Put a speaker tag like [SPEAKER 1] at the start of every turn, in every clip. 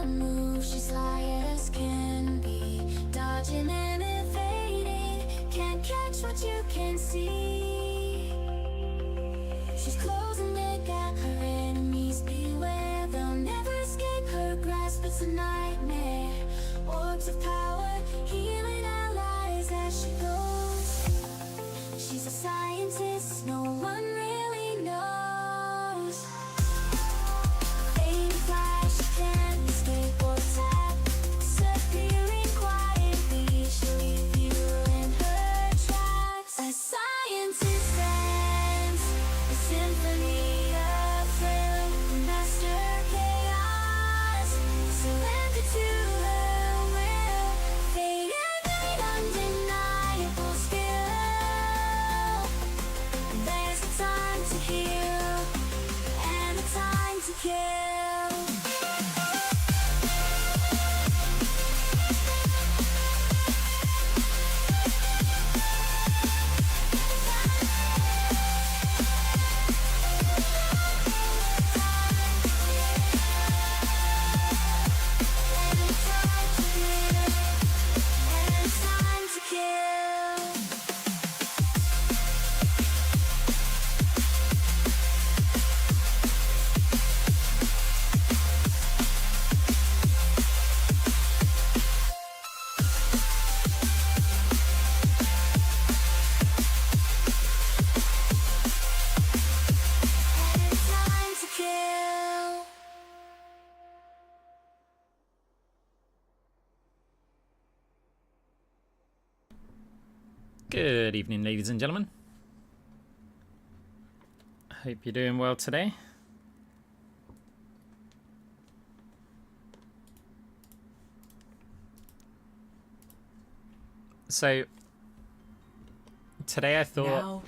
[SPEAKER 1] one move, she's sly as can be, dodging and evading, can't catch what you can see. She's closing in at her enemies, beware, they'll never escape her grasp, it's a nightmare. Orbs of power, healing allies as she goes. She's a scientist, no one really knows. Fade flash, can't escape or tap, disappearing quietly, she'll leave you in her tracks. A scientist stands, a symphony of thrill, master chaos, surrender to her will. Fate and night, undeniable skill. There's a time to heal and a time to kill.
[SPEAKER 2] Good evening, ladies and gentlemen. Hope you're doing well today. So today I thought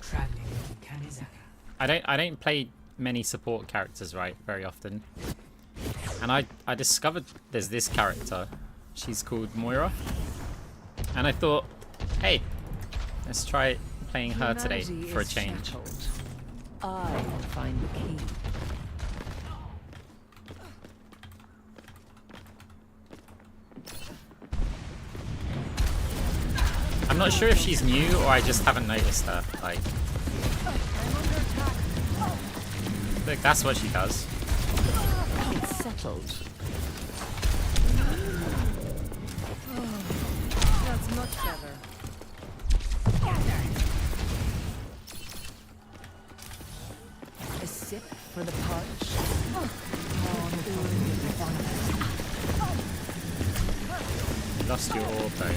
[SPEAKER 2] I don't play many support characters very often, and I discovered there's this character. She's called Moira, and I thought, hey, let's try playing her today for a change.
[SPEAKER 3] I will find the key.
[SPEAKER 2] I'm not sure if she's new or I just haven't noticed her. Like, look, that's what she does.
[SPEAKER 3] It's settled.
[SPEAKER 4] That's much better.
[SPEAKER 3] A sip for the punch.
[SPEAKER 2] You lost your orb though.
[SPEAKER 3] A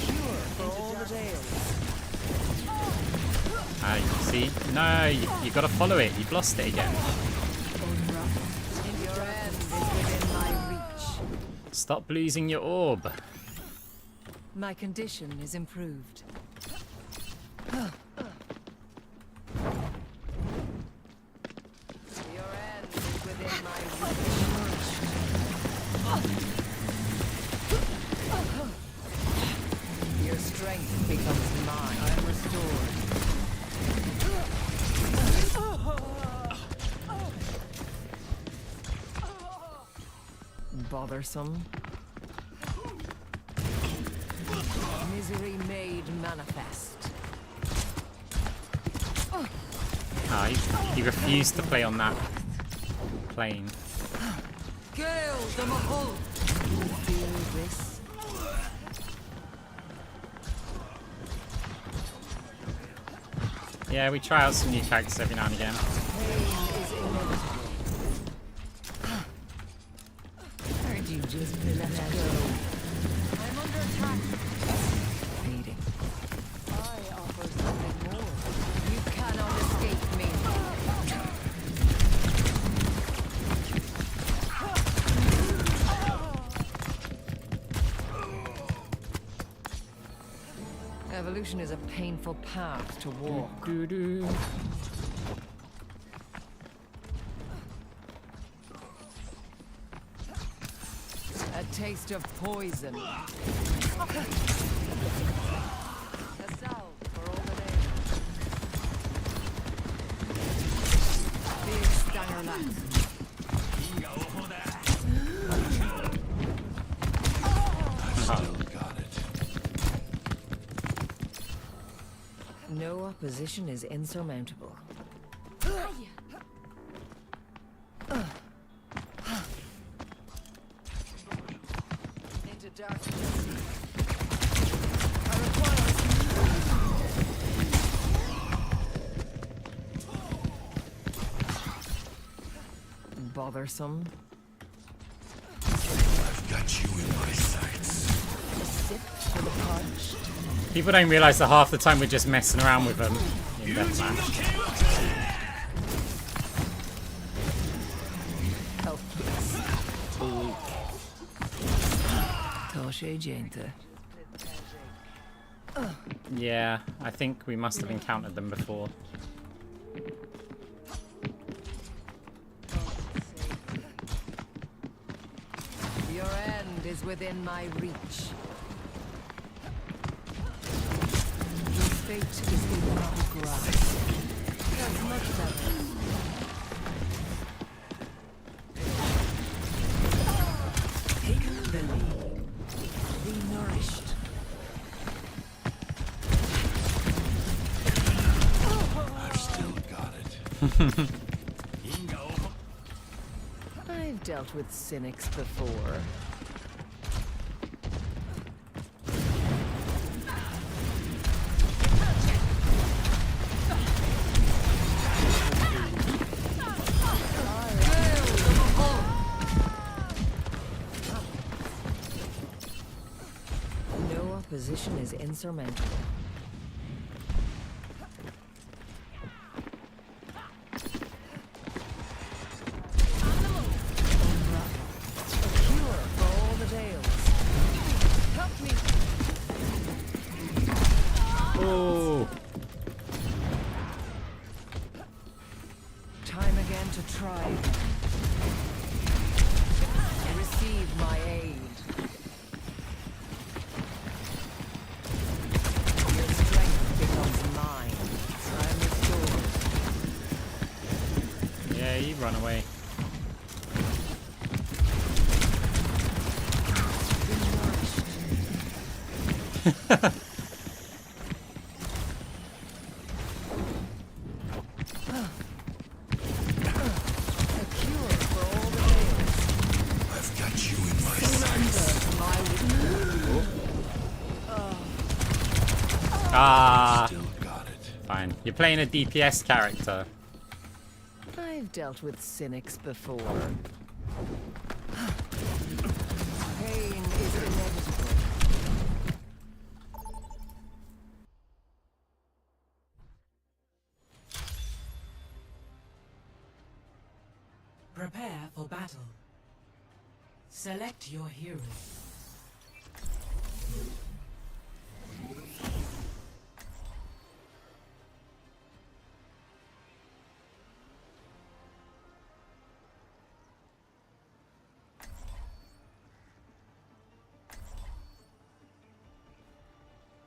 [SPEAKER 3] cure for all the tales.
[SPEAKER 2] Ah, see? No, you gotta follow it. You've lost it again.
[SPEAKER 3] Your end is within my reach.
[SPEAKER 2] Stop losing your orb.
[SPEAKER 3] My condition is improved. Your end is within my reach. Your strength becomes mine. I'm restored. Bothersome. Misery made manifest.
[SPEAKER 2] Ah, he refused to play on that plane.
[SPEAKER 3] Kill the Mahul! You feel this?
[SPEAKER 2] Yeah, we try out some new characters every now and again.
[SPEAKER 3] Pain is inevitable. Aren't you just let that go? I'm under attack. Fading. I offer something more. You cannot escape me. Evolution is a painful path to walk. A taste of poison. A salve for all the names. Big Stanger Lax. opposition is insurmountable. Into darkness. Bothersome.
[SPEAKER 4] I've got you in my sights.
[SPEAKER 3] A sip for the punch.
[SPEAKER 2] People don't realise that half the time we're just messing around with them in deathmatch.
[SPEAKER 3] Helpless. Weak. Tosche gente.
[SPEAKER 2] Yeah, I think we must have encountered them before.
[SPEAKER 3] Your end is within my reach. Your fate is in my grasp. That's much better. Take the lead. Be nourished.
[SPEAKER 4] I've still got it.
[SPEAKER 3] I've dealt with cynics before. No opposition is insurmountable.
[SPEAKER 2] Oh,
[SPEAKER 3] Time again to try. Receive my aid. Your strength becomes mine. I'm restored.
[SPEAKER 2] yeah, you run away.
[SPEAKER 3] Be nourished. A cure for all the ails.
[SPEAKER 4] I've got you in my sights.
[SPEAKER 3] My
[SPEAKER 2] Ah,
[SPEAKER 4] Still got it.
[SPEAKER 2] fine. You're playing a DPS character.
[SPEAKER 3] I've dealt with cynics before. Pain is inevitable.
[SPEAKER 5] Prepare for battle. Select your hero.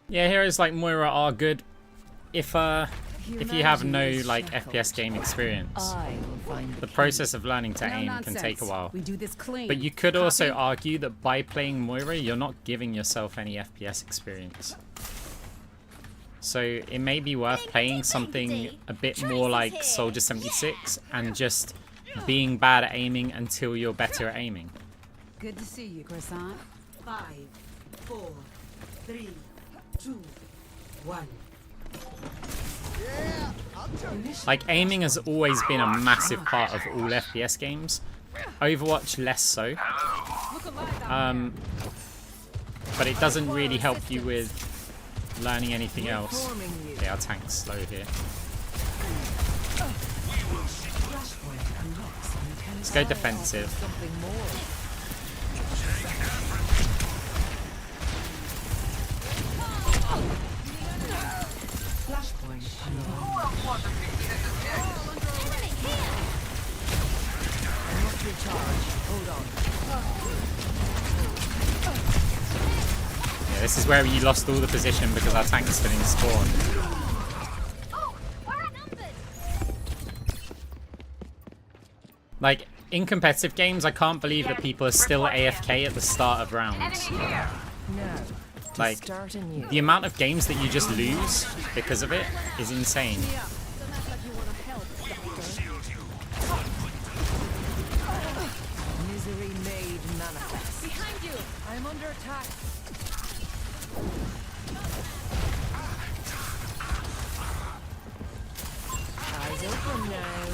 [SPEAKER 2] Yeah, heroes like Moira are good if you have no like FPS game experience.
[SPEAKER 3] I will find
[SPEAKER 2] The process of learning to aim can take a while.
[SPEAKER 6] We do this clean.
[SPEAKER 2] But you could also argue that by playing Moira, you're not giving yourself any FPS experience. So it may be worth playing something a bit more like Soldier 76 and just being bad at aiming until you're better at aiming.
[SPEAKER 6] Good to see you, croissant.
[SPEAKER 5] 5, 4, 3, 2, 1.
[SPEAKER 2] Like, aiming has always been a massive part of all FPS games. Overwatch less so. But it doesn't really help you with learning anything else. Okay, our tank's slow here. Let's go defensive.
[SPEAKER 3] something more.
[SPEAKER 5] Flashpoint
[SPEAKER 3] I must recharge. Hold on.
[SPEAKER 2] Yeah, this is where you lost all the position because our tank's still in spawn.
[SPEAKER 1] Oh, we're outnumbered.
[SPEAKER 2] Like, in competitive games, I can't believe that people are still AFK at the start of rounds.
[SPEAKER 3] No.
[SPEAKER 2] Like,
[SPEAKER 3] Start anew.
[SPEAKER 2] the amount of games that you just lose because of it is insane.
[SPEAKER 3] Misery made manifest. Behind you! I'm under attack. Eyes open now.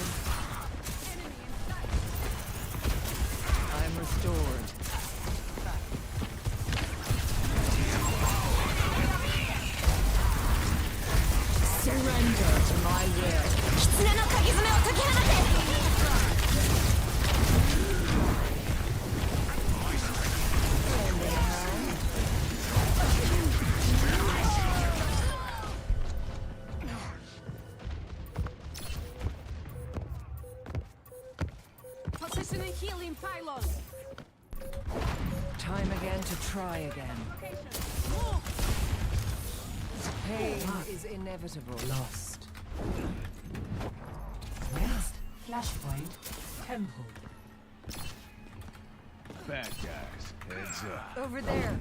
[SPEAKER 3] I'm restored. Surrender to my will.
[SPEAKER 1] 狐の鍵爪を解き放て
[SPEAKER 6] Positioning healing pylons.
[SPEAKER 3] Time again to try again. Pain is inevitable.
[SPEAKER 5] Lost. Next, flashpoint, temple.
[SPEAKER 4] Bad guys, heads up.
[SPEAKER 3] Over there.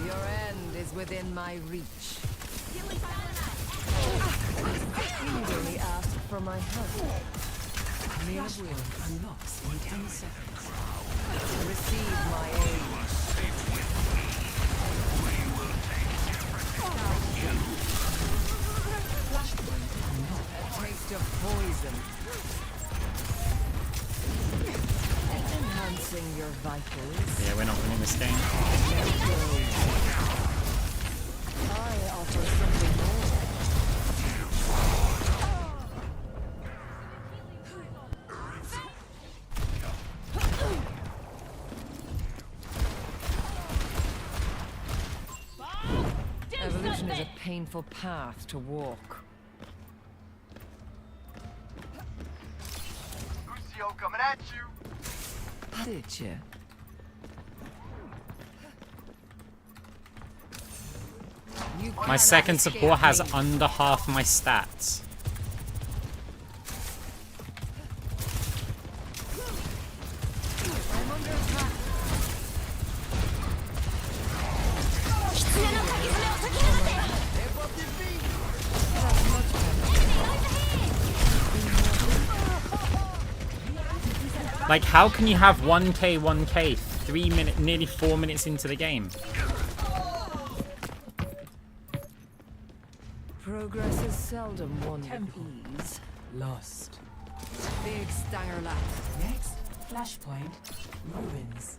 [SPEAKER 3] Your end is within my reach. You only asked for my help. Mere will
[SPEAKER 5] Unlocks in 10 seconds.
[SPEAKER 3] receive my aid. A taste of poison. Enhancing your vitals.
[SPEAKER 2] Yeah, we're not winning this game.
[SPEAKER 3] I offer something more. Evolution is a painful path to walk.
[SPEAKER 7] Lucio coming at you.
[SPEAKER 3] Did you?
[SPEAKER 2] My second support has under half my stats.
[SPEAKER 3] I'm under attack.
[SPEAKER 1] 狐の鍵爪を解き放て
[SPEAKER 2] Like, how can you have 1k, 1k, 3 minutes, nearly 4 minutes into the game?
[SPEAKER 3] Progress is seldom won with
[SPEAKER 5] Temple.
[SPEAKER 3] ease.
[SPEAKER 5] Lost.
[SPEAKER 3] Big stanger lap.
[SPEAKER 5] Next, flashpoint, ruins.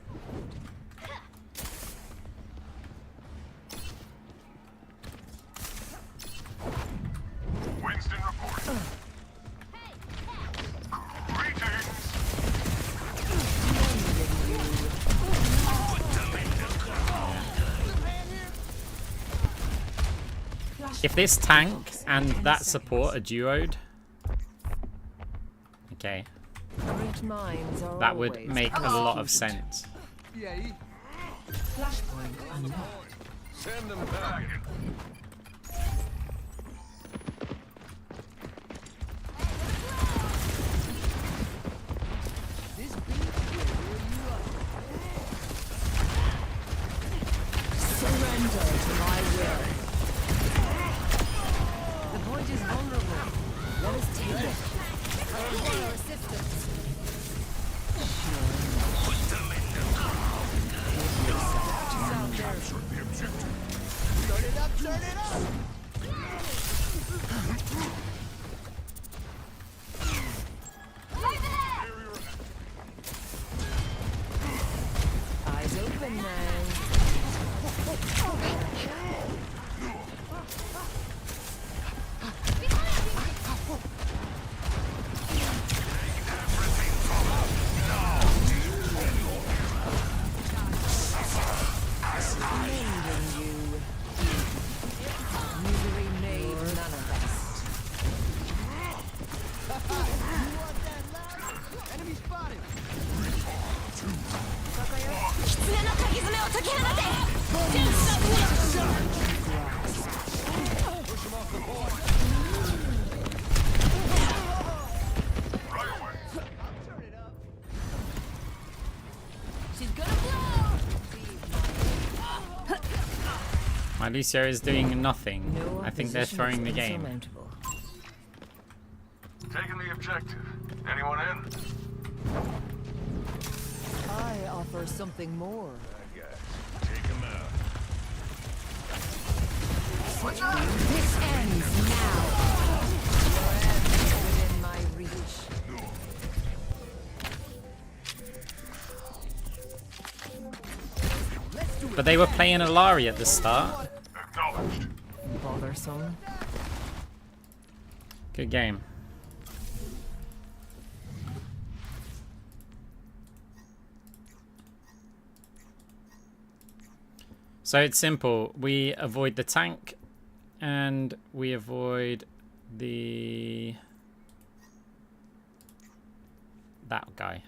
[SPEAKER 7] Winston reporting. Greetings.
[SPEAKER 2] If this tank and that support are duoed, okay,
[SPEAKER 3] Great minds are
[SPEAKER 2] that would
[SPEAKER 3] always
[SPEAKER 2] make a lot of sense.
[SPEAKER 5] Flashpoint unlocked.
[SPEAKER 7] Send them back.
[SPEAKER 3] surrender to my will. The point is vulnerable. Let us take it. I require assistance. Eyes open now. Mending you. Misery made manifest.
[SPEAKER 2] My Lucio is doing nothing.
[SPEAKER 3] No
[SPEAKER 2] I think they're
[SPEAKER 3] opposition
[SPEAKER 2] throwing
[SPEAKER 3] is
[SPEAKER 2] the game.
[SPEAKER 3] insurmountable.
[SPEAKER 7] Taking the objective. Anyone in?
[SPEAKER 3] I offer something more.
[SPEAKER 4] Bad guys. Take them out.
[SPEAKER 6] This ends now.
[SPEAKER 3] Your end is within my reach.
[SPEAKER 2] But they were playing Alari at the start.
[SPEAKER 7] Acknowledged.
[SPEAKER 3] Bothersome.
[SPEAKER 2] Good game. So it's simple. We avoid the tank and we avoid that guy.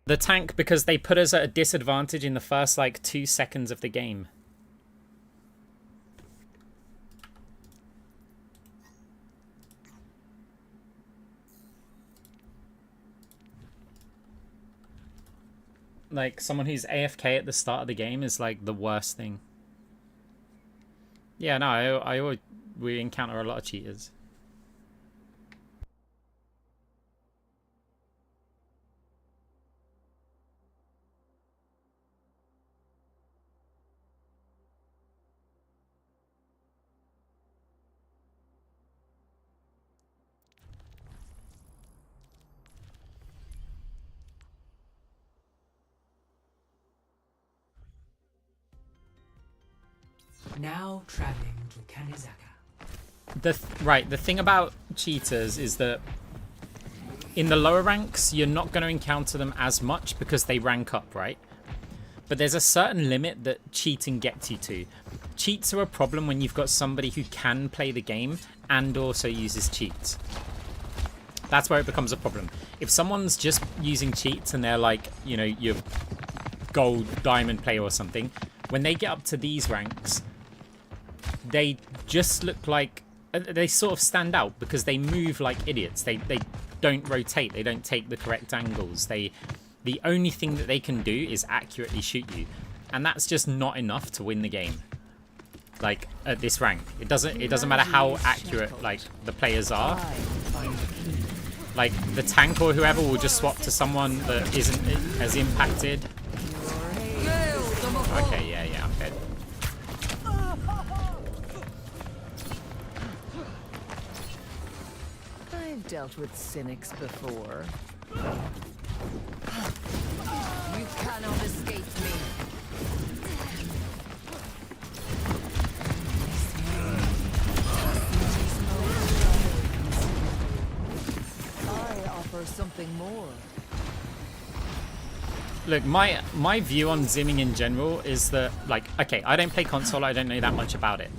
[SPEAKER 2] The tank because they put us at a disadvantage in the first like 2 seconds of the game. Like, someone who's AFK at the start of the game is, like, the worst thing. Yeah, no, we encounter a lot of cheaters.
[SPEAKER 5] Now traveling to Kanizaka.
[SPEAKER 2] The thing about cheaters is that in the lower ranks, you're not going to encounter them as much because they rank up, right? But there's a certain limit that cheating gets you to. Cheats are a problem when you've got somebody who can play the game and also uses cheats. That's where it becomes a problem. If someone's just using cheats and they're like, you know, your gold, diamond player or something, when they get up to these ranks, they just look like, they sort of stand out because they move like idiots. They don't rotate. They don't take the correct angles. The only thing that they can do is accurately shoot you. And that's just not enough to win the game. Like, at this rank. It doesn't matter how accurate, like, the players are. Like, the tank or whoever will just swap to someone that isn't as impacted. Okay, yeah, I'm dead.
[SPEAKER 3] I've dealt with cynics before. You cannot escape me. I offer something more.
[SPEAKER 2] Look, my view on zimming in general is that, like, okay, I don't play console, I don't know that much about it.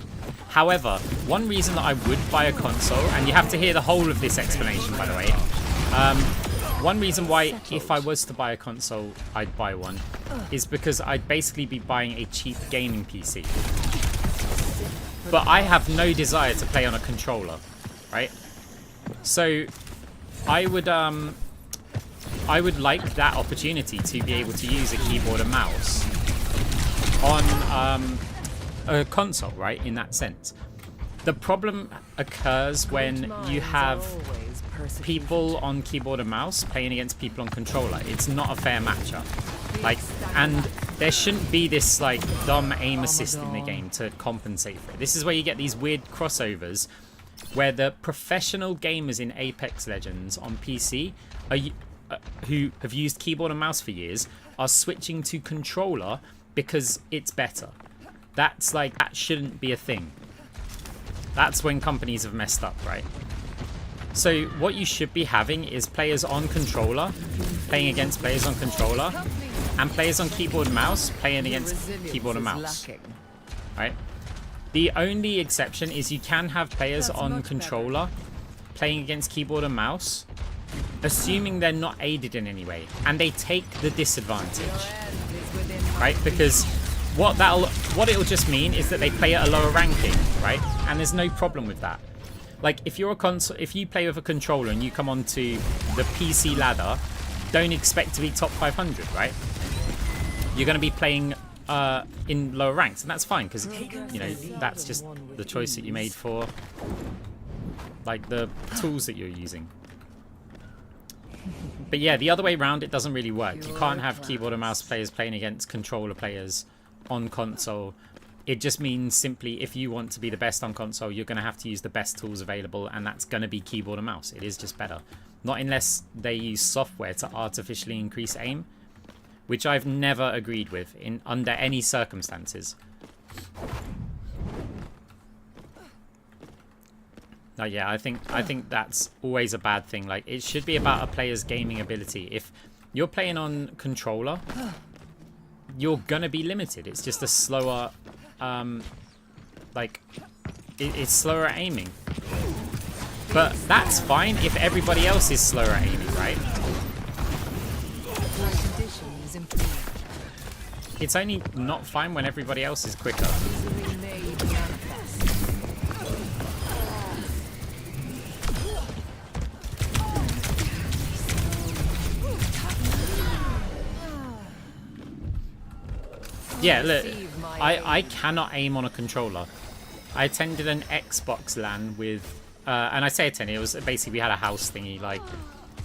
[SPEAKER 2] However, one reason that I would buy a console, and you have to hear the whole of this explanation, by the way. One reason why, if I was to buy a console, I'd buy one, is because I'd basically be buying a cheap gaming PC. But I have no desire to play on a controller, right? So, I would like that opportunity to be able to use a keyboard and mouse on a console, right? In that sense. The problem occurs when you have people on keyboard and mouse playing against people on controller. It's not a fair matchup. Like, and there shouldn't be this like dumb aim assist in the game to compensate for it. This is where you get these weird crossovers where the professional gamers in Apex Legends on PC are who have used keyboard and mouse for years are switching to controller because it's better. That's like, that shouldn't be a thing. That's when companies have messed up, right? So what you should be having is players on controller playing against players on controller, and players on keyboard and mouse playing against keyboard and mouse, right? The only exception is you can have players on controller playing against keyboard and mouse, assuming they're not aided in any way, and they take the disadvantage, right? Because what it'll just mean is that they play at a lower ranking, right? And there's no problem with that. Like, if you're a console, if you play with a controller and you come onto the PC ladder, don't expect to be top 500, right? You're going to be playing in lower ranks, and that's fine because, you know, that's just the choice that you made for, like, the tools that you're using. But yeah, the other way around, it doesn't really work. You can't have keyboard and mouse players playing against controller players on console. It just means simply if you want to be the best on console, you're going to have to use the best tools available, and that's going to be keyboard and mouse. It is just better. Not unless they use software to artificially increase aim, which I've never agreed with under any circumstances. Yeah, I think that's always a bad thing. Like, it should be about a player's gaming ability. If you're playing on controller, you're gonna be limited. It's just a slower, it's slower at aiming. But that's fine if everybody else is slower at aiming, right? It's only not fine when everybody else is quicker. Yeah, look, I cannot aim on a controller. I attended an Xbox LAN with, and I say attended, it was basically we had a house thingy, like,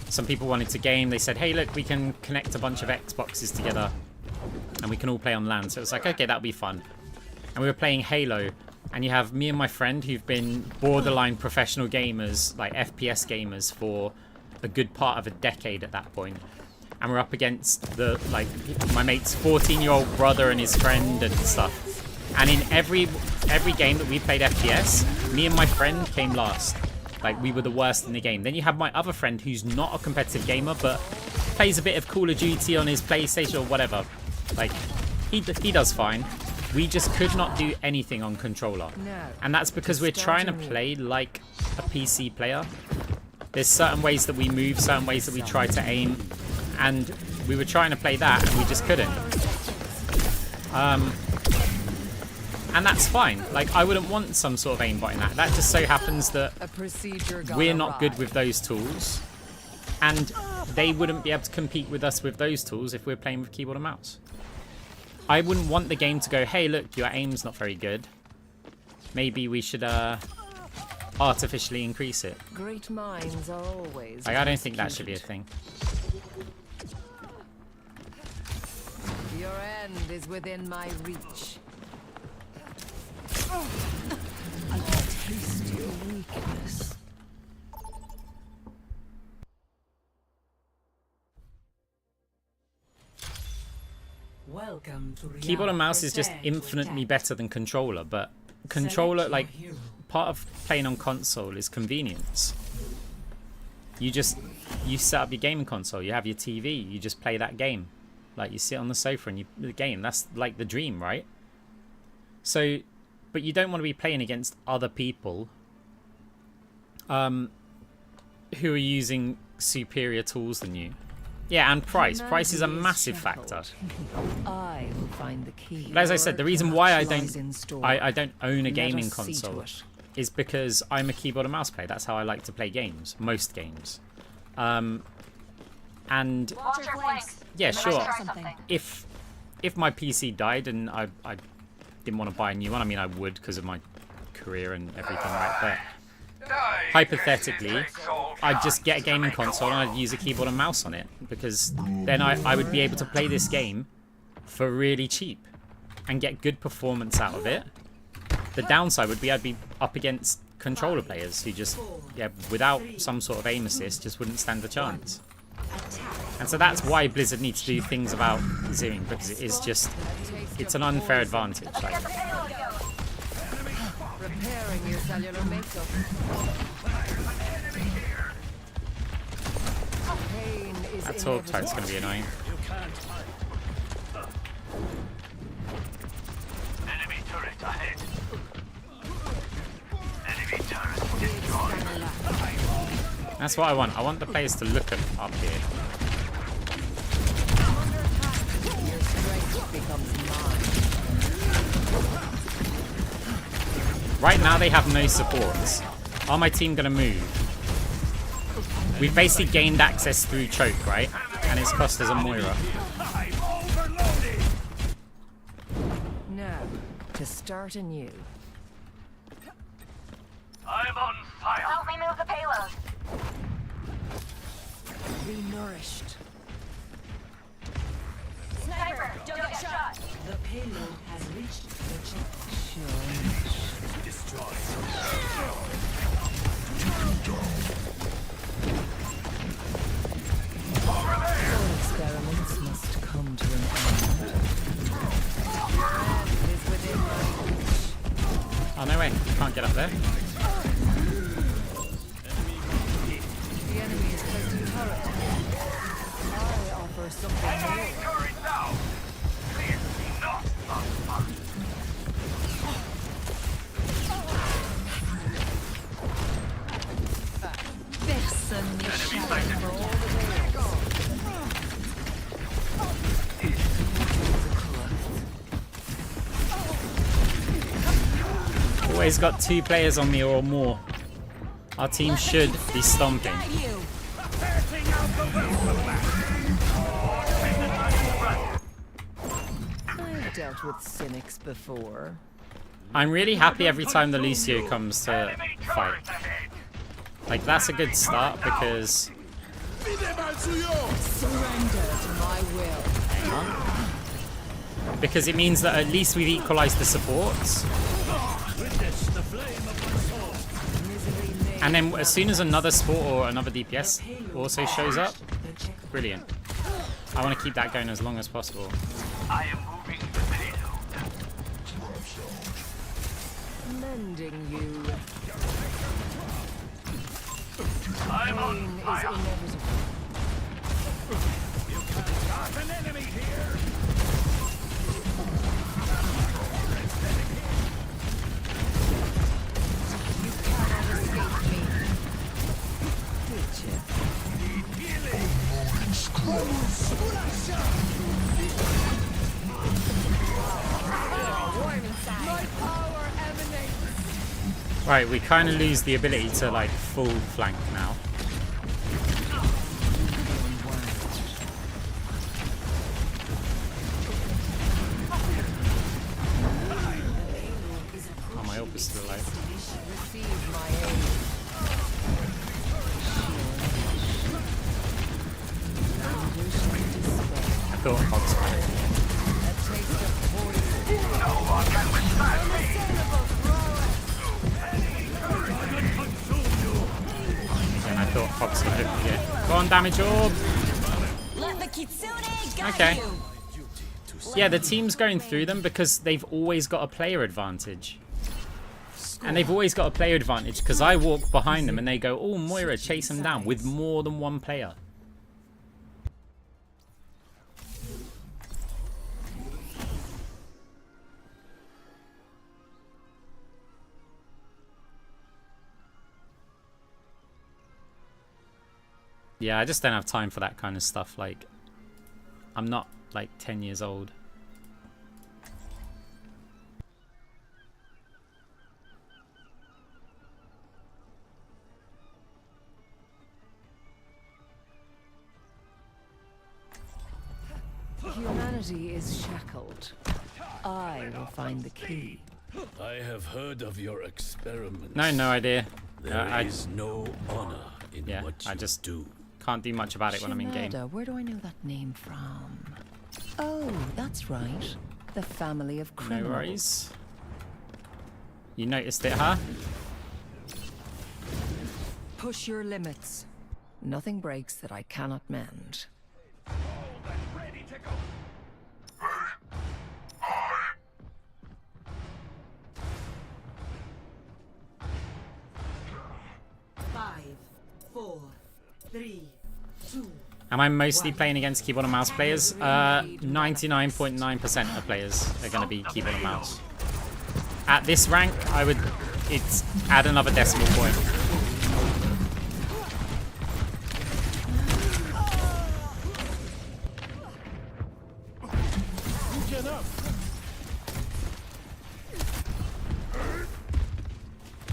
[SPEAKER 2] some people wanted to game, they said, hey look, we can connect a bunch of Xboxes together and we can all play on LAN. So it was like, okay, that'll be fun. And we were playing Halo, and you have me and my friend who've been borderline professional gamers, like FPS gamers, for a good part of a decade at that point. And we're up against the, like, my mate's 14-year-old brother and his friend and stuff. And in every game that we played FPS, me and my friend came last. Like, we were the worst in the game. Then you have my other friend who's not a competitive gamer, but plays a bit of Call of Duty on his PlayStation or whatever. Like, he does fine. We just could not do anything on controller. And that's because we're trying to play like a PC player. There's certain ways that we move, certain ways that we try to aim. And we were trying to play that, and we just couldn't. And that's fine. Like, I wouldn't want some sort of aimbot in that. That just so happens that we're not good with those tools. And they wouldn't be able to compete with us with those tools if we're playing with keyboard and mouse. I wouldn't want the game to go, hey, look, your aim's not very good. Maybe we should artificially increase it.
[SPEAKER 3] Great minds are always
[SPEAKER 2] like, I don't think that should be a thing.
[SPEAKER 3] Your end is within my reach. I can taste your weakness.
[SPEAKER 5] Welcome to
[SPEAKER 2] Keyboard and mouse is just infinitely better than controller, but controller, like, part of playing on console is convenience. You set up your gaming console, you have your TV, you just play that game. Like, you sit on the sofa and you play the game. That's like the dream, right? So, but you don't want to be playing against other people who are using superior tools than you. Yeah, and price. Price is a massive factor.
[SPEAKER 3] I will find the key.
[SPEAKER 2] But as I said, the reason why I don't own a gaming console is because I'm a keyboard and mouse player. That's how I like to play games, most games. And yeah, sure. If my PC died and I didn't want to buy a new one, I mean I would because of my career and everything, right? But hypothetically, I'd just get a gaming console and I'd use a keyboard and mouse on it, because then I would be able to play this game for really cheap and get good performance out of it. The downside would be I'd be up against controller players who just, yeah, without some sort of aim assist, just wouldn't stand a chance. And so that's why Blizzard needs to do things about zooming, because it is just, it's an unfair advantage. Like,
[SPEAKER 3] Repairing your cellular makeup. Pain is
[SPEAKER 2] that talk type's going to be annoying.
[SPEAKER 4] Enemy turret ahead. Enemy turret destroyed.
[SPEAKER 2] That's what I want. I want the players to look up here.
[SPEAKER 3] Your strength becomes mine.
[SPEAKER 2] Right now they have no supports. Are my team gonna move? We've basically gained access through choke, right? And it's cost us a Moira.
[SPEAKER 3] Now, to start anew.
[SPEAKER 4] I'm on fire.
[SPEAKER 1] Help me move the payload.
[SPEAKER 3] Renourished.
[SPEAKER 1] Sniper, don't get shot.
[SPEAKER 5] The payload has reached the checkpoint.
[SPEAKER 3] All experiments must come to an end. Death is within my reach.
[SPEAKER 2] Oh, no way. Can't get up there.
[SPEAKER 3] The enemy is placing turret. I offer something more.
[SPEAKER 4] Turret down. Clearly not on fire.
[SPEAKER 3] Personne n'échappe for all the
[SPEAKER 2] Always got 2 players on me or more. Our team should be stomping.
[SPEAKER 3] I've dealt with cynics before.
[SPEAKER 2] I'm really happy every time the Lucio comes to
[SPEAKER 4] Enemy
[SPEAKER 2] fight.
[SPEAKER 4] turret ahead.
[SPEAKER 2] Like, that's a good start because...
[SPEAKER 3] Surrender to my will.
[SPEAKER 2] Hang on. Because it means that at least we've equalized the supports. And then as soon as another support or another DPS also shows up, brilliant. I want to keep that going as long as possible.
[SPEAKER 4] I am moving the payload.
[SPEAKER 3] Mending you.
[SPEAKER 4] I'm
[SPEAKER 3] Pain
[SPEAKER 4] on
[SPEAKER 3] is
[SPEAKER 4] fire.
[SPEAKER 3] inevitable.
[SPEAKER 4] An enemy here.
[SPEAKER 3] You cannot escape me. Did you? My power emanates.
[SPEAKER 2] Right, we kind of lose the ability to like full flank now. Oh, my ult is still alive.
[SPEAKER 3] Receive my aid.
[SPEAKER 2] I thought Hogs might.
[SPEAKER 3] A taste of poison.
[SPEAKER 4] No one can withstand me.
[SPEAKER 2] And I thought Hogs would hopefully get. Go on, damage orb!
[SPEAKER 6] Let the Kitsune guide
[SPEAKER 2] Okay.
[SPEAKER 6] you.
[SPEAKER 2] Yeah, the team's going through them because they've always got a player advantage. And they've always got a player advantage because I walk behind them and they go, oh, Moira, chase them down with more than one player. Yeah, I just don't have time for that kind of stuff. Like, I'm not like 10 years old.
[SPEAKER 3] Humanity is shackled. I will find the key.
[SPEAKER 8] I have heard of your experiments.
[SPEAKER 2] No idea.
[SPEAKER 8] There is no honor in
[SPEAKER 2] Yeah,
[SPEAKER 8] what you
[SPEAKER 2] I just
[SPEAKER 8] do.
[SPEAKER 2] can't do much about it when I'm in game.
[SPEAKER 3] Shimada, where do I know that name from? Oh, that's right. The family of
[SPEAKER 2] No
[SPEAKER 3] criminals.
[SPEAKER 2] worries. You noticed it, huh?
[SPEAKER 3] Push your limits. Nothing breaks that I cannot mend.
[SPEAKER 4] Ready to go.
[SPEAKER 5] 5, 4, 3, 2.
[SPEAKER 2] Am I mostly playing against keyboard and mouse players? 99.9% of players are going to be keyboard and mouse. At this rank, I would add another decimal point.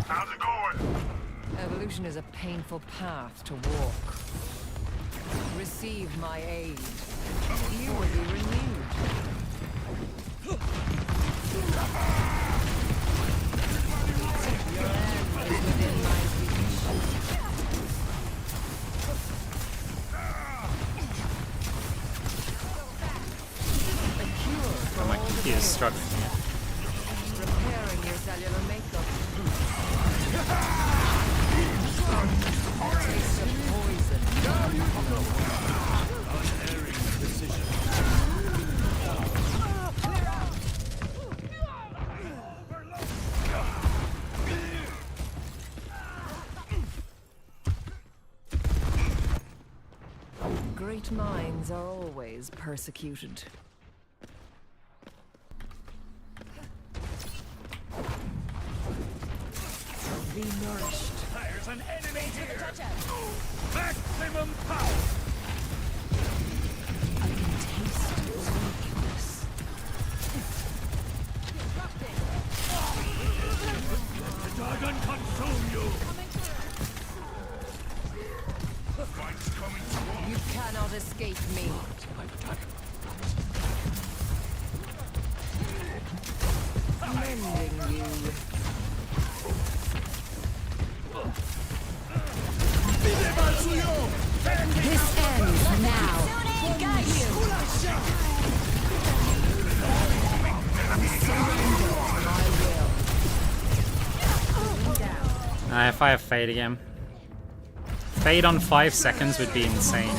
[SPEAKER 7] How's it going?
[SPEAKER 3] a painful path to walk. Receive my aid. You will be renewed. Your end is within my reach. A cure for
[SPEAKER 2] My
[SPEAKER 3] all the
[SPEAKER 2] computer's
[SPEAKER 3] pain.
[SPEAKER 2] struggling here.
[SPEAKER 3] Repairing your cellular makeup. Taste of poison.
[SPEAKER 8] Unerring precision.
[SPEAKER 3] Great minds are always persecuted. Be nourished.
[SPEAKER 4] There's an enemy here. Maximum power.
[SPEAKER 3] I can taste your weakness.
[SPEAKER 4] The dragon consume you. Fight's coming towards.
[SPEAKER 3] You cannot escape me. Mending you. This ends now.
[SPEAKER 6] Got you.
[SPEAKER 2] If I have Fade again. Fade on 5 seconds would be insane.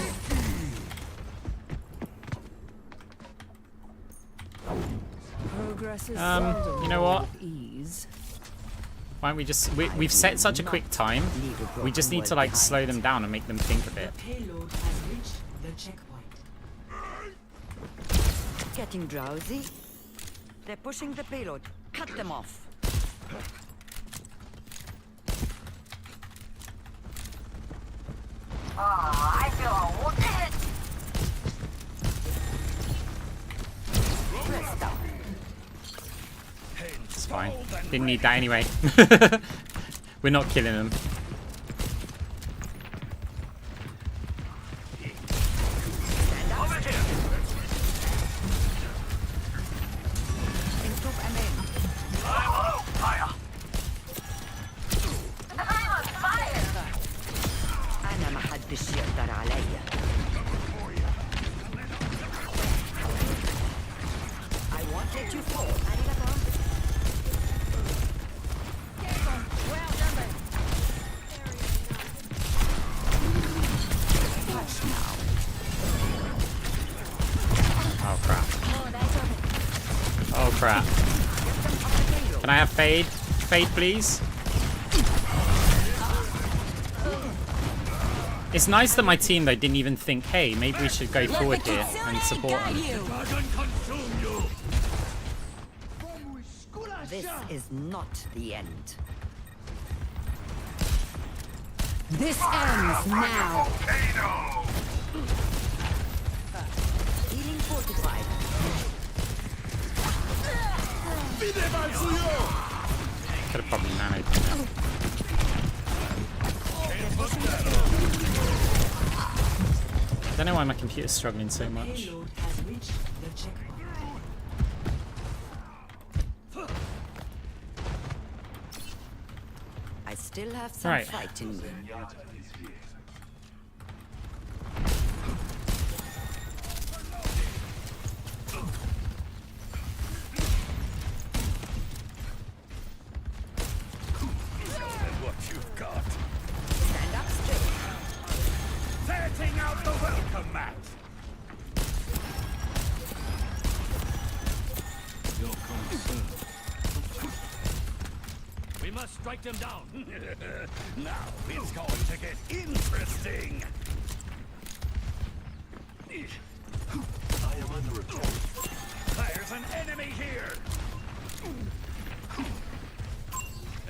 [SPEAKER 3] Progress is
[SPEAKER 2] You know what?
[SPEAKER 3] with ease.
[SPEAKER 2] Why don't we just... We've set such a quick time. We just need to like slow them down and make them think a bit.
[SPEAKER 5] Payload has reached the checkpoint.
[SPEAKER 6] Getting drowsy? They're pushing the payload. Cut them off. I feel a wounded. Rest up.
[SPEAKER 2] It's fine. Didn't need that anyway. We're not killing them.
[SPEAKER 4] Over here.
[SPEAKER 6] Improve aim.
[SPEAKER 4] I'm on fire.
[SPEAKER 6] I'm on fire. أنا ما حدش يقدر عليا. I won't let you fall. Well done. Touch now.
[SPEAKER 2] Oh crap. Oh crap. Can I have Fade? Fade, please? It's nice that my team, though, didn't even think, hey, maybe we should go forward here and support them.
[SPEAKER 4] Dragon consume you.
[SPEAKER 6] This is not the end.
[SPEAKER 3] This ends now.
[SPEAKER 7] Volcano!
[SPEAKER 6] Healing fortified.
[SPEAKER 2] Could have probably nanoed them there. I don't know why my computer's struggling so much.
[SPEAKER 5] Payload has reached the checkpoint.
[SPEAKER 6] I still have some
[SPEAKER 2] Right.
[SPEAKER 6] fight in me.
[SPEAKER 4] What you've got.
[SPEAKER 6] Stand up straight.
[SPEAKER 4] Setting out the welcome mat.
[SPEAKER 8] Your concern.
[SPEAKER 4] We must strike them down. Now it's going to get interesting. I am under attack. There's an enemy here.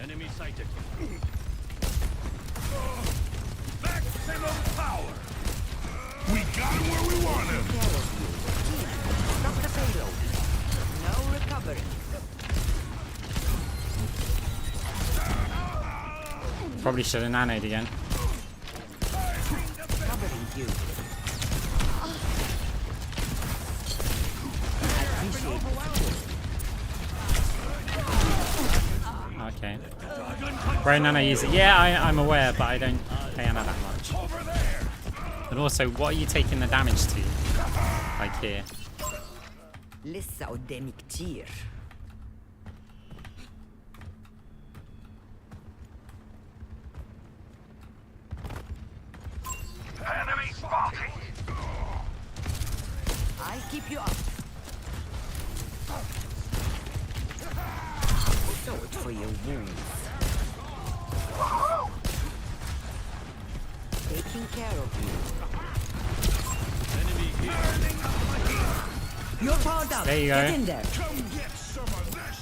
[SPEAKER 8] Enemy sighted.
[SPEAKER 4] Maximum power.
[SPEAKER 7] We got him where we want him!
[SPEAKER 6] Stop the payload. No recovery.
[SPEAKER 2] Probably should have nanoed again.
[SPEAKER 6] you.
[SPEAKER 2] Okay. Bro, Nana use it. Yeah, I'm aware, but I don't pay Anna that much. And also, what are you taking the damage to? Like here.
[SPEAKER 6] لسه قدامي كتير.
[SPEAKER 7] Enemy spotted.
[SPEAKER 6] I'll keep you up. Sword for your wounds. Taking care of you.
[SPEAKER 8] Enemy here.
[SPEAKER 6] You're powered up.
[SPEAKER 2] There you
[SPEAKER 6] Get
[SPEAKER 2] go.
[SPEAKER 6] in there.
[SPEAKER 7] Come get some of this.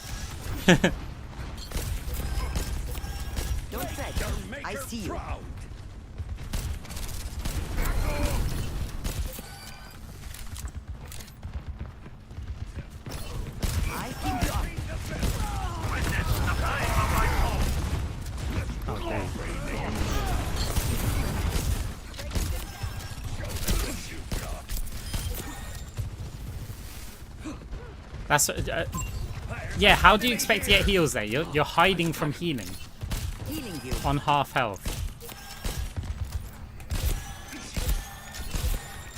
[SPEAKER 6] Don't fret.
[SPEAKER 4] Make
[SPEAKER 6] I
[SPEAKER 4] her
[SPEAKER 6] see you.
[SPEAKER 4] proud.
[SPEAKER 6] I'll keep you up.
[SPEAKER 2] That's yeah. How do you expect to get heals there? You're hiding from healing
[SPEAKER 6] Healing you.
[SPEAKER 2] on half health.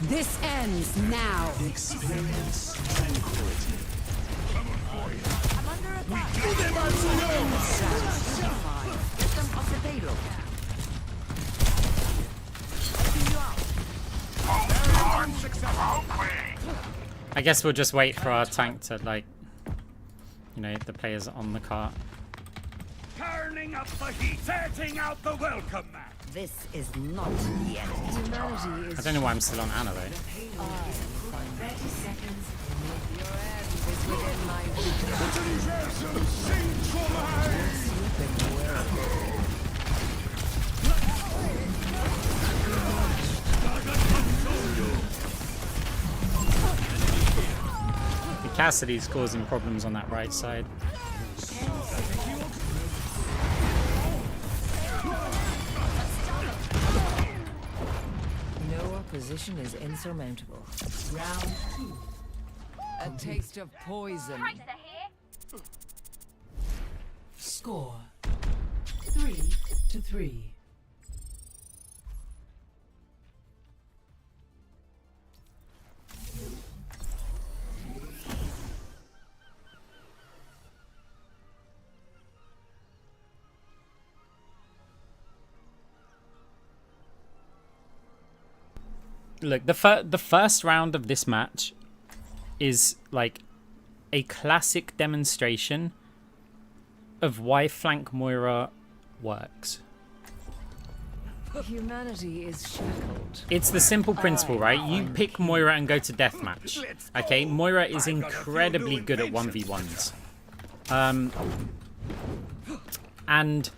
[SPEAKER 3] This ends now.
[SPEAKER 5] Experience tranquility.
[SPEAKER 6] I'm under attack. Get them off the payload.
[SPEAKER 2] I guess we'll just wait for our tank to, like, you know, the players on the cart.
[SPEAKER 4] Turning up the heat, setting out the welcome mat.
[SPEAKER 6] This is not the end.
[SPEAKER 3] Humanity is
[SPEAKER 2] I don't know why I'm still on Anna though.
[SPEAKER 5] 30 seconds.
[SPEAKER 3] your end is within my reach.
[SPEAKER 2] The Cassidy's causing problems on that right side.
[SPEAKER 3] No opposition is insurmountable.
[SPEAKER 5] Round 2.
[SPEAKER 3] A taste of poison.
[SPEAKER 5] Score 3-3.
[SPEAKER 2] Look, the first round of this match is like a classic demonstration of why flank Moira works.
[SPEAKER 3] Humanity is shackled.
[SPEAKER 2] It's the simple principle, right? You pick Moira and go to deathmatch. Okay, Moira is incredibly good at 1v1s. And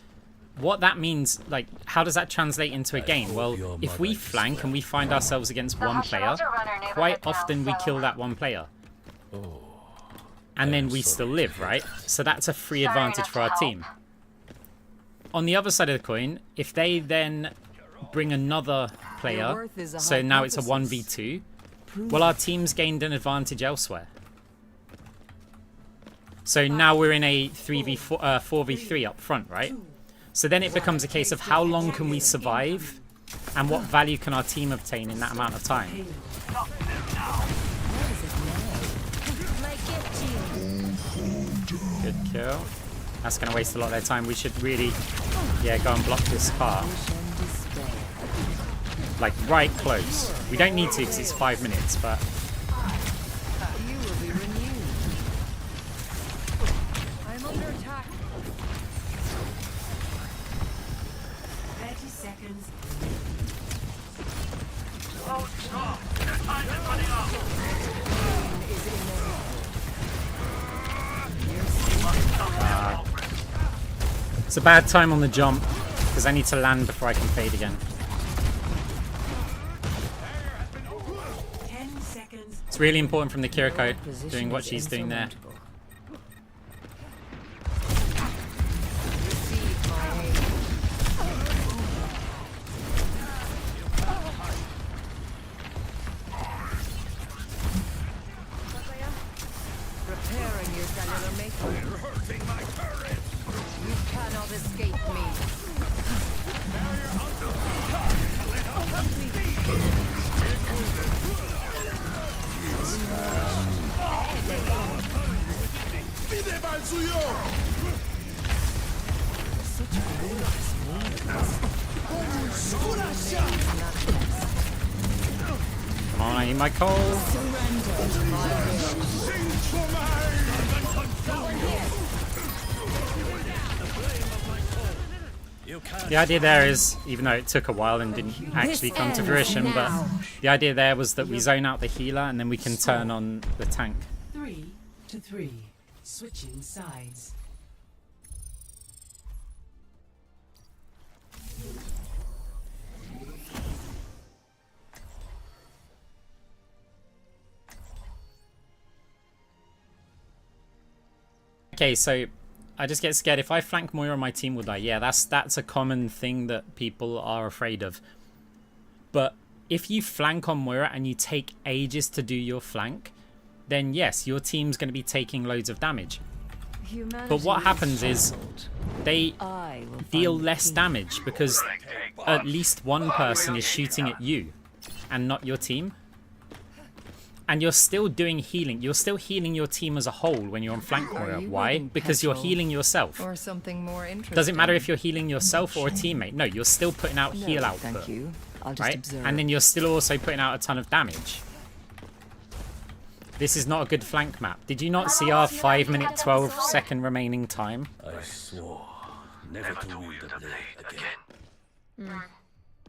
[SPEAKER 2] what that means, like, how does that translate into a game? Well, if we flank and we find ourselves against one player, quite often we kill that one player. And then we still live, right? So that's a free advantage for our team. On the other side of the coin, if they then bring another player, so now it's a 1v2, well, our team's gained an advantage elsewhere. So now we're in a 4v3 up front, right? So then it becomes a case of how long can we survive and what value can our team obtain in that amount of time. Good kill. That's going to waste a lot of their time. We should really, yeah, go and block this car. Like, right close. We don't need to because it's 5 minutes, but...
[SPEAKER 3] You will be renewed. I'm under attack.
[SPEAKER 5] 30 seconds.
[SPEAKER 2] It's a bad time on the jump because I need to land before I can fade again.
[SPEAKER 5] 10 seconds.
[SPEAKER 2] It's really important from the Kiriko doing what she's doing there.
[SPEAKER 3] Receive my aid.
[SPEAKER 2] I need my coal.
[SPEAKER 4] You can't
[SPEAKER 2] The idea there is, even though it took a while and didn't actually come to fruition, but the idea there was that we zone out the healer and then we can turn on the tank.
[SPEAKER 5] 3-3. Switching sides.
[SPEAKER 2] Okay, so I just get scared. If I flank Moira, my team will die. Yeah, that's a common thing that people are afraid of. But if you flank on Moira and you take ages to do your flank, then yes, your team's going to be taking loads of damage. But what happens is they deal less damage because at least one person is shooting at you and not your team. And you're still doing healing. You're still healing your team as a whole when you're on flank Moira. Why? Because you're healing yourself.
[SPEAKER 3] Or something more interesting.
[SPEAKER 2] Doesn't matter if you're healing yourself or a teammate. No, you're still putting out heal output.
[SPEAKER 3] Thank you. I'll just
[SPEAKER 2] Right?
[SPEAKER 3] observe.
[SPEAKER 2] And then you're still also putting out a ton of damage. This is not a good flank map. Did you not see our 5-minute 12-second remaining time?
[SPEAKER 4] I swore never to wield the blade again.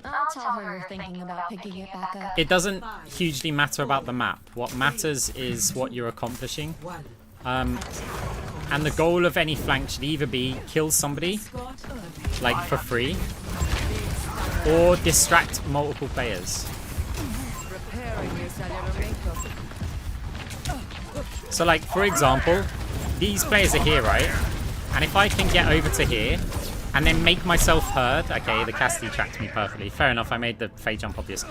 [SPEAKER 1] I'll tell her you're thinking about picking it back up.
[SPEAKER 2] It doesn't hugely matter about the map. What matters is what you're accomplishing. And the goal of any flank should either be kill somebody, like for free, or distract multiple players.
[SPEAKER 3] Repairing your cellular makeup.
[SPEAKER 2] So like, for example, these players are here, right? And if I can get over to here, and then make myself heard. Okay, the Cassidy tracked me perfectly. Fair enough, I made the fade jump obvious.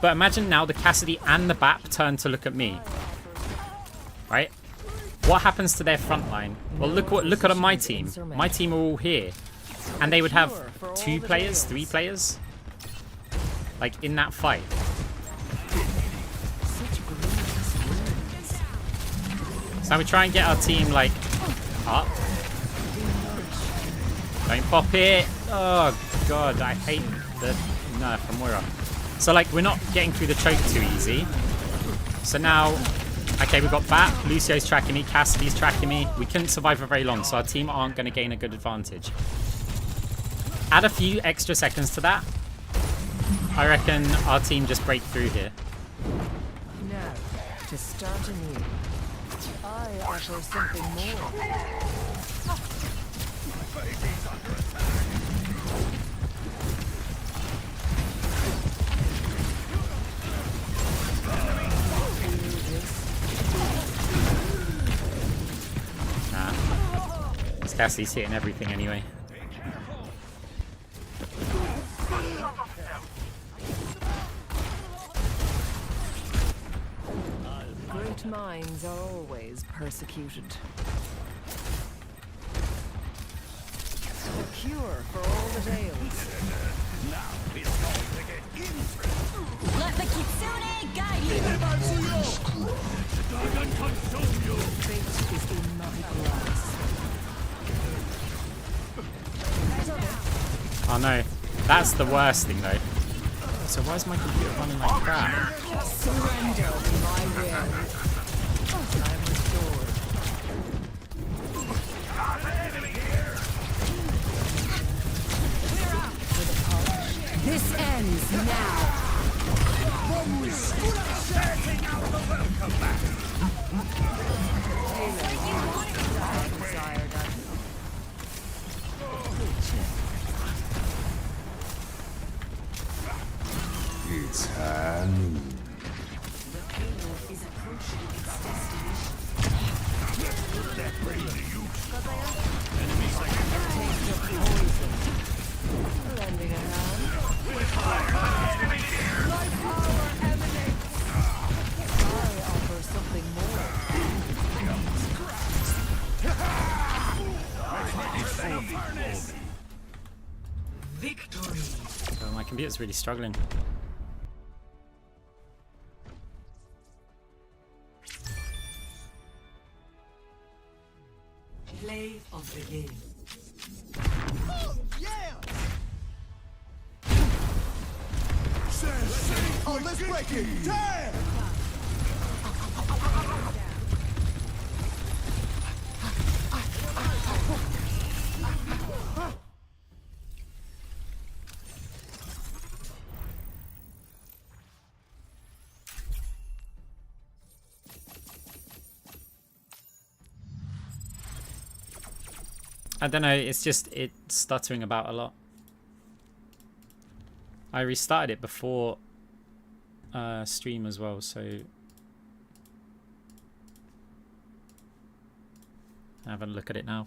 [SPEAKER 2] But imagine now the Cassidy and the BAP turn to look at me. Right? What happens to their front line? Well, look at my team. My team are all here. And they would have 2 players, 3 players. Like, in that fight. So we try and get our team, like, up. Don't pop it. Oh, God, I hate the nerf from Moira. So, like, we're not getting through the choke too easy. So now, okay, we've got Bat. Lucio's tracking me. Cassidy's tracking me. We couldn't survive for very long, so our team aren't going to gain a good advantage. Add a few extra seconds to that. I reckon our team just break through here.
[SPEAKER 3] Now, to start anew, I offer something more.
[SPEAKER 2] Nah. This Cassidy's hitting everything anyway.
[SPEAKER 3] Great minds are always persecuted. A cure for all the ails.
[SPEAKER 4] Now it's going to get interesting.
[SPEAKER 1] Let the Kitsune guide you!
[SPEAKER 4] Dragon consume you!
[SPEAKER 3] Fate is in my grasp.
[SPEAKER 2] Oh no. That's the worst thing though. So why is my computer running like crap?
[SPEAKER 3] Surrender to my will. I'm restored. This ends now.
[SPEAKER 7] It's high noon.
[SPEAKER 5] Is approaching its destination.
[SPEAKER 3] Lending a hand. My power emanates. I offer something more.
[SPEAKER 5] Victory.
[SPEAKER 2] Oh, my computer's really struggling.
[SPEAKER 5] Play of the game.
[SPEAKER 7] on, let's break it. Damn!
[SPEAKER 2] I don't know, it's just it's stuttering about a lot. I restarted it before stream as well, so have a look at it now.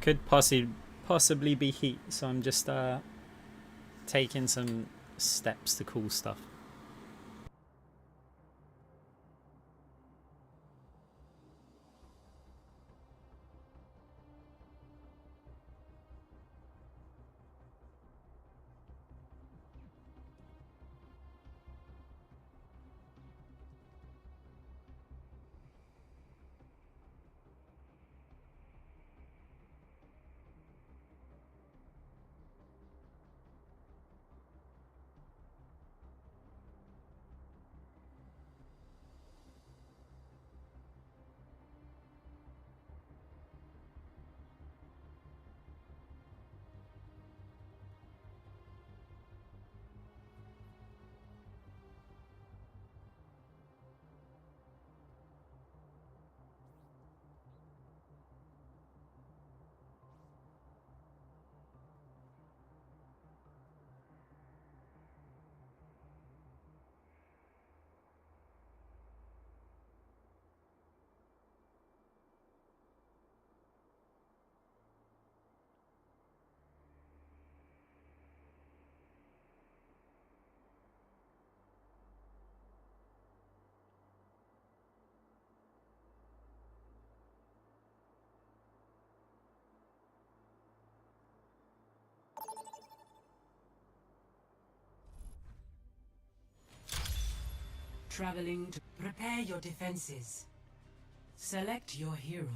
[SPEAKER 2] Could possibly be heat, so I'm just taking some steps to cool stuff.
[SPEAKER 5] Traveling to prepare your defenses. Select your hero.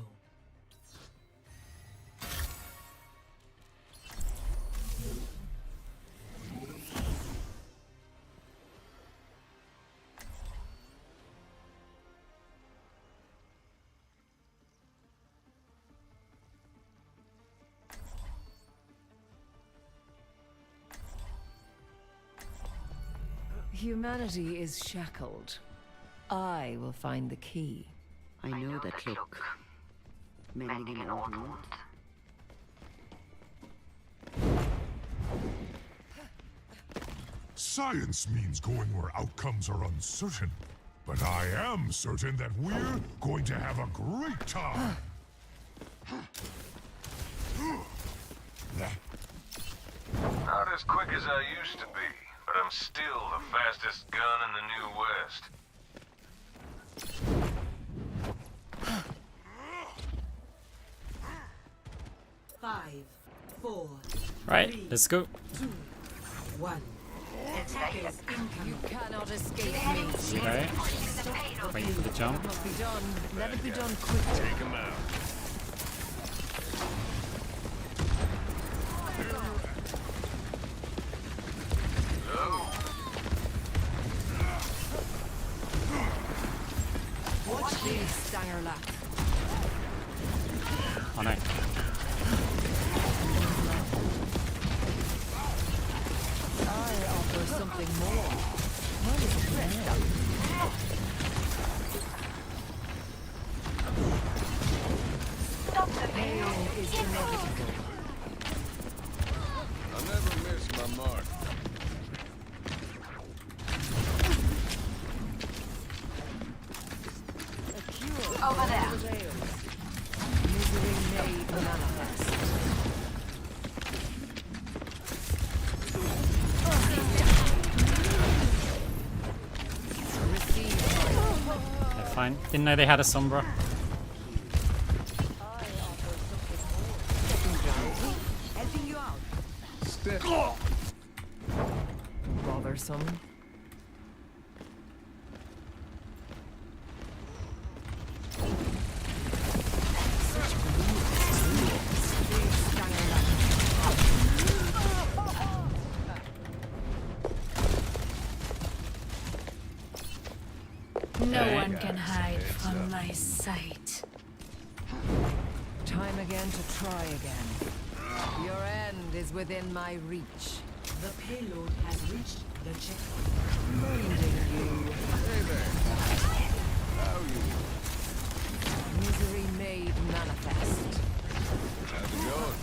[SPEAKER 3] Humanity is shackled. I will find the key.
[SPEAKER 6] I know that look. Mending an old wound.
[SPEAKER 7] Science means going where outcomes are uncertain. But I am certain that we're going to have a great time.
[SPEAKER 9] Not as quick as I used to be, but I'm still the fastest gun in the New West.
[SPEAKER 5] Five, four,
[SPEAKER 2] Right, let's go.
[SPEAKER 5] 1. Attackers incoming.
[SPEAKER 3] You cannot escape me.
[SPEAKER 2] Okay. Waiting for the jump.
[SPEAKER 3] Must be done. Let it be done quickly.
[SPEAKER 8] Take him out.
[SPEAKER 3] Watch these, Stanger lap.
[SPEAKER 2] Oh no.
[SPEAKER 3] I offer something more. What is it? Pain is inevitable.
[SPEAKER 8] I'll never miss my mark.
[SPEAKER 3] A cure over there. Misery made manifest. Receive.
[SPEAKER 2] They're fine. Didn't know they had a Sombra.
[SPEAKER 3] Helping you out.
[SPEAKER 8] Step.
[SPEAKER 3] Bothersome.
[SPEAKER 1] No
[SPEAKER 2] Okay.
[SPEAKER 1] one can hide from my sight.
[SPEAKER 3] Time again to try again. Your end is within my reach.
[SPEAKER 5] The payload has reached the checkpoint.
[SPEAKER 3] Mending you.
[SPEAKER 8] Hey there. How are you?
[SPEAKER 3] Misery made manifest.
[SPEAKER 8] How's it going?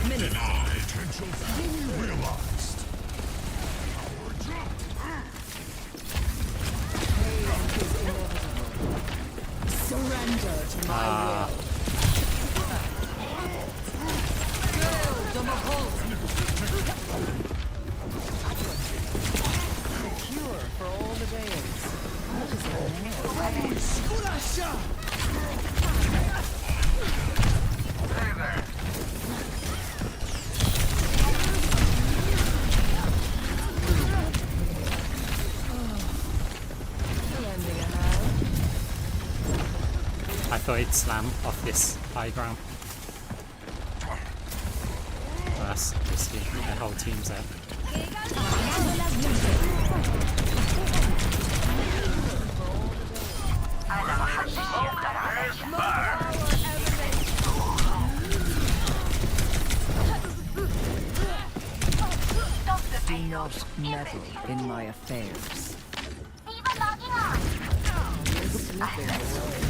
[SPEAKER 7] Potential fully realized.
[SPEAKER 1] Surrender to my
[SPEAKER 2] Ah.
[SPEAKER 3] The cure for all the days. What is her name? Lending a hand.
[SPEAKER 2] I thought he'd slam off this high ground. Oh, that's risky. Their whole team's there.
[SPEAKER 3] Do not meddle in my affairs. You're slipping away.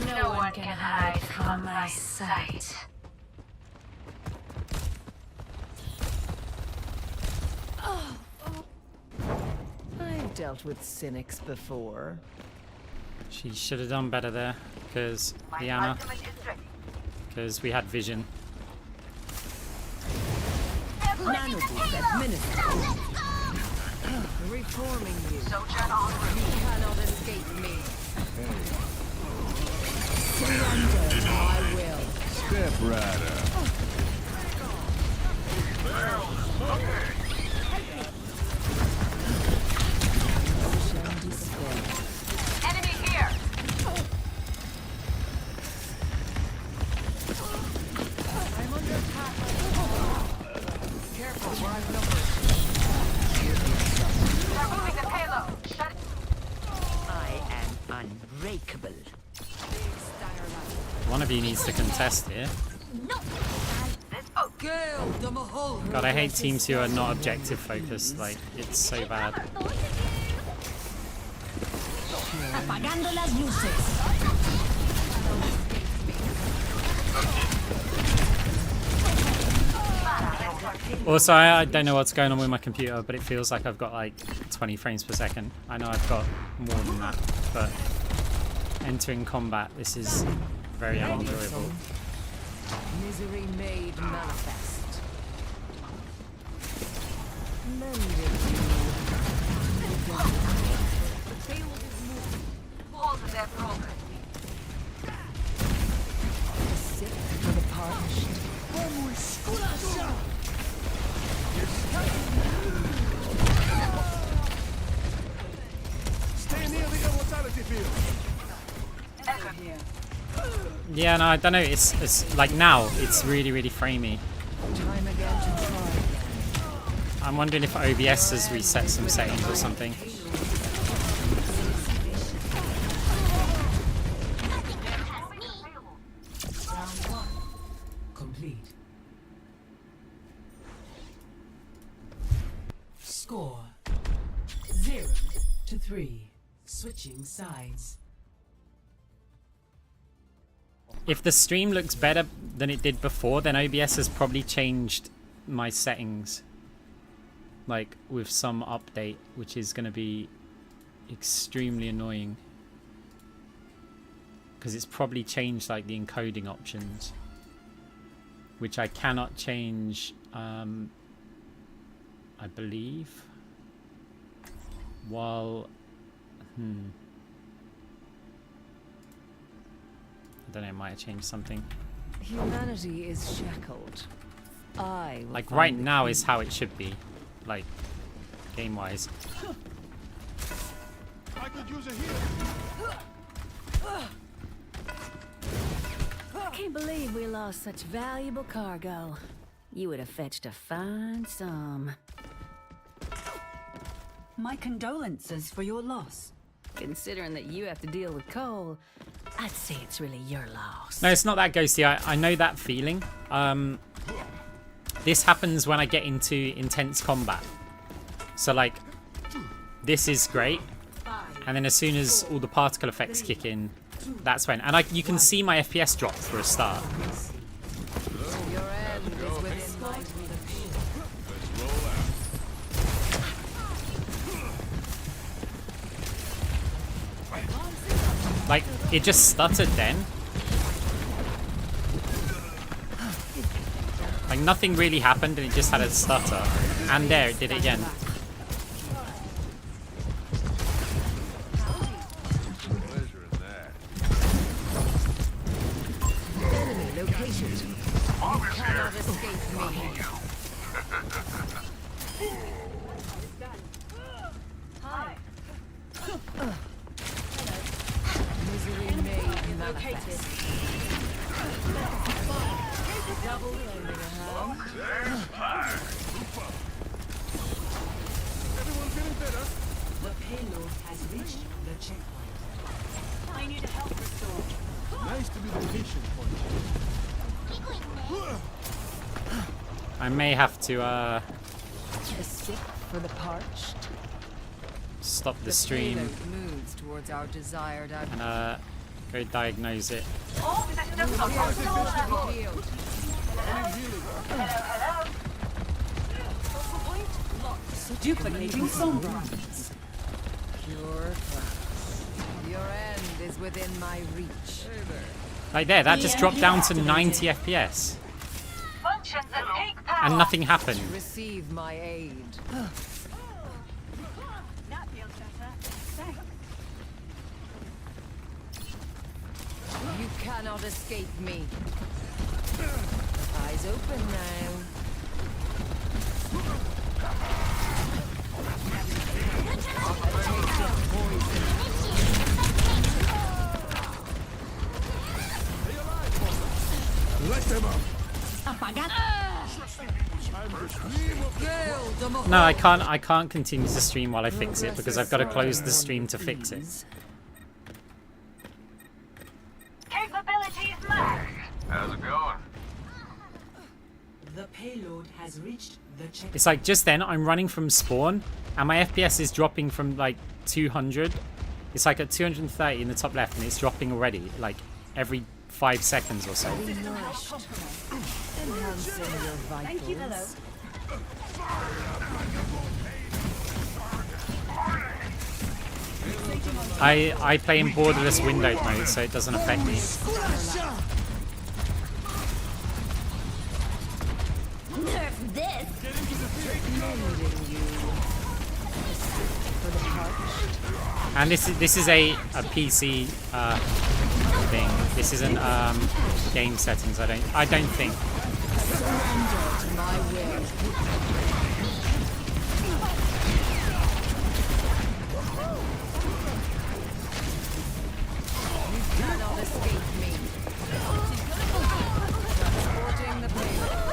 [SPEAKER 1] No one can hide from my sight.
[SPEAKER 3] I've dealt with cynics before.
[SPEAKER 2] She should have done better there, because Diana, because we had vision.
[SPEAKER 3] Nanoboost administered. Reforming you. You cannot escape me. Surrender to my will.
[SPEAKER 8] Step right up.
[SPEAKER 3] Ocean despair.
[SPEAKER 6] Enemy here!
[SPEAKER 3] I'm under attack. Careful, we're outnumbered.
[SPEAKER 6] They're moving the payload. Shut it.
[SPEAKER 2] of you needs to contest here. God, I hate teams who are not objective focused. Like, it's so bad.
[SPEAKER 1] Apagando las luces.
[SPEAKER 2] Also, I don't know what's going on with my computer, but it feels like I've got like 20 frames per second. I know I've got more than that, but entering combat, this is very unenjoyable.
[SPEAKER 3] Misery made manifest. Sick for the parched.
[SPEAKER 8] Stay near the immortality field.
[SPEAKER 2] Yeah, no, I don't know. It's like now, it's really, really framey.
[SPEAKER 3] Time again to try again.
[SPEAKER 2] I'm wondering if OBS has reset some settings or something.
[SPEAKER 5] Complete. Score 0-3. Switching sides.
[SPEAKER 2] If the stream looks better than it did before, then OBS has probably changed my settings. Like, with some update, which is going to be extremely annoying. Because it's probably changed, like, the encoding options. Which I cannot change, I believe. While... I don't know, it might have changed something.
[SPEAKER 3] Humanity is shackled. I will
[SPEAKER 2] Like,
[SPEAKER 3] find
[SPEAKER 2] right
[SPEAKER 3] the
[SPEAKER 2] now
[SPEAKER 3] key.
[SPEAKER 2] is how it should be. Like, game-wise.
[SPEAKER 8] I could use a heal.
[SPEAKER 10] Can't believe we lost such valuable cargo. You would have fetched a fine sum.
[SPEAKER 6] My condolences for your loss.
[SPEAKER 10] Considering that you have to deal with Cole, I'd say it's really your loss.
[SPEAKER 2] No, it's not that ghosty. I know that feeling. This happens when I get into intense combat. So, like, this is great. And then as soon as all the particle effects kick in, that's when. And you can see my FPS drop for a start.
[SPEAKER 3] Your end is within my reach.
[SPEAKER 8] Let's roll out.
[SPEAKER 2] Like, it just stuttered then. Like, nothing really happened and it just had a stutter. And there, it did it again.
[SPEAKER 8] Pleasure in that.
[SPEAKER 3] Enemy location. You cannot escape me. Misery made manifest. Double Abraham.
[SPEAKER 8] Everyone feeling better?
[SPEAKER 5] The payload has reached the checkpoint.
[SPEAKER 6] I need a help restore.
[SPEAKER 8] Nice to be the patient point.
[SPEAKER 2] I may have to
[SPEAKER 3] The sick for the parched.
[SPEAKER 2] stop the
[SPEAKER 3] The
[SPEAKER 2] stream
[SPEAKER 3] payload moves towards our desired outcome.
[SPEAKER 2] and go diagnose it.
[SPEAKER 3] Revealed.
[SPEAKER 6] Duplicating sombra.
[SPEAKER 3] Pure class. Your end is within my reach.
[SPEAKER 2] Like there, that just dropped down to 90 FPS. And nothing happened.
[SPEAKER 3] Receive my aid.
[SPEAKER 6] That feels better. Thanks.
[SPEAKER 3] You cannot escape me. Eyes open now.
[SPEAKER 8] Let them up.
[SPEAKER 2] No, I can't continue to stream while I fix it because I've got to close the stream to fix it.
[SPEAKER 1] Capabilities max.
[SPEAKER 5] The payload has reached the checkpoint.
[SPEAKER 2] It's like just then I'm running from spawn and my FPS is dropping from like 200. It's like at 230 in the top left and it's dropping already, like every 5 seconds or so.
[SPEAKER 3] Enhancing your vitals.
[SPEAKER 2] I play in borderless windowed mode, so it doesn't affect me.
[SPEAKER 1] Nerf this!
[SPEAKER 2] And this is a PC thing. This isn't game settings. I don't think.
[SPEAKER 3] Surrender to my will. You cannot escape me. Transporting the payload.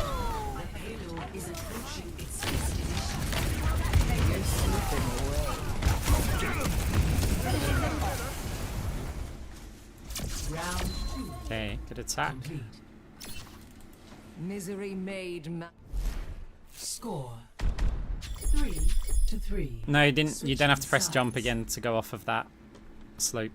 [SPEAKER 5] The payload is approaching its destination.
[SPEAKER 3] You're slipping away.
[SPEAKER 5] Round 2
[SPEAKER 2] Okay, good attack.
[SPEAKER 5] complete.
[SPEAKER 3] Misery made
[SPEAKER 5] Score 3-3.
[SPEAKER 2] No, you didn't. You don't have to press
[SPEAKER 5] Switching
[SPEAKER 2] jump
[SPEAKER 5] sides.
[SPEAKER 2] again to go off of that slope.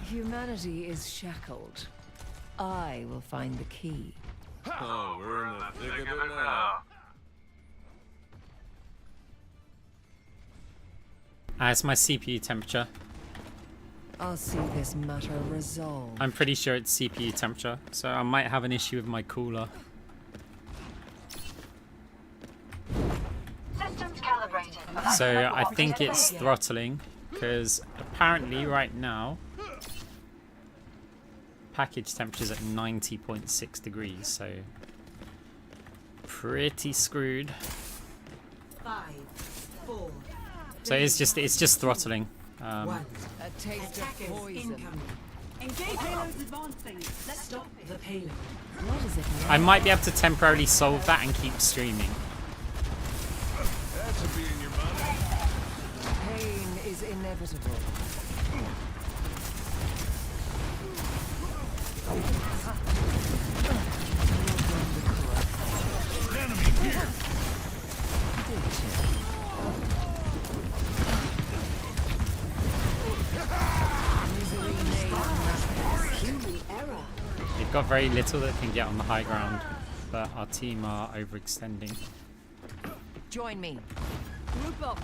[SPEAKER 3] Humanity is shackled. I will find the key.
[SPEAKER 8] Oh, we're in the thick of it now.
[SPEAKER 2] It's my CPU temperature.
[SPEAKER 3] I'll see this matter resolved.
[SPEAKER 2] I'm pretty sure it's CPU temperature, so I might have an issue with my cooler.
[SPEAKER 1] Systems calibrated.
[SPEAKER 2] So I think it's throttling, because apparently right now package temperature's at 90.6 degrees, so pretty screwed.
[SPEAKER 5] 5, 4,
[SPEAKER 2] So it's just throttling.
[SPEAKER 5] 1.
[SPEAKER 3] A taste of
[SPEAKER 5] Attackers
[SPEAKER 3] poison.
[SPEAKER 5] incoming. Engage payloads advancing. Let's stop the payload.
[SPEAKER 3] What is it now?
[SPEAKER 2] I might be able to temporarily solve that and keep streaming.
[SPEAKER 8] That should be in your money.
[SPEAKER 3] Pain is inevitable.
[SPEAKER 8] Enemy here.
[SPEAKER 2] We've got very little that can get on the high ground, but our team are overextending.
[SPEAKER 3] Join me. Group up.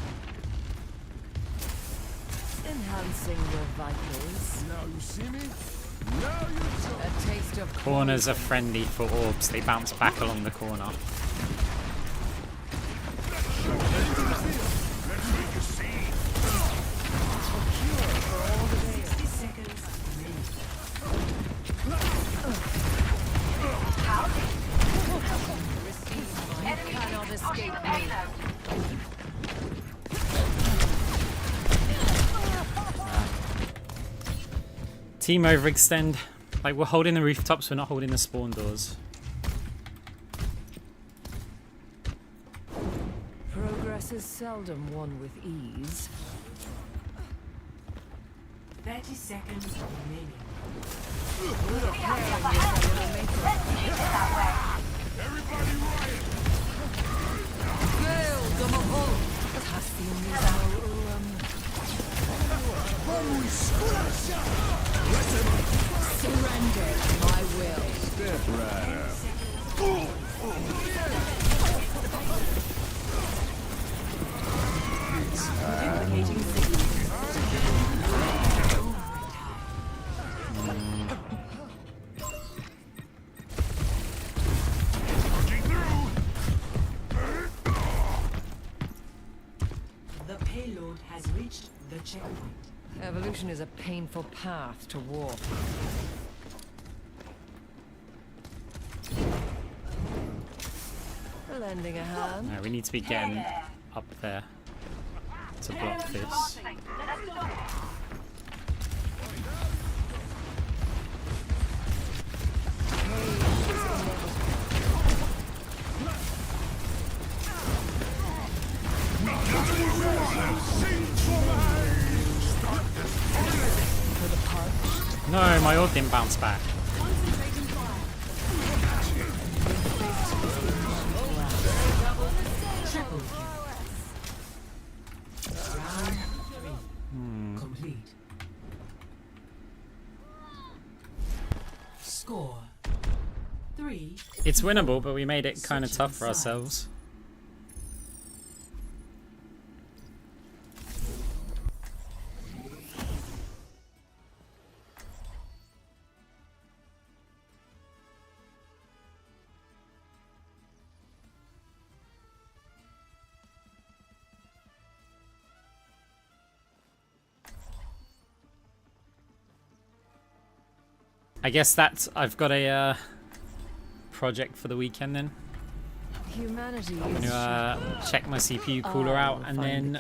[SPEAKER 3] Enhancing your vitals.
[SPEAKER 8] Now you see me? Now you show.
[SPEAKER 3] A taste of
[SPEAKER 2] Corners are friendly for orbs. They bounce back along the corner.
[SPEAKER 8] Let's make a scene.
[SPEAKER 5] 60 seconds remaining.
[SPEAKER 3] You cannot escape me.
[SPEAKER 2] Team overextend. Like, we're holding the rooftops, we're not holding the spawn doors.
[SPEAKER 3] Progress is seldom won with ease.
[SPEAKER 5] 30 seconds remaining.
[SPEAKER 8] Everybody riot.
[SPEAKER 3] Surrender to my will.
[SPEAKER 8] Step right up.
[SPEAKER 5] The payload has reached the checkpoint.
[SPEAKER 3] Evolution is a painful path to walk. Lending a hand.
[SPEAKER 2] No, we need to be getting up there to block this. No, my ult didn't bounce back.
[SPEAKER 5] Complete. Score 3.
[SPEAKER 2] It's winnable, but we made it kind of tough for ourselves. I guess that's, I've got a project for the weekend then.
[SPEAKER 3] Humanity
[SPEAKER 2] I'm gonna check my CPU cooler out, and then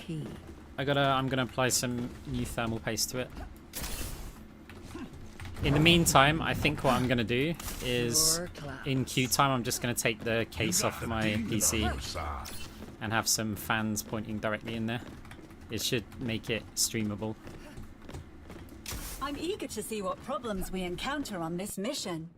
[SPEAKER 2] I'm gonna apply some new thermal paste to it. In the meantime, I think what I'm gonna do is, in queue time, I'm just gonna take the case off my PC and have some fans pointing directly in there. It should make it streamable.
[SPEAKER 11] I'm eager to see what problems we encounter on this mission.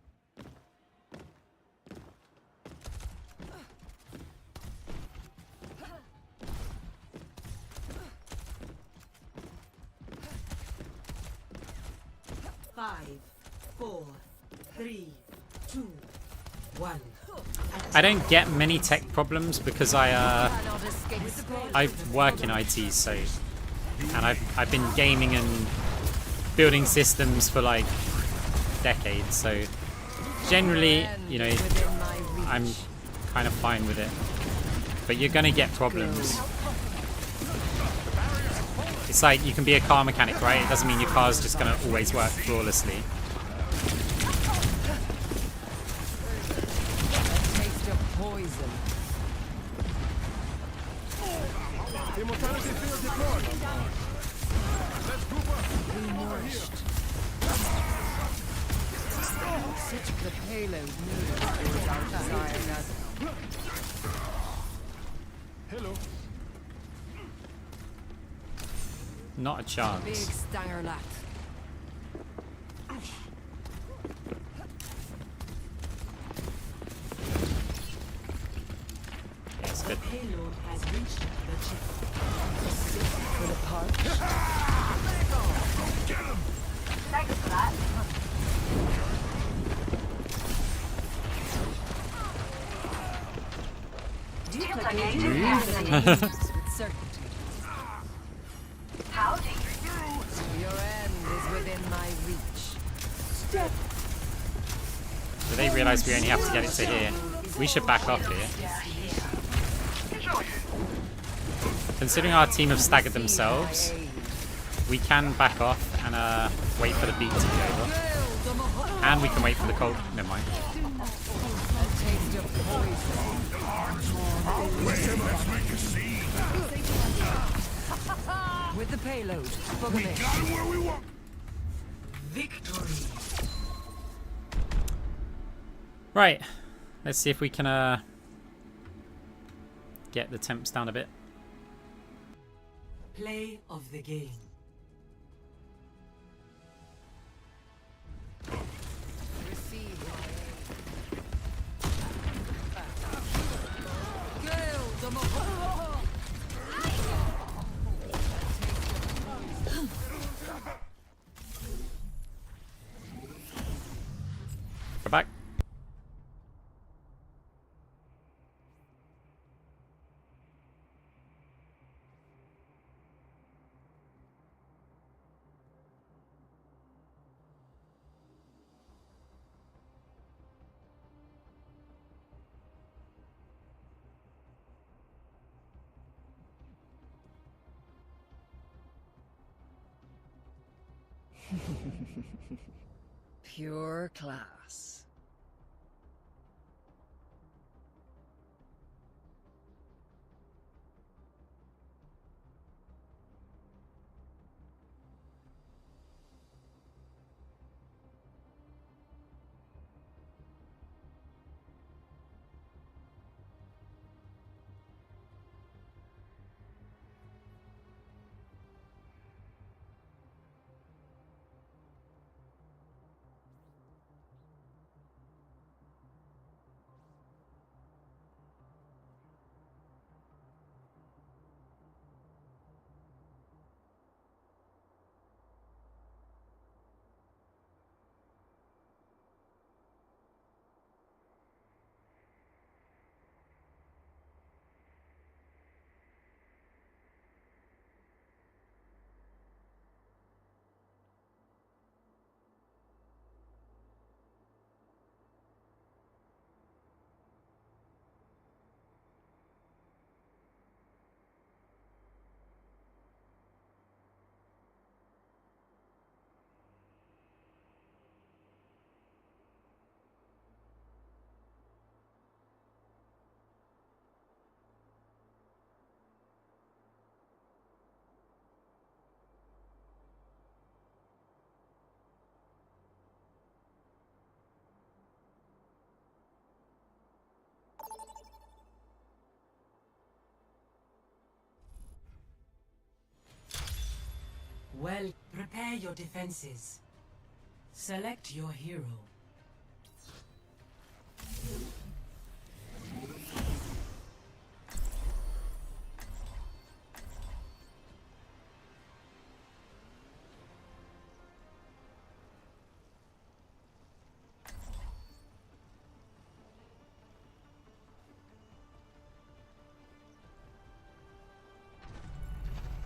[SPEAKER 5] Five, 4, 3, 2, 1.
[SPEAKER 2] I don't get many tech problems because I work in IT, so, and I've been gaming and building systems for like decades, so generally, you know, I'm kind of fine with it. But you're gonna get problems. It's like you can be a car mechanic, right? It doesn't mean your car's just gonna always work flawlessly.
[SPEAKER 3] Taste of poison.
[SPEAKER 8] Immortality field deployed. Let's group up.
[SPEAKER 3] Nourished. Such the payload needed towards our desired outcome.
[SPEAKER 8] Hello.
[SPEAKER 2] Not a
[SPEAKER 3] Big
[SPEAKER 2] chance.
[SPEAKER 3] stanger lat.
[SPEAKER 2] Yeah, it's good.
[SPEAKER 5] Payload has reached the chip.
[SPEAKER 3] For the park.
[SPEAKER 1] Thanks for that.
[SPEAKER 3] With certainty.
[SPEAKER 1] Howdy.
[SPEAKER 3] Your end is within my reach.
[SPEAKER 2] Do they realise we only have to get it to here? We should back off here. Considering our team have staggered themselves, we can back off and wait for the beat to be over. And we can wait for the cold. Never mind.
[SPEAKER 3] A taste of poison.
[SPEAKER 8] Let's make a scene.
[SPEAKER 3] With the payload.
[SPEAKER 8] We got him where we want.
[SPEAKER 5] Victory.
[SPEAKER 2] Right. Let's see if we can get the temps down a bit.
[SPEAKER 5] Play of the game.
[SPEAKER 3] Receive. Gale the Mahal.
[SPEAKER 2] Go back.
[SPEAKER 3] Pure class.
[SPEAKER 5] Well, prepare your defenses. Select your hero.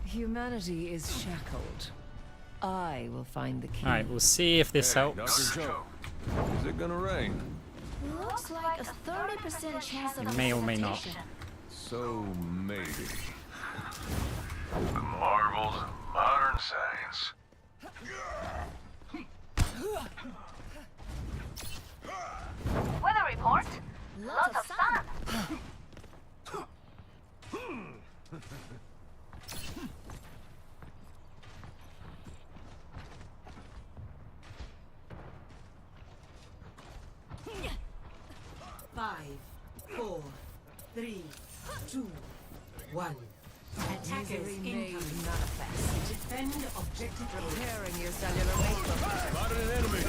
[SPEAKER 3] Humanity is shackled. I will find the key.
[SPEAKER 2] Alright, we'll see if this
[SPEAKER 8] Hey,
[SPEAKER 2] helps.
[SPEAKER 8] Dr. Joe. Is it gonna rain?
[SPEAKER 1] Looks like a 30% chance of
[SPEAKER 2] It may or may not.
[SPEAKER 1] precipitation.
[SPEAKER 8] So maybe.
[SPEAKER 9] The marvels of modern science.
[SPEAKER 1] Weather report. Lots of sun.
[SPEAKER 5] Five, 4, 3, 2, 1. Attackers
[SPEAKER 3] Misery made
[SPEAKER 5] incoming.
[SPEAKER 3] manifest.
[SPEAKER 5] Defend objective A.
[SPEAKER 3] Repairing your cellular makeup.
[SPEAKER 8] Spotted an enemy.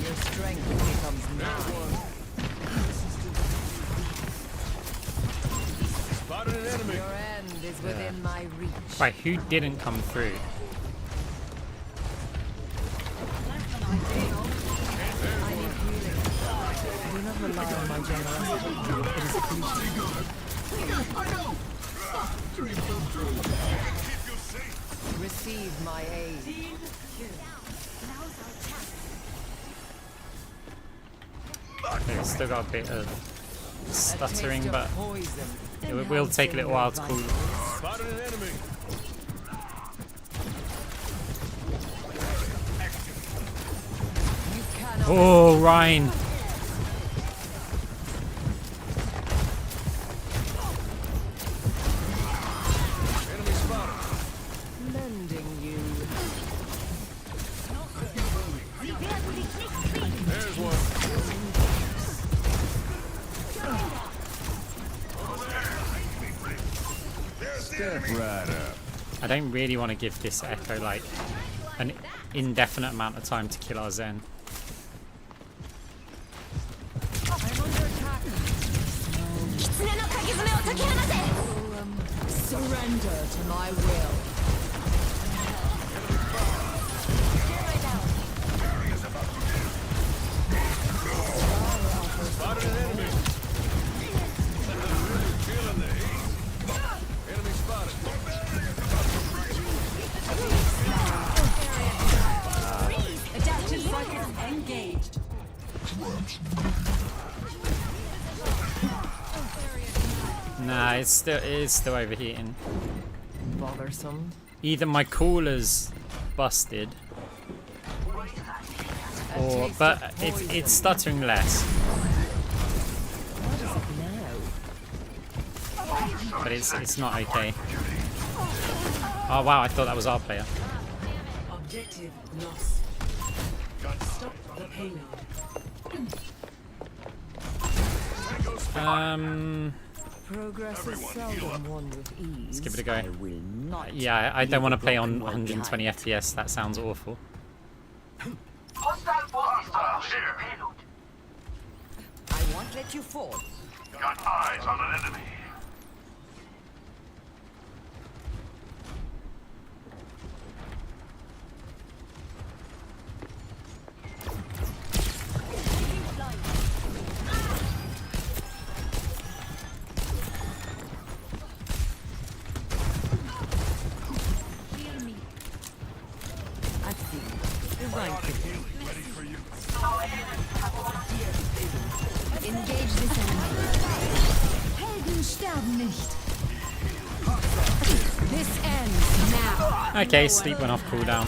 [SPEAKER 3] Your strength becomes mine.
[SPEAKER 8] Spotted an enemy.
[SPEAKER 3] Your end is within my reach.
[SPEAKER 2] Right, who didn't come through?
[SPEAKER 3] I need healing. Do not rely on my generosity. It is appreciated. Receive my aid.
[SPEAKER 2] Okay, still got a bit of
[SPEAKER 3] A
[SPEAKER 2] stuttering,
[SPEAKER 3] taste of
[SPEAKER 2] but
[SPEAKER 3] poison.
[SPEAKER 2] it will take a little while to cool.
[SPEAKER 8] Spotted an enemy.
[SPEAKER 3] You cannot
[SPEAKER 2] Oh, Ryan!
[SPEAKER 8] Enemy spotted.
[SPEAKER 3] mending you.
[SPEAKER 8] There's one. Step right up.
[SPEAKER 2] I don't really want to give this Echo like an indefinite amount of time to kill our Zen.
[SPEAKER 3] I'm under attack. Surrender to my will.
[SPEAKER 8] Spotted an enemy. Feeling the heat. Enemy spotted.
[SPEAKER 11] Adaptive cycles engaged.
[SPEAKER 2] Nah, it is still overheating.
[SPEAKER 3] Bothersome.
[SPEAKER 2] Either my cooler's busted, or but it's stuttering less.
[SPEAKER 3] What is it now?
[SPEAKER 2] But it's not okay. Oh wow, I thought that was our player.
[SPEAKER 5] Objective lost. Stop the payload.
[SPEAKER 3] Progress is seldom won with ease.
[SPEAKER 2] Let's give it a go.
[SPEAKER 6] Will not.
[SPEAKER 2] Yeah, I don't want to play on 120 FPS. That sounds awful.
[SPEAKER 9] Hostile here.
[SPEAKER 6] I won't let you fall.
[SPEAKER 9] Got eyes on an enemy.
[SPEAKER 6] I see. Divine.
[SPEAKER 10] Engage this enemy. Helden sterben nicht. This ends now.
[SPEAKER 2] Okay, sleep went off cooldown.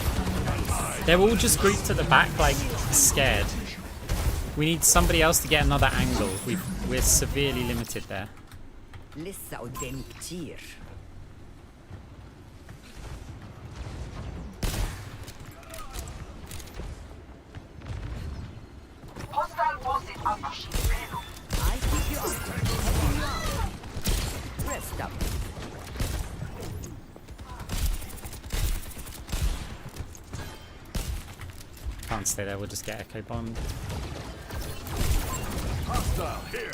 [SPEAKER 2] They're all just grouped at the back, like scared. We need somebody else to get another angle. We're severely limited there.
[SPEAKER 6] لسه قدامي كتير. I keep you up. Rest up.
[SPEAKER 2] can't stay there, we'll just get echo bombed.
[SPEAKER 8] Hostile here.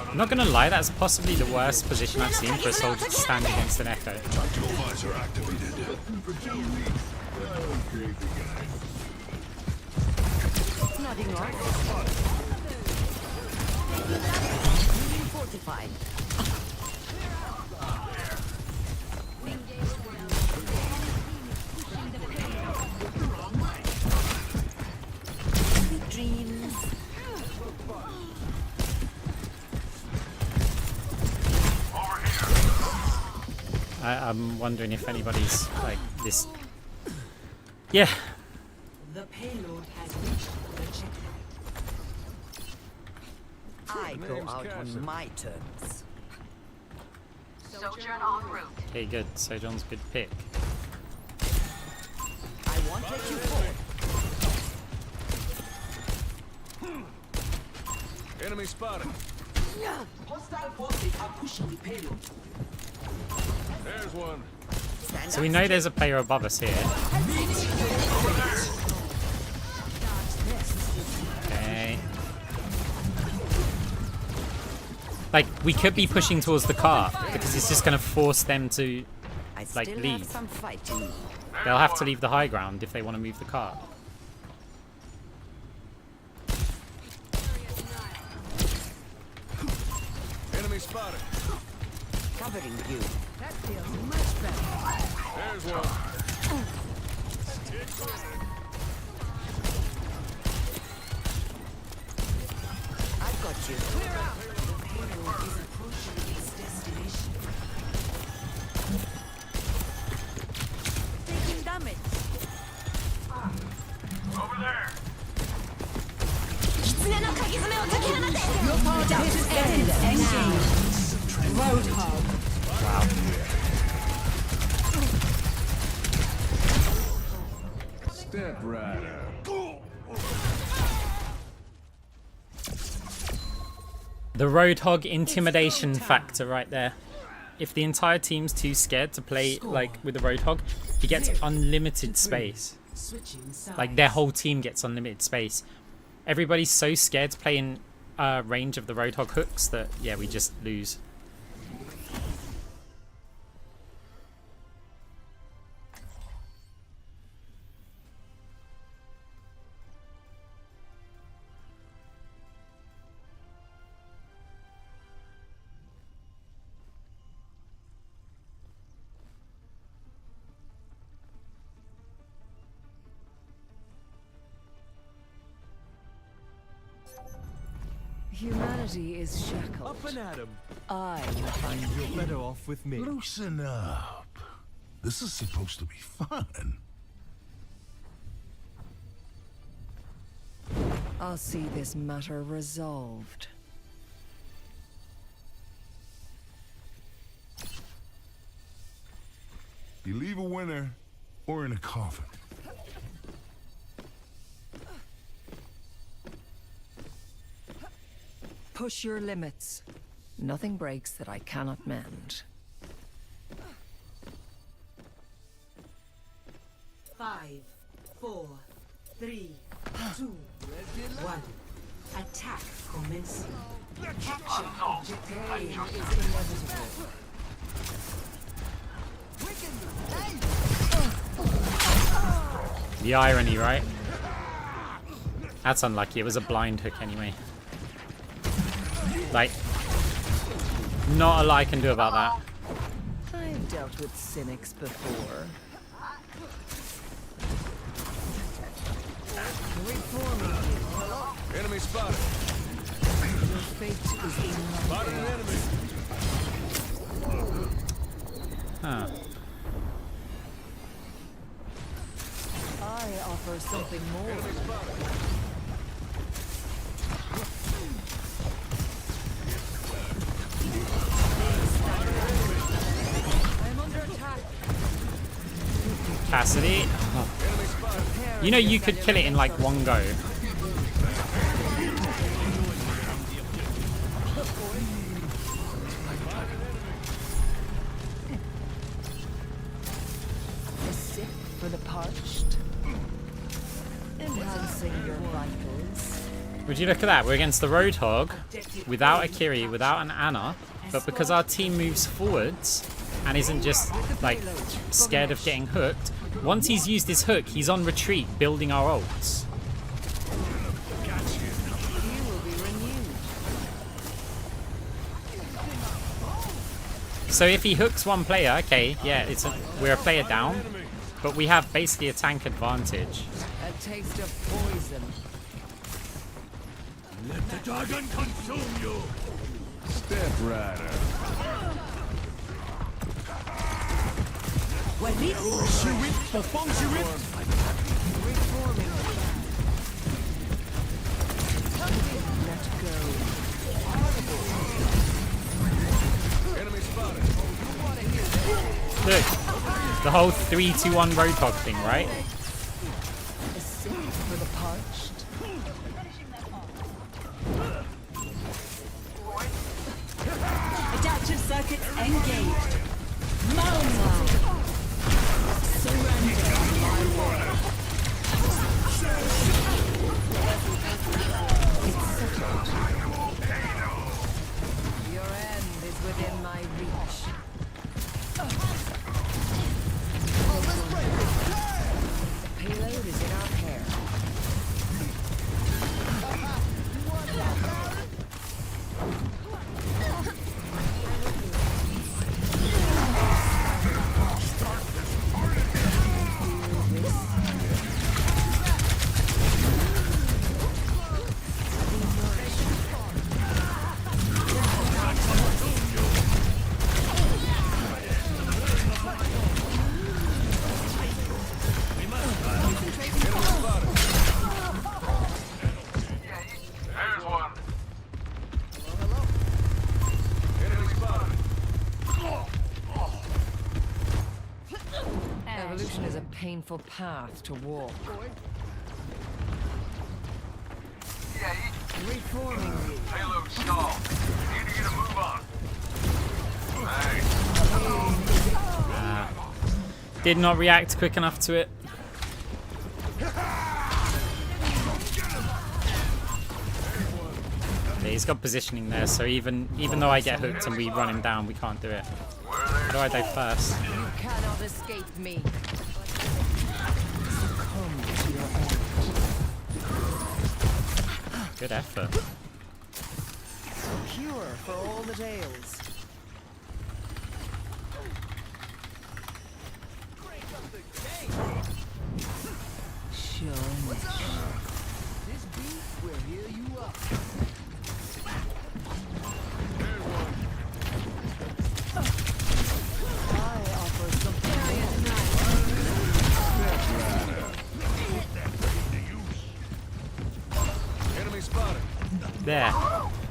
[SPEAKER 2] I'm not gonna lie, that's possibly the worst position I've seen for a soldier to stand against an echo.
[SPEAKER 7] Tactical visor activated.
[SPEAKER 6] Nothing off. Fortified. Sweet dreams.
[SPEAKER 2] I'm wondering if anybody's like this. Yeah.
[SPEAKER 5] The payload has reached the checkpoint.
[SPEAKER 6] I go out on my terms.
[SPEAKER 1] Sojourn en route.
[SPEAKER 2] Okay, good. Sojourn's a good pick.
[SPEAKER 6] I won't let you fall.
[SPEAKER 8] Enemy spotted.
[SPEAKER 5] Hostile forces are pushing the payload.
[SPEAKER 8] There's one.
[SPEAKER 6] Stand
[SPEAKER 2] So we know there's a player above us here. Okay. Like, we could be pushing towards the car because it's just going to force them to,
[SPEAKER 6] I
[SPEAKER 2] like,
[SPEAKER 6] still
[SPEAKER 2] leave.
[SPEAKER 6] have some fight in me.
[SPEAKER 2] They'll have to leave the high ground if they want to move the car.
[SPEAKER 8] Enemy spotted.
[SPEAKER 6] Covering you.
[SPEAKER 3] That feels much better.
[SPEAKER 8] There's one.
[SPEAKER 6] I've got you.
[SPEAKER 5] Payload is approaching its destination.
[SPEAKER 6] Taking damage.
[SPEAKER 9] Over there.
[SPEAKER 3] Your part is engaged. Roadhog.
[SPEAKER 2] Wow.
[SPEAKER 8] Step right up.
[SPEAKER 2] The Roadhog intimidation factor right there. If the entire team's too scared to play like with the Roadhog, he gets unlimited space.
[SPEAKER 5] Switching sides.
[SPEAKER 2] Like their whole team gets unlimited space. Everybody's so scared to play in range of the Roadhog hooks that yeah, we just lose.
[SPEAKER 3] Humanity is shackled.
[SPEAKER 8] Up and at him.
[SPEAKER 3] I will find you.
[SPEAKER 8] Better off with me.
[SPEAKER 7] Loosen up. This is supposed to be fun.
[SPEAKER 3] I'll see this matter resolved.
[SPEAKER 7] You leave a winner or in a coffin.
[SPEAKER 3] Push your limits. Nothing breaks that I cannot mend.
[SPEAKER 5] 5, 4, 3, 2, 1. Attack commencing. Capture objective A is inevitable.
[SPEAKER 2] The irony, right? That's unlucky. It was a blind hook anyway. Like, not a lot I can do about that.
[SPEAKER 3] I've dealt with cynics before.
[SPEAKER 8] Enemy spotted.
[SPEAKER 3] Your fate is in my
[SPEAKER 8] Spotted an enemy.
[SPEAKER 2] Huh.
[SPEAKER 3] I offer something more.
[SPEAKER 8] Enemy spotted.
[SPEAKER 3] I'm under attack.
[SPEAKER 2] Cassidy. Oh.
[SPEAKER 8] Enemy spotted.
[SPEAKER 2] You know you could kill it in like one go.
[SPEAKER 3] Pulsing your vitals.
[SPEAKER 2] Would you look at that? We're against the Roadhog without a Kiri, without an Ana, but because our team moves forwards and isn't just like scared of getting hooked, once he's used his hook, he's on retreat building our ults.
[SPEAKER 3] You will be renewed.
[SPEAKER 2] So if he hooks one player, okay, yeah, we're a player down, but we have basically a tank advantage.
[SPEAKER 3] A taste of poison.
[SPEAKER 4] Let the dragon consume you.
[SPEAKER 8] Step rider.
[SPEAKER 3] Reforming. Let go.
[SPEAKER 8] Enemy spotted.
[SPEAKER 2] Look, the whole 3-2-1 Roadhog thing, right?
[SPEAKER 3] A sip for the parched.
[SPEAKER 11] Adaptive circuits engaged. Mona. Surrender.
[SPEAKER 3] Your end is within my reach. The payload is in our care.
[SPEAKER 9] There's one.
[SPEAKER 3] Evolution is a painful path to walk. Reforming you.
[SPEAKER 9] Payload stalled. Need to get a move on. Nice.
[SPEAKER 2] Did not react quick enough to it. Yeah, he's got positioning there, so even though I get hooked and we run him down, we can't do it. How do I die first?
[SPEAKER 3] You cannot escape me. Succumb to your end.
[SPEAKER 2] Good effort.
[SPEAKER 3] Cure for all the tales. Show me.
[SPEAKER 8] This beat will heal you up.
[SPEAKER 3] I offer something
[SPEAKER 8] Enemy spotted.
[SPEAKER 2] There.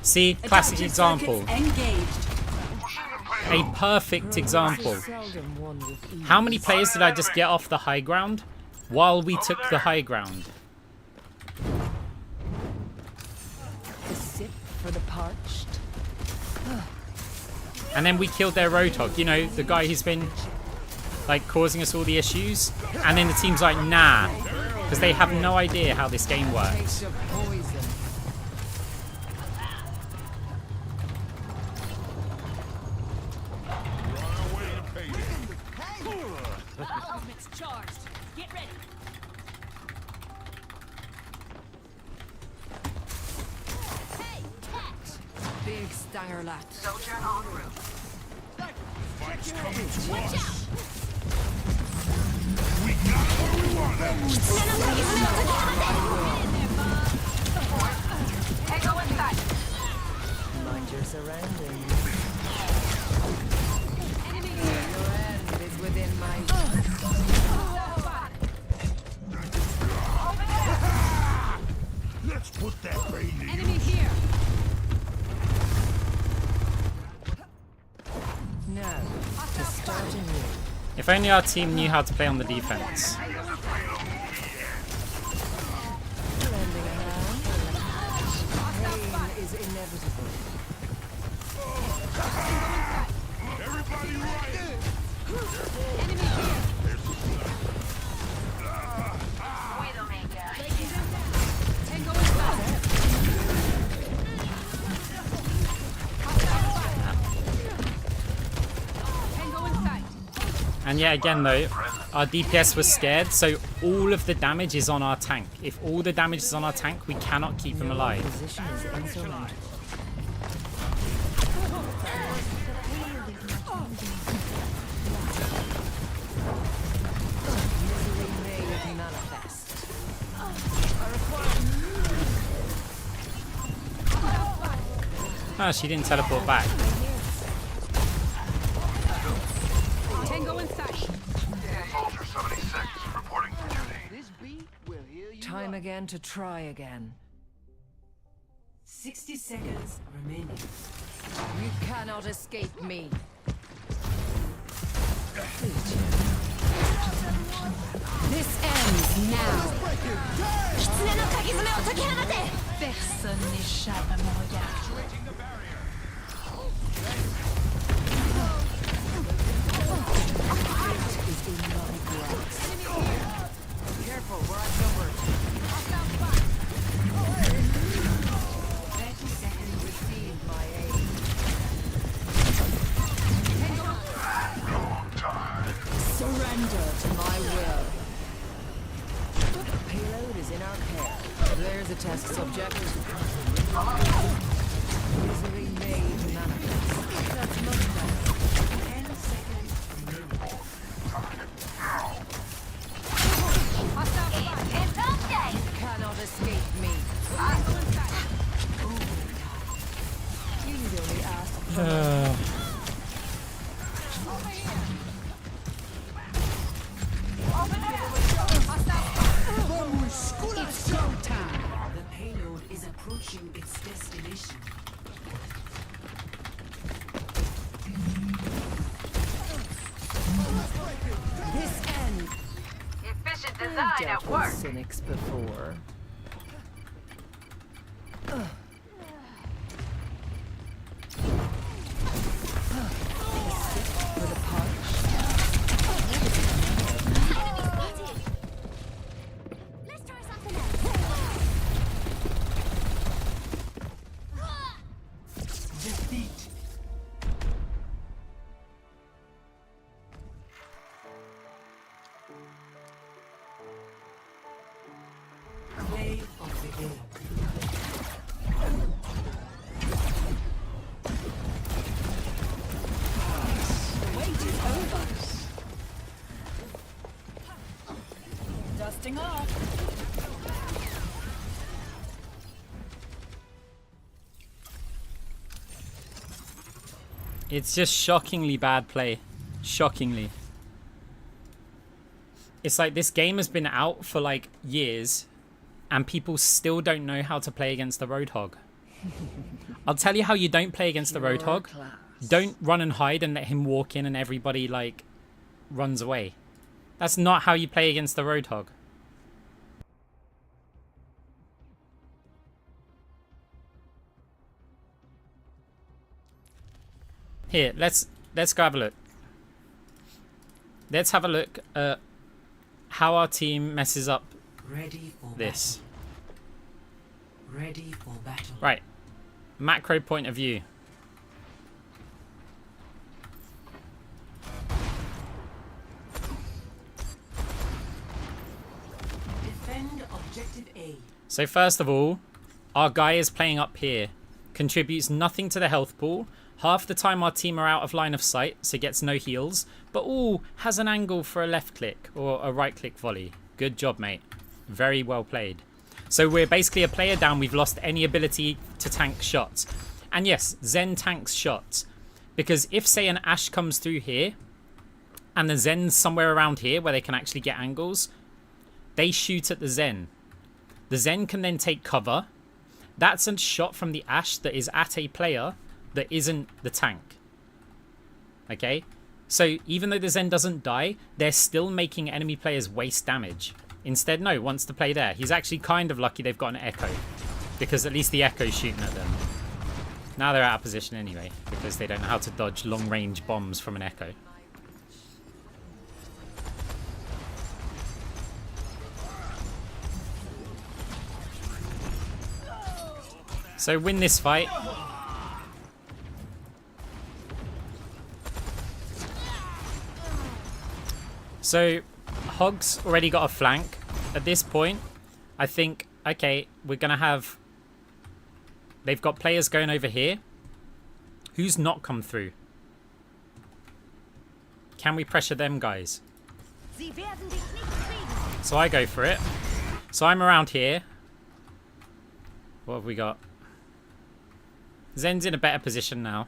[SPEAKER 2] See, classic example.
[SPEAKER 11] Engaged.
[SPEAKER 2] A perfect example.
[SPEAKER 3] seldom won with ease.
[SPEAKER 2] How many players did I just get off the high ground while we took the high ground?
[SPEAKER 3] A sip for the parched.
[SPEAKER 2] And then we killed their Roadhog, you know, the guy who's been like causing us all the issues. And then the team's like, nah, because they have no idea how this game works.
[SPEAKER 3] Taste of poison.
[SPEAKER 11] Ultimate's charged. Get ready. Hey, catch.
[SPEAKER 3] Big stanger lat.
[SPEAKER 6] Soldier en route.
[SPEAKER 7] Fight's coming to
[SPEAKER 11] Watch
[SPEAKER 7] us.
[SPEAKER 11] out.
[SPEAKER 7] We got what we wanted.
[SPEAKER 6] Hey, go inside.
[SPEAKER 3] Mind your surroundings. Your end is within my
[SPEAKER 7] Let's put that pain to
[SPEAKER 11] Enemy here.
[SPEAKER 3] now to start anew.
[SPEAKER 2] If only our team knew how to play on the defense.
[SPEAKER 3] Lending a hand. Pain is inevitable.
[SPEAKER 7] everybody right.
[SPEAKER 11] Enemy here.
[SPEAKER 6] Widowmaker.
[SPEAKER 11] Taking them down.
[SPEAKER 2] And yet again though, our DPS was scared, so all of the damage is on our tank. If all the damage is on our tank, we cannot keep him alive.
[SPEAKER 3] Position is insurmountable. Misery may manifest.
[SPEAKER 2] Oh, she didn't teleport back.
[SPEAKER 3] Tango in sight.
[SPEAKER 9] Soldier 76 reporting for duty.
[SPEAKER 8] This beat will heal you
[SPEAKER 3] Time
[SPEAKER 8] up.
[SPEAKER 3] again to try again.
[SPEAKER 5] 60 seconds remaining.
[SPEAKER 3] You cannot escape me. This ends now. Personne n'échappe à mon regard. Fate is in my grasp. Careful, we're outnumbered. 30 seconds receive my aid. Surrender to my will. The payload is in our care. There's a test subject. Misery may manifest. That's much better.
[SPEAKER 5] 10 seconds remaining.
[SPEAKER 3] Cannot escape me. You need only ask for It's showtime.
[SPEAKER 5] The payload is approaching its destination.
[SPEAKER 3] This ends.
[SPEAKER 6] Efficient
[SPEAKER 3] I've
[SPEAKER 6] design
[SPEAKER 3] dealt
[SPEAKER 6] at
[SPEAKER 3] with
[SPEAKER 6] work.
[SPEAKER 3] cynics before. For the punch.
[SPEAKER 1] Let's try something else.
[SPEAKER 5] Defeat. Play of the game.
[SPEAKER 11] The wait is over. Dusting off.
[SPEAKER 2] It's just shockingly bad play. Shockingly. It's like this game has been out for like years and people still don't know how to play against the Roadhog. I'll tell you how you don't play against the Roadhog.
[SPEAKER 3] Class.
[SPEAKER 2] Don't run and hide and let him walk in and everybody like runs away. That's not how you play against the Roadhog. Here, let's go have a look. Let's have a look at how our team messes up
[SPEAKER 5] Ready for
[SPEAKER 2] this.
[SPEAKER 5] battle. Ready for battle.
[SPEAKER 2] Right. Macro point of view.
[SPEAKER 5] Defend objective A.
[SPEAKER 2] So first of all, our guy is playing up here. Contributes nothing to the health pool. Half the time our team are out of line of sight, so gets no heals. But ooh, has an angle for a left click or a right click volley. Good job, mate. Very well played. So we're basically a player down. We've lost any ability to tank shots. And yes, Zen tanks shots. Because if, say, an Ashe comes through here, and the Zen's somewhere around here where they can actually get angles, they shoot at the Zen. The Zen can then take cover. That's a shot from the Ashe that is at a player that isn't the tank. Okay? So even though the Zen doesn't die, they're still making enemy players waste damage. Instead, no, wants to play there. He's actually kind of lucky they've got an Echo, because at least the Echo's shooting at them. Now they're out of position anyway, because they don't know how to dodge long-range bombs from an Echo. So win this fight. So Hog's already got a flank. At this point, I think, okay, we're going to have... They've got players going over here. Who's not come through? Can we pressure them guys? So I go for it. So I'm around here. What have we got? Zen's in a better position now.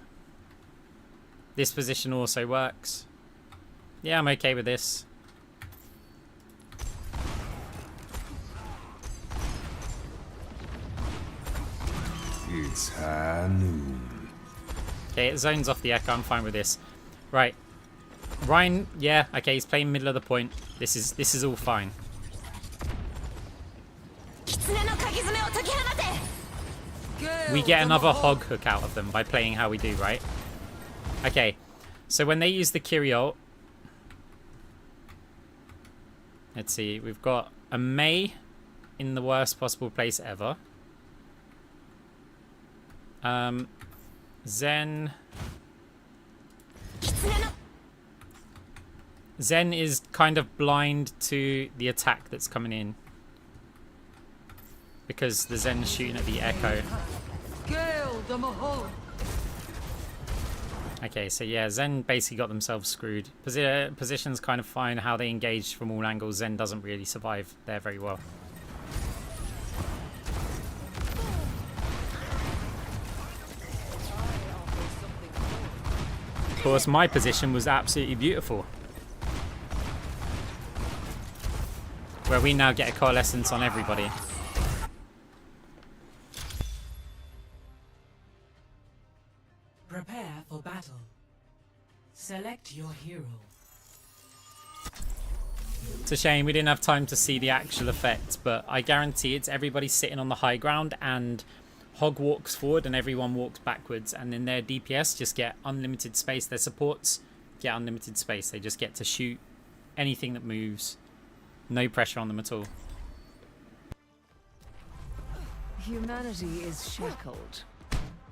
[SPEAKER 2] This position also works. Yeah, I'm okay with this.
[SPEAKER 7] It's high noon.
[SPEAKER 2] Okay, it zones off the echo. I'm fine with this. Right. Ryan, yeah, okay, he's playing middle of the point. This is all fine. We get another hog hook out of them by playing how we do, right? Okay, so when they use the Kyrie ult, let's see, we've got a Mei in the worst possible place ever. Zen is kind of blind to the attack that's coming in because the Zen's shooting at the echo. Okay, so yeah, Zen basically got themselves screwed. Position's kind of fine. How they engage from all angles, Zen doesn't really survive there very well. Of course, my position was absolutely beautiful, where we now get a coalescence on everybody.
[SPEAKER 5] Prepare for battle. Select your hero.
[SPEAKER 2] It's a shame we didn't have time to see the actual effect, but I guarantee it's everybody sitting on the high ground and Hog walks forward and everyone walks backwards, and then their DPS just get unlimited space. Their supports get unlimited space. They just get to shoot anything that moves. No pressure on them at all.
[SPEAKER 3] Humanity is shackled.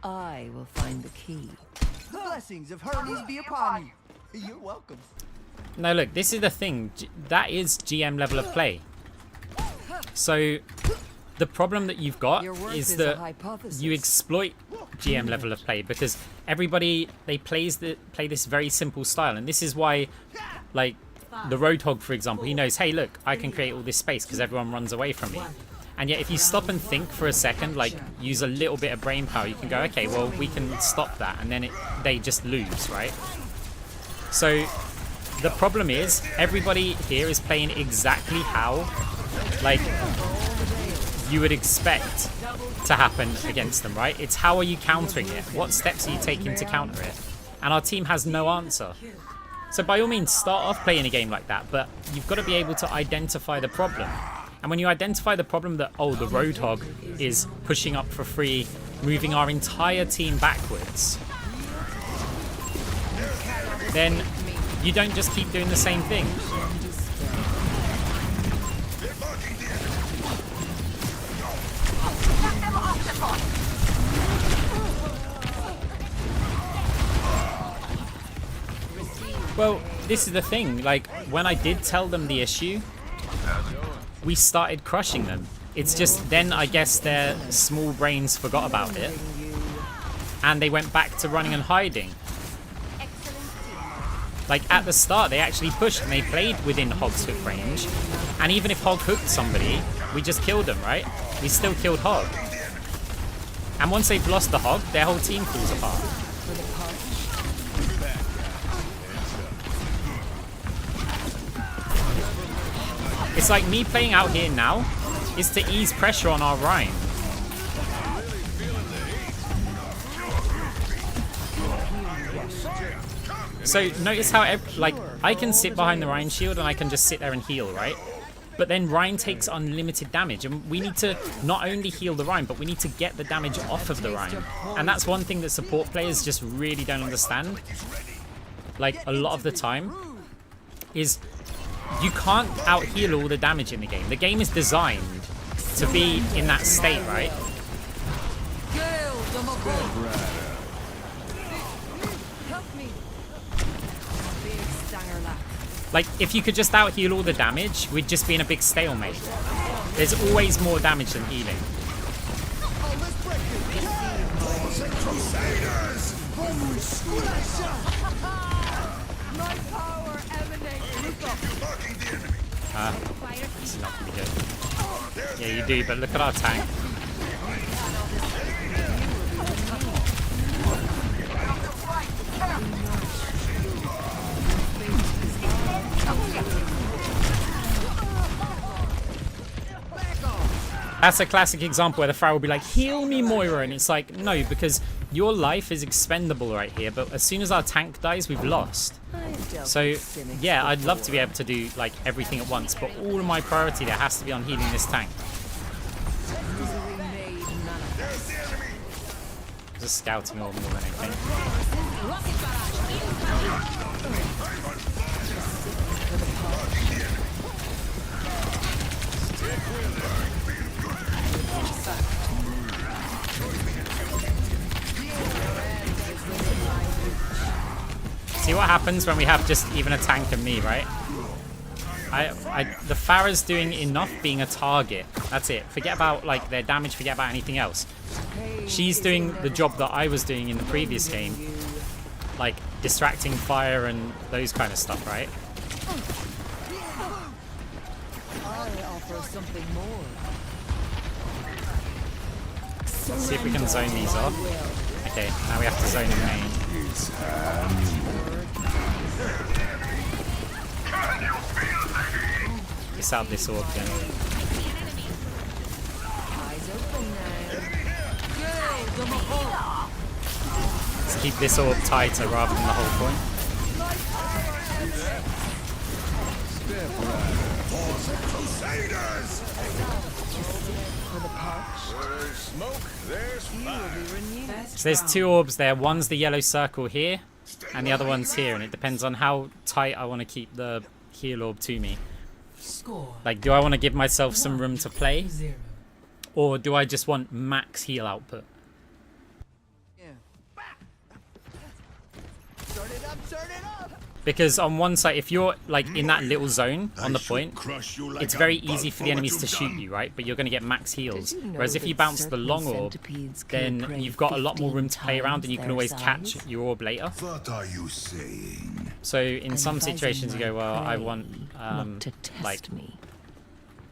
[SPEAKER 3] I will find the key.
[SPEAKER 8] The blessings of Hermes be upon you. You're welcome.
[SPEAKER 2] No, look, this is the thing. That is GM level of play. So the problem that you've got is that you exploit GM level of play because everybody, they play this very simple style, and this is why, like, the Roadhog, for example, he knows, hey, look, I can create all this space because everyone runs away from me. And yet if you stop and think for a second, like use a little bit of brain power, you can go, okay, well, we can stop that, and then they just lose, right? So the problem is everybody here is playing exactly how, like, you would expect to happen against them, right? It's how are you countering it? What steps are you taking to counter it? And our team has no answer. So by all means, start off playing a game like that, but you've got to be able to identify the problem. And when you identify the problem that, oh, the Roadhog is pushing up for free, moving our entire team backwards, then you don't just keep doing the same thing. Well, this is the thing, like, when I did tell them the issue, we started crushing them. It's just then I guess their small brains forgot about it and they went back to running and hiding. Like, at the start they actually pushed and they played within Hog's hook range, and even if Hog hooked somebody, we just killed them, right? We still killed Hog. And once they've lost the Hog, their whole team falls apart. It's like me playing out here now is to ease pressure on our Rhine. So notice how, like, I can sit behind the Rhine shield and I can just sit there and heal, right? But then Rhine takes unlimited damage, and we need to not only heal the Rhine, but we need to get the damage off of the Rhine. And that's one thing that support players just really don't understand, like, a lot of the time, is you can't out-heal all the damage in the game. The game is designed to be in that state, right? Like, if you could just out-heal all the damage, we'd just be in a big stalemate. There's always more damage than healing. This is not gonna be good. Yeah, you do, but look at our tank. That's a classic example where the Pharah will be like, heal me, Moira, and it's like, no, because your life is expendable right here, but as soon as our tank dies, we've lost. So, yeah, I'd love to be able to do, like, everything at once, but all of my priority there has to be on healing this tank. Just scouting more than anything. See what happens when we have just even a tank and me, right? The Pharah's doing enough being a target. That's it. Forget about like their damage, forget about anything else. She's doing the job that I was doing in the previous game. Like distracting fire and those kind of stuff, right?
[SPEAKER 3] I offer something more.
[SPEAKER 2] Let's see if we can zone these off. Okay, now we have to zone in main. Let's out this orb then. Let's keep this orb tighter rather than the whole point. So there's two orbs there. One's the yellow circle here, and the other one's here, and it depends on how tight I want to keep the heal orb to me. Like, do I want to give myself some room to play, or do I just want max heal output? Because on one side, if you're like in that little zone on the point, it's very easy for the enemies to shoot you, right? But you're going to get max heals. Whereas if you bounce the long orb, then you've got a lot more room to play around, and you can always catch your orb later.
[SPEAKER 7] What are you saying?
[SPEAKER 2] So in some situations you go, well, I want like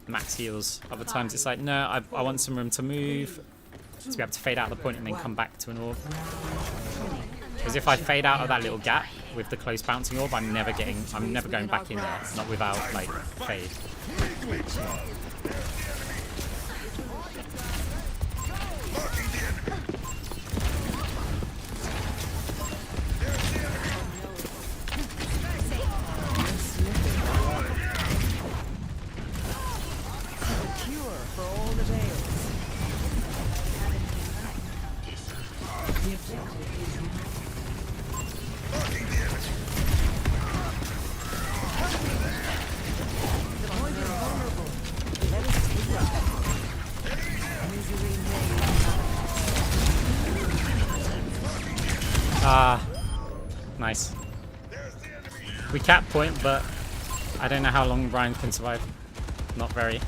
[SPEAKER 2] max heals. Other times it's like, no, I want some room to move, to be able to fade out the point and then come back to an orb. Because if I fade out of that little gap with the close bouncing orb, I'm never going back in there, not without like fade. Nice. We cap point, but I don't know how long Brian can survive. Not very.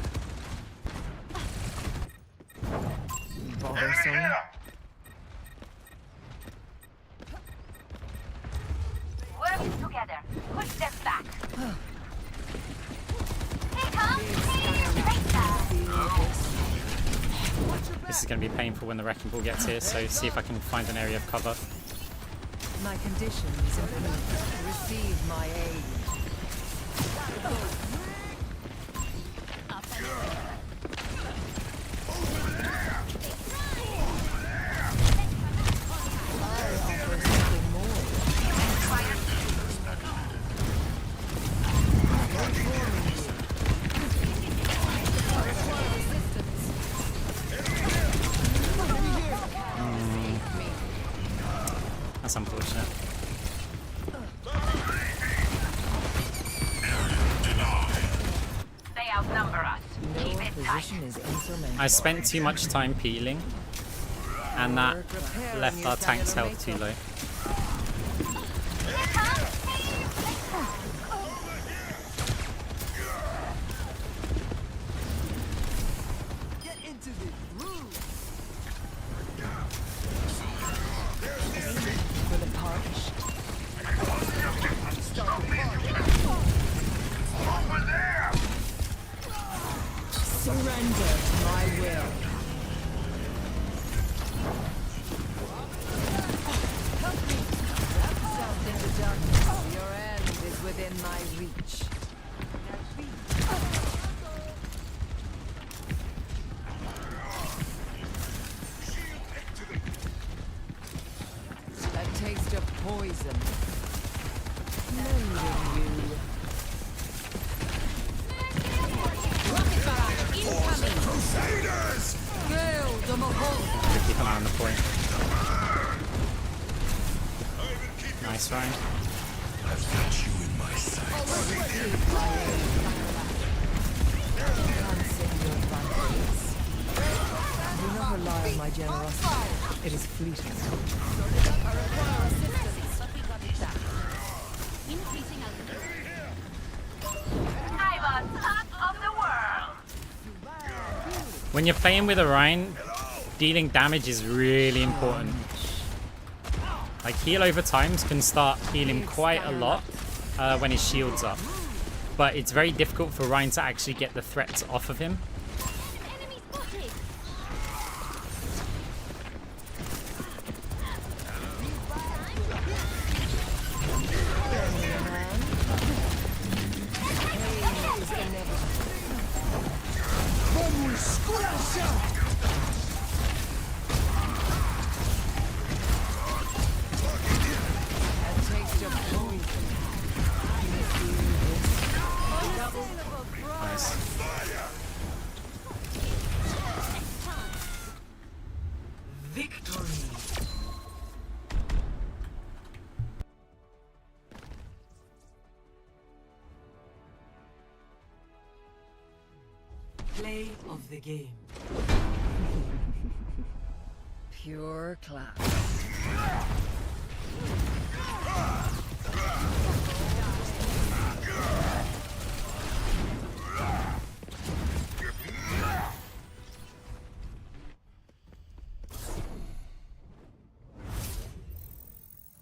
[SPEAKER 3] Bothersome.
[SPEAKER 6] Work together. Push them back.
[SPEAKER 2] This is going to be painful when the wrecking ball gets here, so see if I can find an area of cover.
[SPEAKER 3] My condition is improved. Receive my aid.
[SPEAKER 2] That's unfortunate.
[SPEAKER 6] They outnumber us. Keep it tight.
[SPEAKER 2] I spent too much time peeling, and that left our tank's health too low.
[SPEAKER 8] to the room.
[SPEAKER 3] For the party.
[SPEAKER 8] Start the party.
[SPEAKER 7] Over there!
[SPEAKER 3] Surrender to my will. Sound in the darkness. Your end is within my reach. A taste of poison. Mending you. Rocket barrage incoming!
[SPEAKER 7] Crusaders!
[SPEAKER 3] Gale the Mahal!
[SPEAKER 2] Keep an eye on the point. Nice, Ryan.
[SPEAKER 7] I've got you in my sights.
[SPEAKER 3] Do not rely on my generosity. It is fleeting.
[SPEAKER 1] I'm on top of the world.
[SPEAKER 2] When you're playing with Orion, dealing damage is really important. Like, heal over times can start healing quite a lot when his shield's up. But it's very difficult for Ryan to actually get the threats off of him.
[SPEAKER 1] Enemy spotted.
[SPEAKER 8] Vamos, esculacha!
[SPEAKER 3] A taste of poison.
[SPEAKER 2] Nice.
[SPEAKER 5] Victory. Play of the game.
[SPEAKER 3] Pure class.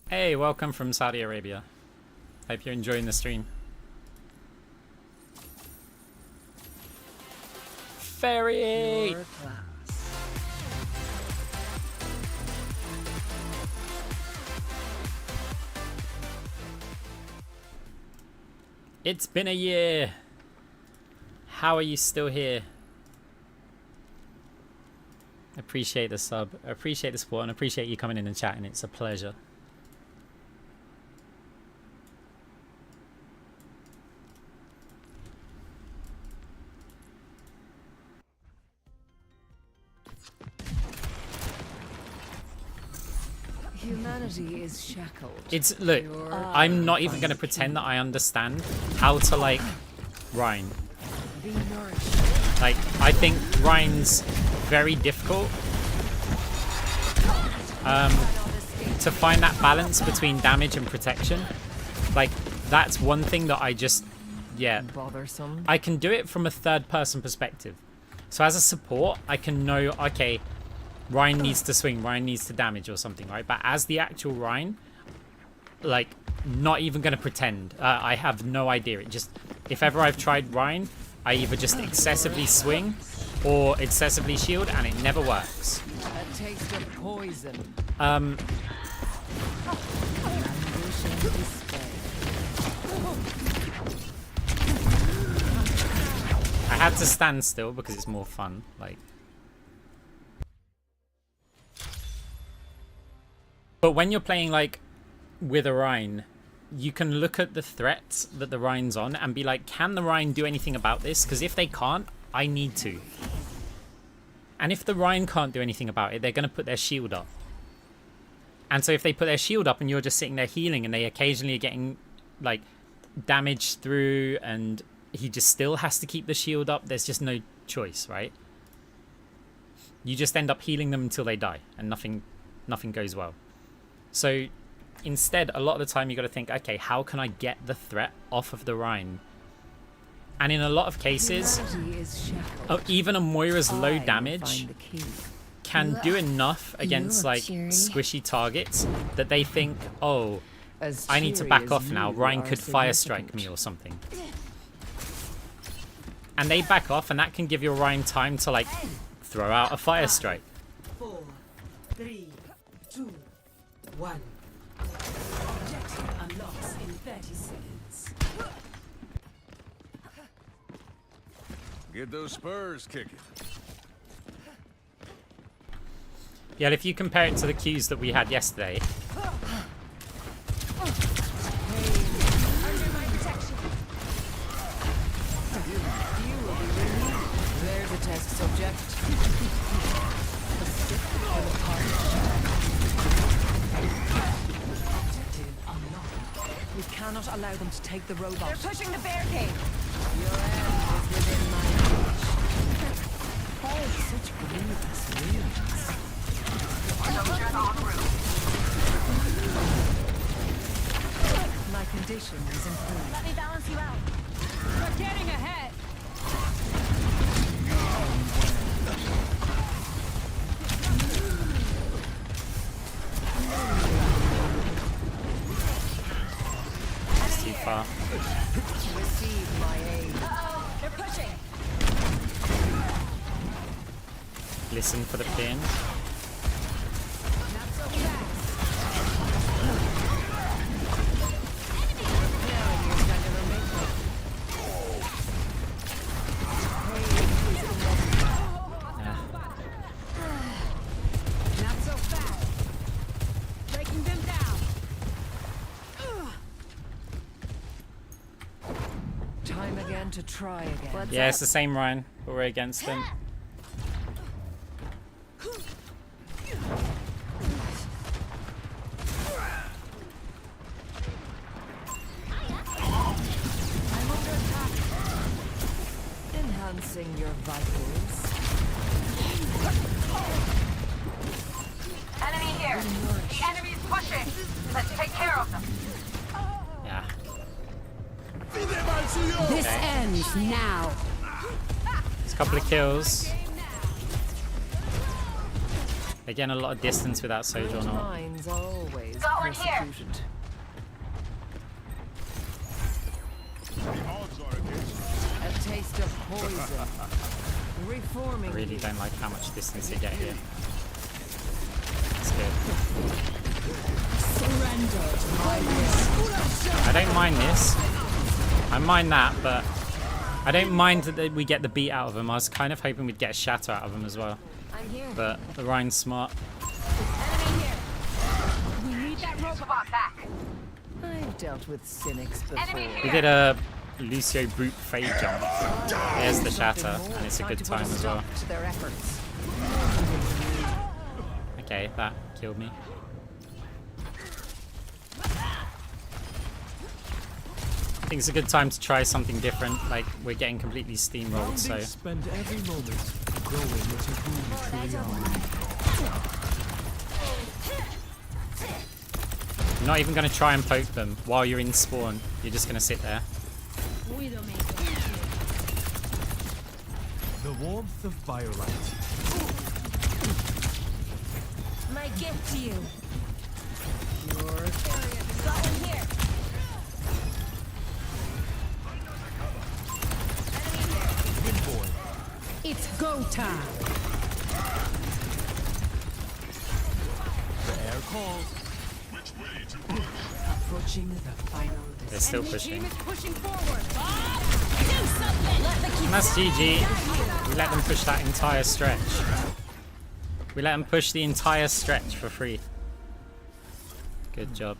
[SPEAKER 2] Hey, welcome from Saudi Arabia. Hope you're enjoying the stream. Ferry!
[SPEAKER 3] Pure class.
[SPEAKER 2] It's been a year. How are you still here? Appreciate the sub, appreciate the support, and appreciate you coming in and chatting. It's a pleasure.
[SPEAKER 3] Humanity is shackled.
[SPEAKER 2] It's, look,
[SPEAKER 3] Pure
[SPEAKER 2] I'm not even going to pretend that I understand how to, like, Rhine.
[SPEAKER 3] Be nourished.
[SPEAKER 2] Like, I think Rhine's very difficult to find that balance between damage and protection. Like, that's one thing that I just, yeah.
[SPEAKER 3] Bothersome.
[SPEAKER 2] I can do it from a third-person perspective. So as a support, I can know, okay, Ryan needs to swing, Ryan needs to damage or something, right? But as the actual Ryan, like, not even going to pretend. I have no idea. It just, if ever I've tried Ryan, I either just excessively swing or excessively shield, and it never works.
[SPEAKER 3] A taste of poison.
[SPEAKER 2] I had to stand still because it's more fun, like. But when you're playing, like, with a Rhine, you can look at the threats that the Rhine's on and be like, can the Rhine do anything about this? Because if they can't, I need to. And if the Rhine can't do anything about it, they're going to put their shield up. And so if they put their shield up and you're just sitting there healing and they occasionally are getting, like, damaged through and he just still has to keep the shield up, there's just no choice, right? You just end up healing them until they die and nothing goes well. So instead, a lot of the time you got to think, okay, how can I get the threat off of the Rhine? And in a lot of cases,
[SPEAKER 3] Humanity is shackled.
[SPEAKER 2] even a Moira's
[SPEAKER 3] I
[SPEAKER 2] low
[SPEAKER 3] will
[SPEAKER 2] damage
[SPEAKER 3] find the key.
[SPEAKER 2] can do enough against
[SPEAKER 10] look
[SPEAKER 2] like
[SPEAKER 10] cheery.
[SPEAKER 2] squishy targets that they think, oh,
[SPEAKER 3] As
[SPEAKER 2] I need to
[SPEAKER 3] cheery
[SPEAKER 2] back
[SPEAKER 3] as
[SPEAKER 2] off now.
[SPEAKER 3] you
[SPEAKER 2] Ryan
[SPEAKER 3] are
[SPEAKER 2] could fire strike
[SPEAKER 3] significant.
[SPEAKER 2] me or something. And they back off, and that can give your Ryan time to like throw out a fire strike.
[SPEAKER 5] 4, 3, 2, 1. Objective unlocks in 30 seconds.
[SPEAKER 4] Get those spurs kicking.
[SPEAKER 2] Yeah, if you compare it to the queues that we had yesterday,
[SPEAKER 3] There's a test subject. A stick for the party.
[SPEAKER 5] Objective unlocked.
[SPEAKER 3] We cannot allow them to take the robot.
[SPEAKER 6] They're pushing the barricade.
[SPEAKER 3] Your end is within my reach. Oh, such grievous wounds.
[SPEAKER 6] Soldiers en route.
[SPEAKER 3] My condition is improved.
[SPEAKER 6] Let me balance you out.
[SPEAKER 3] We're getting ahead.
[SPEAKER 2] it's too far.
[SPEAKER 3] Receive my aid.
[SPEAKER 6] Uh-oh, they're pushing.
[SPEAKER 2] Listen for the pin.
[SPEAKER 3] Not so fast.
[SPEAKER 2] Yeah.
[SPEAKER 3] Not so fast. Breaking them down. Time again to try again.
[SPEAKER 2] Yeah, it's the same Ryan, but we're against them.
[SPEAKER 3] I'm under attack. Enhancing your vitals.
[SPEAKER 6] Enemy here. The enemy's pushing. Let's take care of them.
[SPEAKER 2] Yeah.
[SPEAKER 10] This ends now.
[SPEAKER 2] There's a couple of kills. Again, a lot of distance without Sojourn ult.
[SPEAKER 3] Minds always
[SPEAKER 6] Got one here.
[SPEAKER 3] persecuted. A taste of poison. Reforming.
[SPEAKER 2] Really don't like how much distance you get here. It's good. I don't mind this. I mind that, but I don't mind that we get the beat out of them. I was kind of hoping we'd get a shatter out of them as well.
[SPEAKER 6] I'm here.
[SPEAKER 2] But the Ryan's smart.
[SPEAKER 6] Enemy here. We need that robot back.
[SPEAKER 3] I've dealt with cynics before.
[SPEAKER 6] Enemy
[SPEAKER 2] We
[SPEAKER 6] here.
[SPEAKER 2] did a Lucio brute fade jump. There's the shatter, and it's a
[SPEAKER 3] Time
[SPEAKER 2] good
[SPEAKER 3] to put
[SPEAKER 2] time as well.
[SPEAKER 3] stop to their efforts.
[SPEAKER 2] Okay, that killed me. I think it's a good time to try something different. Like, we're getting completely steamrolled, so
[SPEAKER 8] Spend every moment growing into who you truly are.
[SPEAKER 2] you're not even going to try and poke them while you're in spawn. You're just going to sit there.
[SPEAKER 8] The warmth of firelight.
[SPEAKER 6] My gift to you. Got one here.
[SPEAKER 8] Windborn.
[SPEAKER 10] It's go time.
[SPEAKER 8] The air calls.
[SPEAKER 5] Approaching the final
[SPEAKER 2] They're still pushing.
[SPEAKER 3] Pushing forward.
[SPEAKER 2] And that's GG. We let them push that entire stretch. We let them push the entire stretch for free. Good job.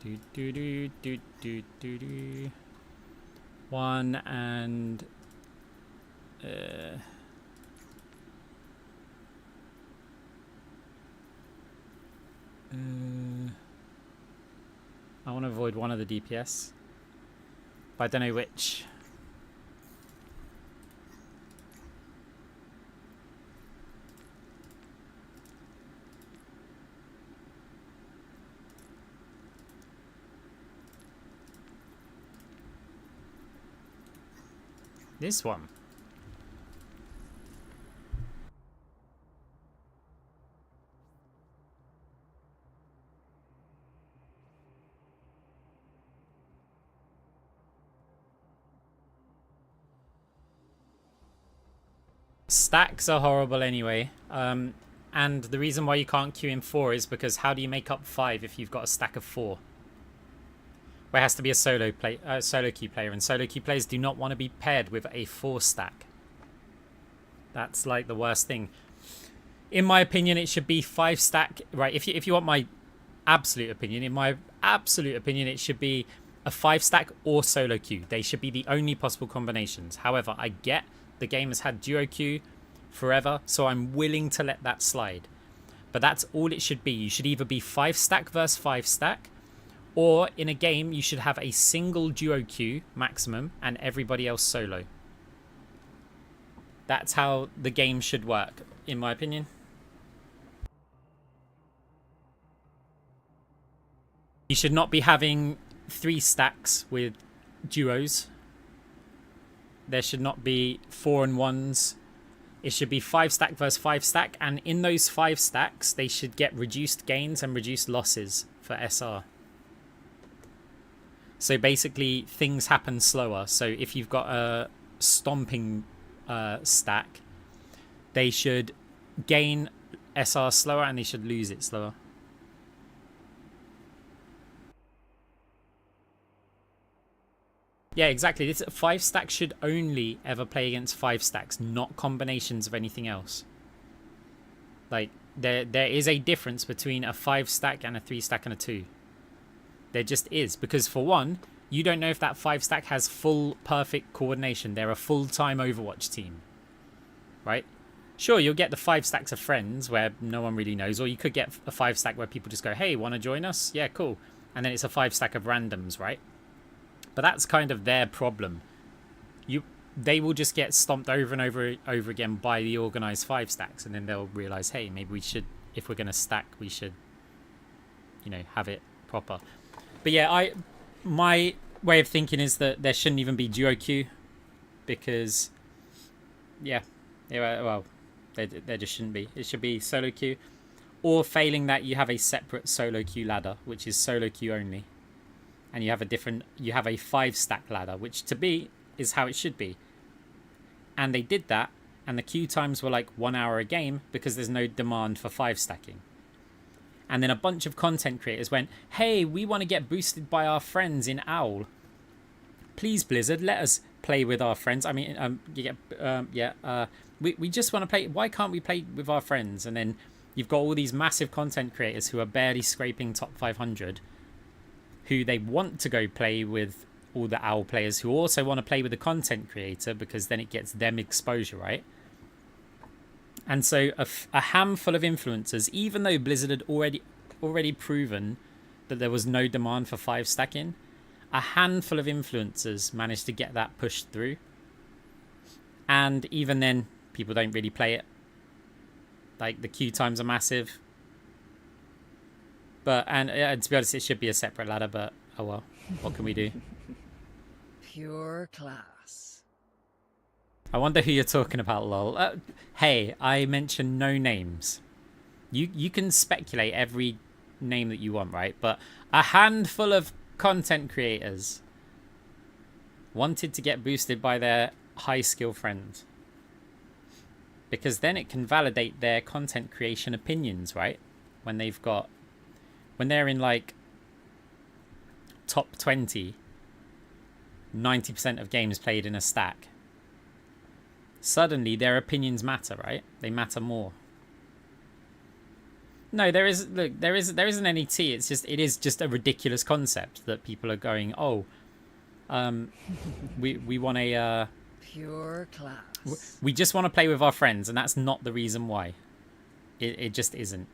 [SPEAKER 2] Do do do do do do do. 1 and I want to avoid one of the DPS, but I don't know which. This one. Stacks are horrible anyway. And the reason why you can't queue in 4 is because how do you make up 5 if you've got a stack of 4? Where it has to be a solo queue player, and solo queue players do not want to be paired with a 4 stack. That's like the worst thing. In my opinion, it should be 5 stack. Right, if you want my absolute opinion, in my absolute opinion, it should be a 5 stack or solo queue. They should be the only possible combinations. However, I get the game has had duo queue forever, so I'm willing to let that slide. But that's all it should be. You should either be 5 stack versus 5 stack, or in a game you should have a single duo queue maximum and everybody else solo. That's how the game should work, in my opinion. You should not be having 3 stacks with duos. There should not be 4 and 1s. It should be 5 stack versus 5 stack, and in those 5 stacks they should get reduced gains and reduced losses for SR. So basically things happen slower. So if you've got a stomping stack, they should gain SR slower and they should lose it slower. Yeah, exactly. This 5 stacks should only ever play against 5 stacks, not combinations of anything else. Like, there is a difference between a 5 stack and a 3 stack and a 2. There just is. Because for one, you don't know if that 5 stack has full perfect coordination. They're a full-time Overwatch team. Right? Sure, you'll get the 5 stacks of friends where no one really knows. Or you could get a 5 stack where people just go, hey, want to join us? Yeah, cool. And then it's a 5 stack of randoms, right? But that's kind of their problem. They will just get stomped over and over again by the organized 5 stacks, and then they'll realize, hey, maybe we should, if we're going to stack, we should, you know, have it proper. But yeah, my way of thinking is that there shouldn't even be duo queue, because well, there just shouldn't be. It should be solo queue, or failing that, you have a separate solo queue ladder, which is solo queue only. And you have a 5 stack ladder, which to me is how it should be. And they did that, and the queue times were like 1 hour a game because there's no demand for 5 stacking. And then a bunch of content creators went, hey, we want to get boosted by our friends in OWL. Please, Blizzard, let us play with our friends. I mean, we just want to play. Why can't we play with our friends? And then you've got all these massive content creators who are barely scraping top 500, who they want to go play with all the OWL players who also want to play with the content creator, because then it gets them exposure, right? And so a handful of influencers, even though Blizzard had already proven that there was no demand for 5 stacking, a handful of influencers managed to get that pushed through. And even then, people don't really play it. Like, the queue times are massive. But, and to be honest, it should be a separate ladder, but oh well, what can we do?
[SPEAKER 3] Pure class.
[SPEAKER 2] I wonder who you're talking about, lol. Hey, I mentioned no names. You can speculate every name that you want, right? But a handful of content creators wanted to get boosted by their high skill friends, because then it can validate their content creation opinions, right? When they're in like top 20, 90% of games played in a stack, suddenly their opinions matter, right? They matter more. No, there isn't any tea. It is just a ridiculous concept that people are going, oh, we want a
[SPEAKER 3] Pure class.
[SPEAKER 2] we just want to play with our friends, and that's not the reason why. It just isn't.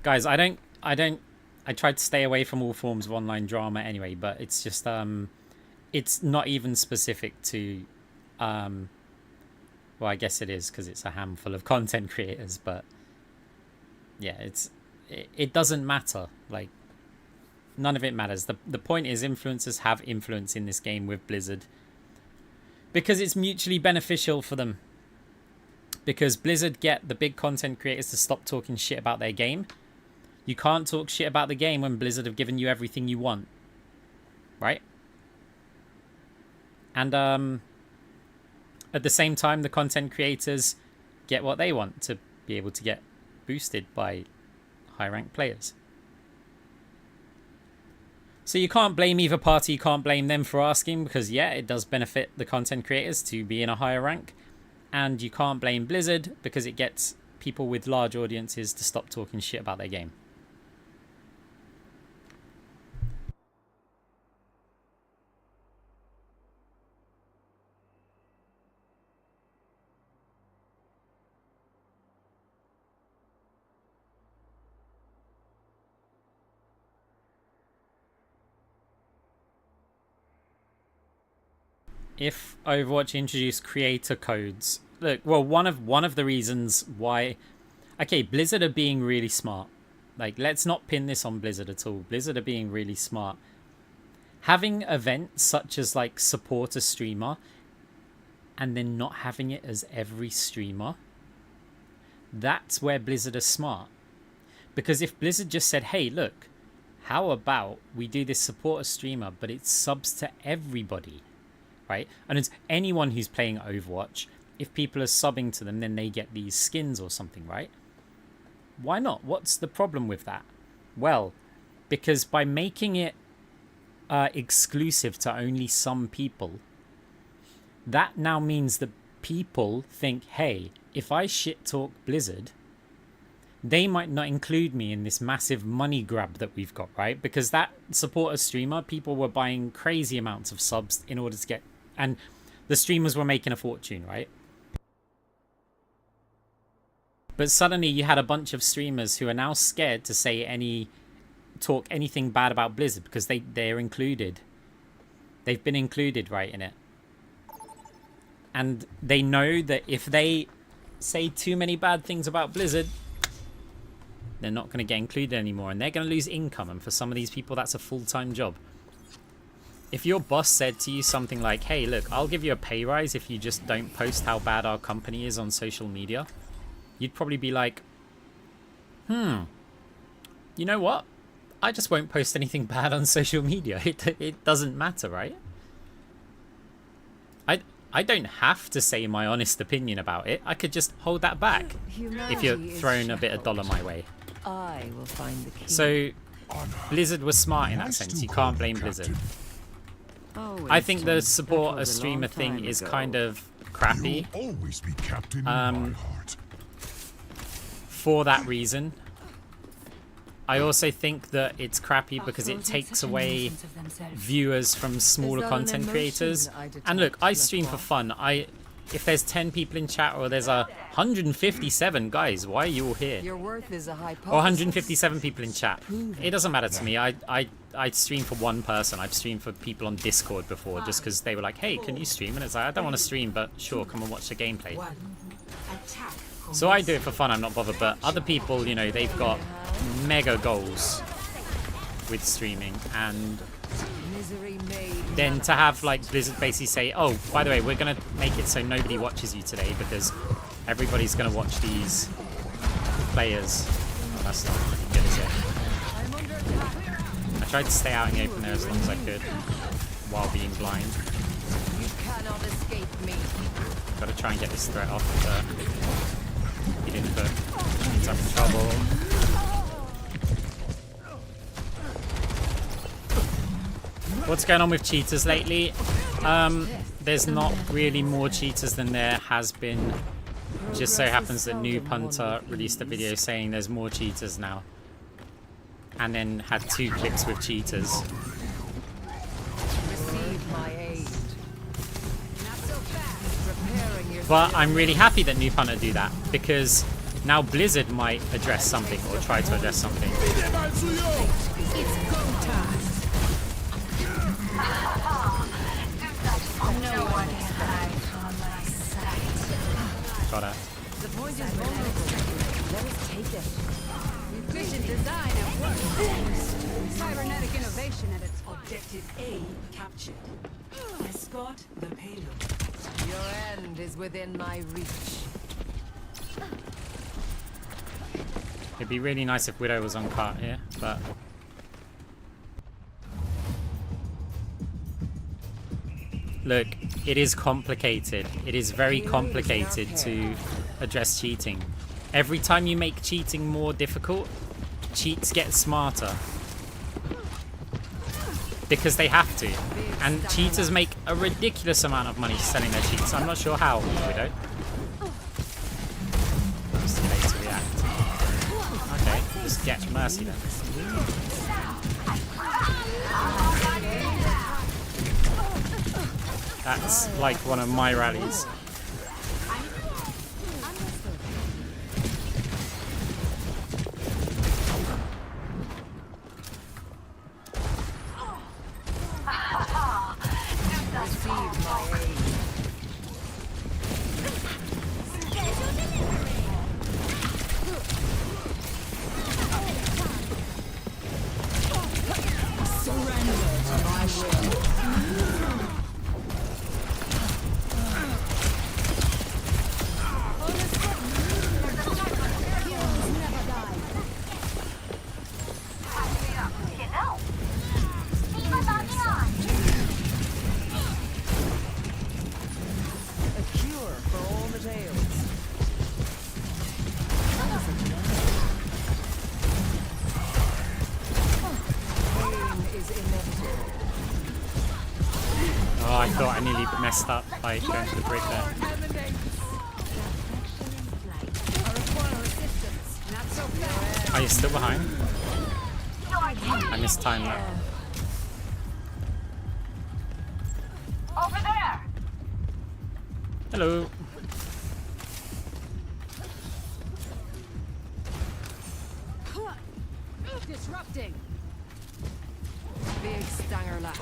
[SPEAKER 2] Guys, I tried to stay away from all forms of online drama anyway, but it's just it's not even specific to well, I guess it is because it's a handful of content creators, but yeah, it doesn't matter. Like, none of it matters. The point is influencers have influence in this game with Blizzard because it's mutually beneficial for them. Because Blizzard get the big content creators to stop talking shit about their game. You can't talk shit about the game when Blizzard have given you everything you want. Right? And at the same time, the content creators get what they want to be able to get boosted by high-ranked players. So you can't blame either party, you can't blame them for asking, because yeah, it does benefit the content creators to be in a higher rank. And you can't blame Blizzard because it gets people with large audiences to stop talking shit about their game. If Overwatch introduced creator codes, look, well, one of the reasons why, okay, Blizzard are being really smart. Like, let's not pin this on Blizzard at all. Blizzard are being really smart. Having events such as like support a streamer and then not having it as every streamer, that's where Blizzard are smart. Because if Blizzard just said, hey, look, how about we do this support a streamer, but it subs to everybody, right? And it's anyone who's playing Overwatch. If people are subbing to them, then they get these skins or something, right? Why not? What's the problem with that? Well, because by making it exclusive to only some people, that now means that people think, hey, if I shit talk Blizzard, they might not include me in this massive money grab that we've got, right? Because that support a streamer, people were buying crazy amounts of subs in order to get, and the streamers were making a fortune, right? But suddenly you had a bunch of streamers who are now scared to say talk anything bad about Blizzard because they're included. They've been included, right, in it. And they know that if they say too many bad things about Blizzard, they're not going to get included anymore, and they're going to lose income. And for some of these people, that's a full-time job. If your boss said to you something like, hey, look, I'll give you a pay rise if you just don't post how bad our company is on social media, you'd probably be like, you know what? I just won't post anything bad on social media. It doesn't matter, right? I don't have to say my honest opinion about it. I could just hold that back if you're throwing a bit of dollar my way.
[SPEAKER 6] I will find the key.
[SPEAKER 2] So Blizzard was smart in that sense. You can't blame Blizzard. I think the support a streamer thing is kind of crappy.
[SPEAKER 7] Always be captain in my heart.
[SPEAKER 2] For that reason. I also think that it's crappy because it takes away viewers from smaller content creators. And look, I stream for fun. If there's 10 people in chat or there's 157 guys, why are you all here?
[SPEAKER 6] Your worth is a hypothesis.
[SPEAKER 2] Or 157 people in chat. It doesn't matter to me. I stream for one person. I've streamed for people on Discord before just because they were like, hey, can you stream? And it's like, I don't want to stream, but sure, come and watch the gameplay. So I do it for fun, I'm not bothered. But other people, you know, they've got mega goals with streaming, and then to have like Blizzard basically say, oh, by the way, we're gonna make it so nobody watches you today because everybody's gonna watch these players. Oh, that's not looking good, is it? I tried to stay out in the open there as long as I could while being blind.
[SPEAKER 6] You cannot escape me.
[SPEAKER 2] Gotta try and get this threat off, but he didn't put. He's having trouble. What's going on with cheaters lately? There's not really more cheaters than there has been. Just so happens that Noob Hunter released a video saying there's more cheaters now. And then had 2 clips with cheaters.
[SPEAKER 6] Receive my aid. Not so fast.
[SPEAKER 2] But I'm really happy that Noob Hunter do that, because Now Blizzard might address something or try to address something. Got it.
[SPEAKER 3] The point is vulnerable. Let us take it. Efficient design at work. Cybernetic innovation at its
[SPEAKER 5] Objective A captured. Escort the payload.
[SPEAKER 3] Your end is within my reach.
[SPEAKER 2] It'd be really nice if Widow was on cart here, but look, it is complicated. It is very complicated to address cheating. Every time you make cheating more difficult, cheats get smarter. Because they have to. And cheaters make a ridiculous amount of money selling their cheats. I'm not sure how, Widow. Just too late to react. Okay, just get Mercy then. That's like one of my rallies. Oh, I thought I nearly messed up by going to the brig there. Are you still behind? I missed time though.
[SPEAKER 6] Over there!
[SPEAKER 2] Hello.
[SPEAKER 3] Disrupting. Big stanger lap.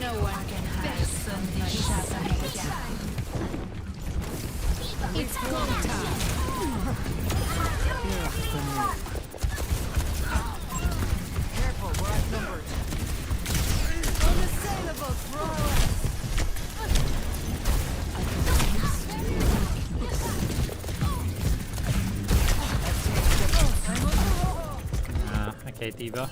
[SPEAKER 1] No one can hide from the shadow. It's go time.
[SPEAKER 3] Careful, we're outnumbered. Unassailable prowess.
[SPEAKER 2] Okay, Diva.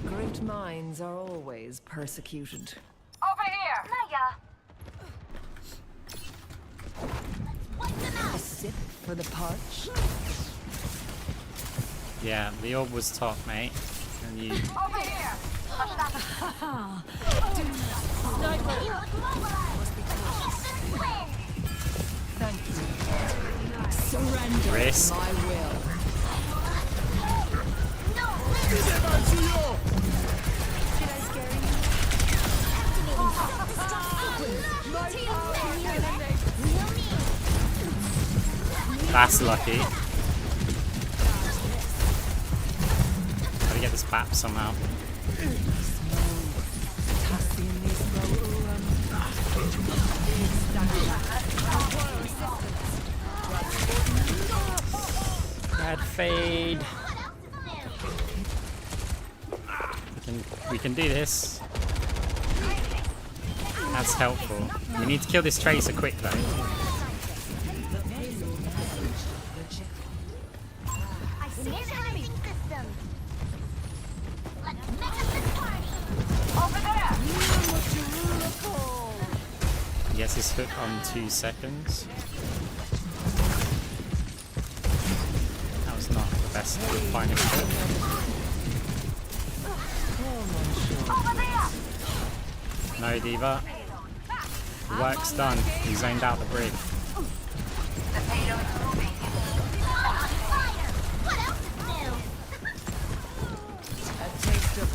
[SPEAKER 3] Great minds are always persecuted.
[SPEAKER 6] Over here!
[SPEAKER 3] A sip for the parch.
[SPEAKER 2] Yeah, the orb was top, mate. And you...
[SPEAKER 6] Over here!
[SPEAKER 3] Thank you. Surrender
[SPEAKER 2] Risk.
[SPEAKER 3] my will.
[SPEAKER 2] That's lucky. Gotta get this BAP somehow. Bad fade. We can do this. That's helpful. We need to kill this tracer quick though. Gets his hook on 2 seconds. That was not the best finest hook. No, Diva. The work's done. He zoned out the brig.
[SPEAKER 3] A taste of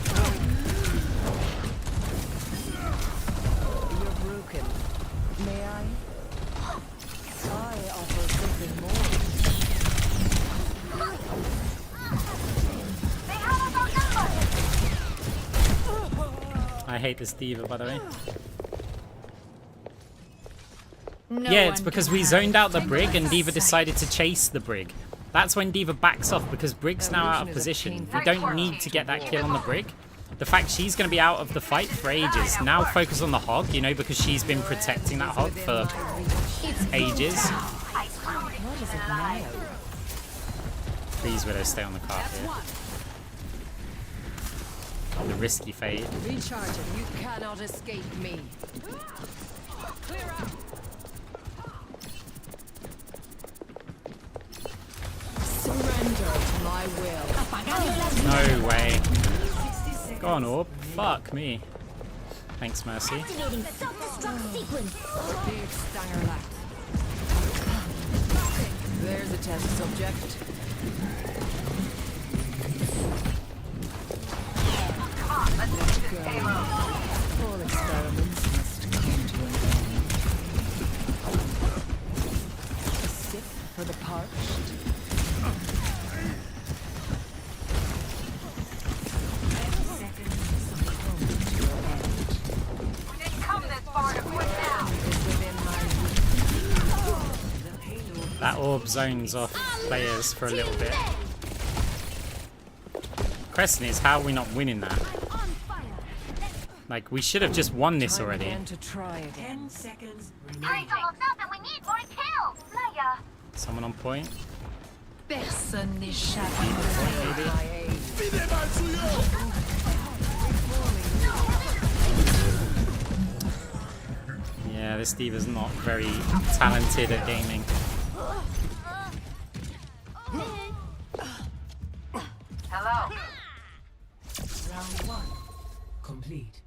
[SPEAKER 2] I hate this diva, by the way.
[SPEAKER 10] No
[SPEAKER 2] Yeah, it's
[SPEAKER 10] one
[SPEAKER 2] because
[SPEAKER 10] can
[SPEAKER 2] we
[SPEAKER 10] hide
[SPEAKER 2] zoned out the
[SPEAKER 10] from
[SPEAKER 2] brig and
[SPEAKER 10] my
[SPEAKER 2] Diva
[SPEAKER 10] sight.
[SPEAKER 2] decided to chase the brig. That's when Diva backs off because Brig's now out of position. We don't need to get that kill on the brig. The fact she's going to be out of the fight for ages. Now focus on the hog, you know, because she's been protecting that hog for ages. Please, Widow, stay on the cart here. The risky fade.
[SPEAKER 3] Recharging. You cannot escape me. Clear out. Surrender to my will.
[SPEAKER 2] No way. Go on, Orb. Fuck me. Thanks, Mercy.
[SPEAKER 3] Big stanger left. There's a test subject. Let's go. All experiments must come to an end. A sip for the parched.
[SPEAKER 2] That orb zones off players for a little bit. Question is, how are we not winning that? Like, we should have just won this already.
[SPEAKER 3] To try again.
[SPEAKER 5] 10 seconds
[SPEAKER 1] Time's almost up and we need more kills. Naya.
[SPEAKER 2] Someone on point.
[SPEAKER 3] Personne n'échappe.
[SPEAKER 2] Yeah, this Diva's not very talented at gaming.
[SPEAKER 6] Hello.
[SPEAKER 5] Round 1 complete.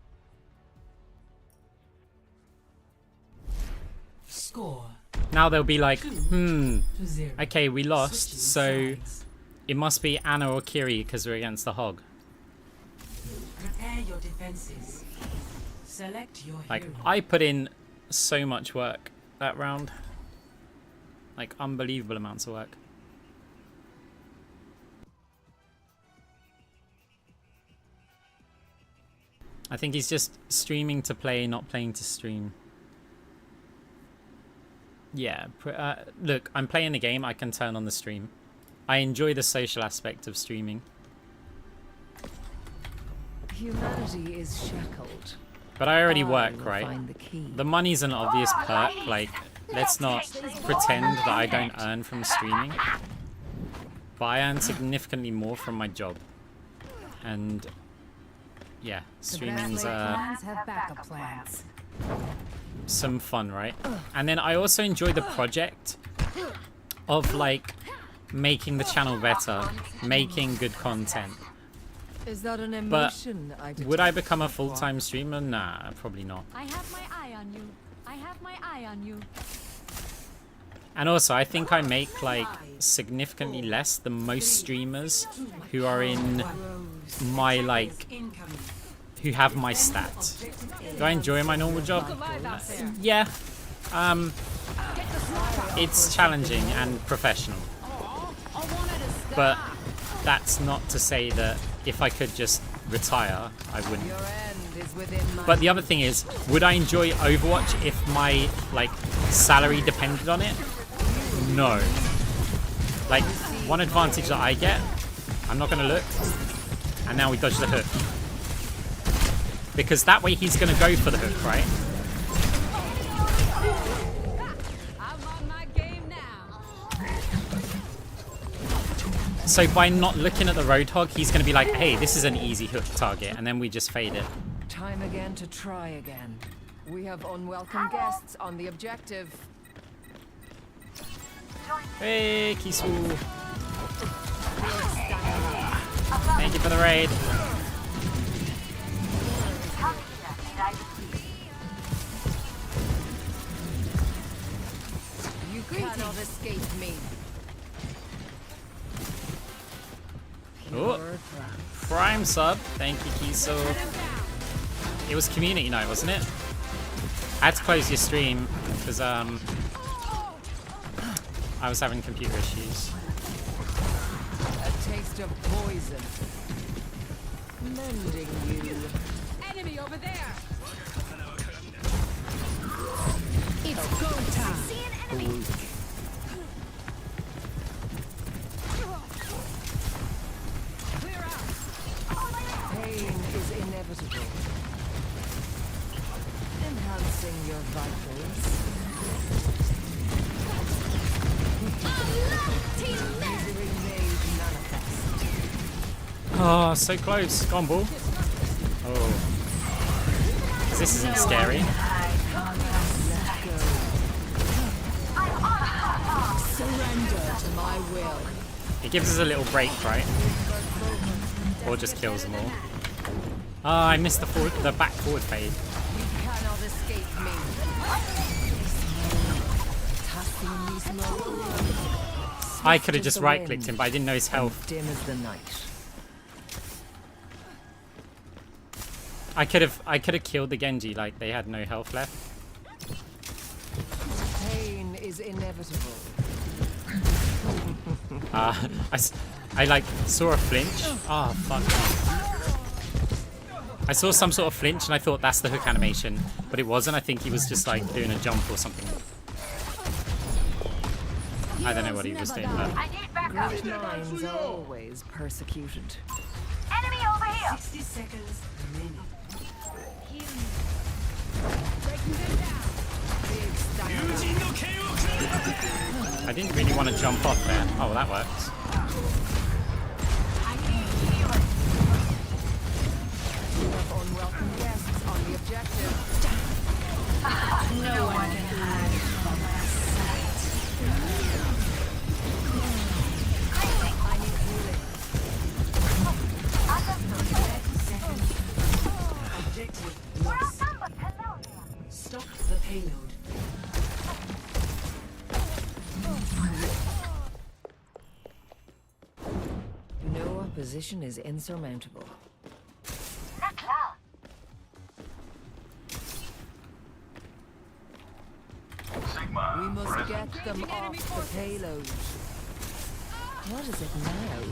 [SPEAKER 5] Score
[SPEAKER 2] Now they'll be like,
[SPEAKER 5] 2-0.
[SPEAKER 2] okay, we lost,
[SPEAKER 5] Switching
[SPEAKER 2] so
[SPEAKER 5] sides.
[SPEAKER 2] it must be Anna or Kiri because we're against the hog.
[SPEAKER 5] Prepare your defenses. Select your
[SPEAKER 2] Like,
[SPEAKER 5] hero.
[SPEAKER 2] I put in so much work that round. Like, unbelievable amounts of work. I think he's just streaming to play, not playing to stream. Yeah, look, I'm playing the game, I can turn on the stream. I enjoy the social aspect of streaming.
[SPEAKER 3] Humanity is shackled.
[SPEAKER 2] But I already
[SPEAKER 3] I
[SPEAKER 2] work,
[SPEAKER 3] will
[SPEAKER 2] right?
[SPEAKER 3] find the key.
[SPEAKER 2] The money's an obvious perk, like, let's not pretend that I don't earn from streaming. But I earn significantly more from my job. And yeah, streaming's
[SPEAKER 3] have backup plans.
[SPEAKER 2] some fun, right? And then I also enjoy the project of like making the channel better, making good content.
[SPEAKER 3] Is that an
[SPEAKER 2] But
[SPEAKER 3] emotion?
[SPEAKER 2] would I become a full-time streamer? Nah, probably not.
[SPEAKER 11] I have my eye on you. I have my eye on you.
[SPEAKER 2] And also, I think I make like significantly less than most streamers who are in my like,
[SPEAKER 5] Incoming.
[SPEAKER 2] who have my stats. Do I enjoy my normal job? Yeah. It's challenging and professional. But that's not to say that if I could just retire, I wouldn't.
[SPEAKER 3] Your end is within my
[SPEAKER 2] But the other thing is, would I enjoy Overwatch if my like salary depended on it? No. Like, one advantage that I get, I'm not gonna look, and now we dodge the hook. Because that way he's gonna go for the hook, right?
[SPEAKER 3] I'm on my game now.
[SPEAKER 2] So by not looking at the Roadhog, he's gonna be like, hey, this is an easy hook target, and then we just fade it.
[SPEAKER 3] Time again to try again. We have unwelcome guests on the objective.
[SPEAKER 2] Hey, Kisu. Thank you for the raid.
[SPEAKER 3] You cannot escape me.
[SPEAKER 2] Oh, Prime sub. Thank you, Kisu. It was community night, wasn't it? I had to close your stream because I was having computer issues.
[SPEAKER 3] A taste of poison. Mending you. enemy over there. It's go time. Clear out.
[SPEAKER 6] Pain is inevitable. Enhancing your vitals. Misery made manifest.
[SPEAKER 2] Oh, so close. Go on, ball. Oh. This isn't scary.
[SPEAKER 3] Surrender to my will.
[SPEAKER 2] It gives us a little break, right? Or just kills them all. Oh, I missed the back forward fade.
[SPEAKER 6] You cannot escape me.
[SPEAKER 2] I could have just right-clicked him, but I didn't know his health.
[SPEAKER 6] Dim as the night.
[SPEAKER 2] I could have killed the Genji, like they had no health left.
[SPEAKER 6] Pain is inevitable.
[SPEAKER 2] I like saw a flinch. Oh fuck. I saw some sort of flinch and I thought that's the hook animation, but it wasn't. I think he was just like doing a jump or something. I don't know what he was doing, but
[SPEAKER 6] Great minds are always persecuted.
[SPEAKER 1] Enemy over here!
[SPEAKER 5] 60 seconds remaining.
[SPEAKER 2] I didn't really want to jump off there. Oh, that works.
[SPEAKER 6] You have unwelcome guests on the objective.
[SPEAKER 1] No one can hide from my sight.
[SPEAKER 6] I need healing.
[SPEAKER 5] Objective lost. Stop the payload.
[SPEAKER 6] No opposition is insurmountable.
[SPEAKER 9] Sigma,
[SPEAKER 6] We must
[SPEAKER 9] present.
[SPEAKER 6] get them off the payload. What is it now?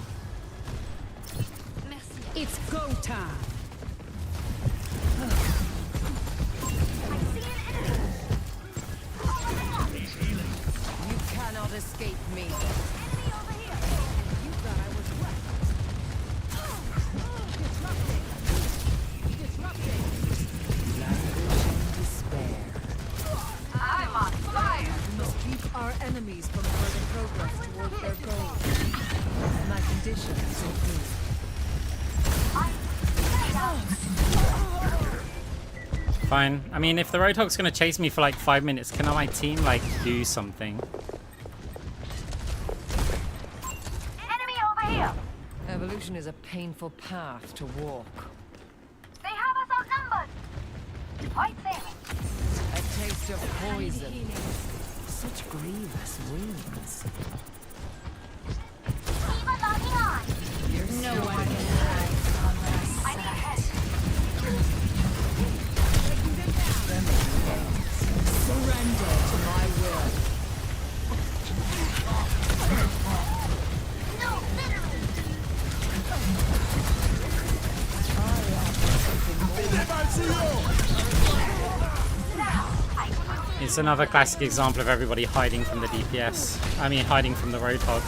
[SPEAKER 3] It's go time.
[SPEAKER 6] You cannot escape me. Despair.
[SPEAKER 1] I'm on fire!
[SPEAKER 6] We must keep our enemies from further progress toward their goals. My condition is improved.
[SPEAKER 2] Fine. I mean, if the Roadhog's gonna chase me for like 5 minutes, can my team like do something?
[SPEAKER 1] Enemy over here!
[SPEAKER 6] Evolution is a painful path to walk.
[SPEAKER 1] They have us outnumbered! White saber!
[SPEAKER 6] A taste of poison. Such grievous wounds.
[SPEAKER 1] Even logging on! No one can hide from my sight. I need help.
[SPEAKER 6] Surrender to my will.
[SPEAKER 1] No, literally!
[SPEAKER 2] It's another classic example of everybody hiding from the DPS. I mean, hiding from the Roadhog.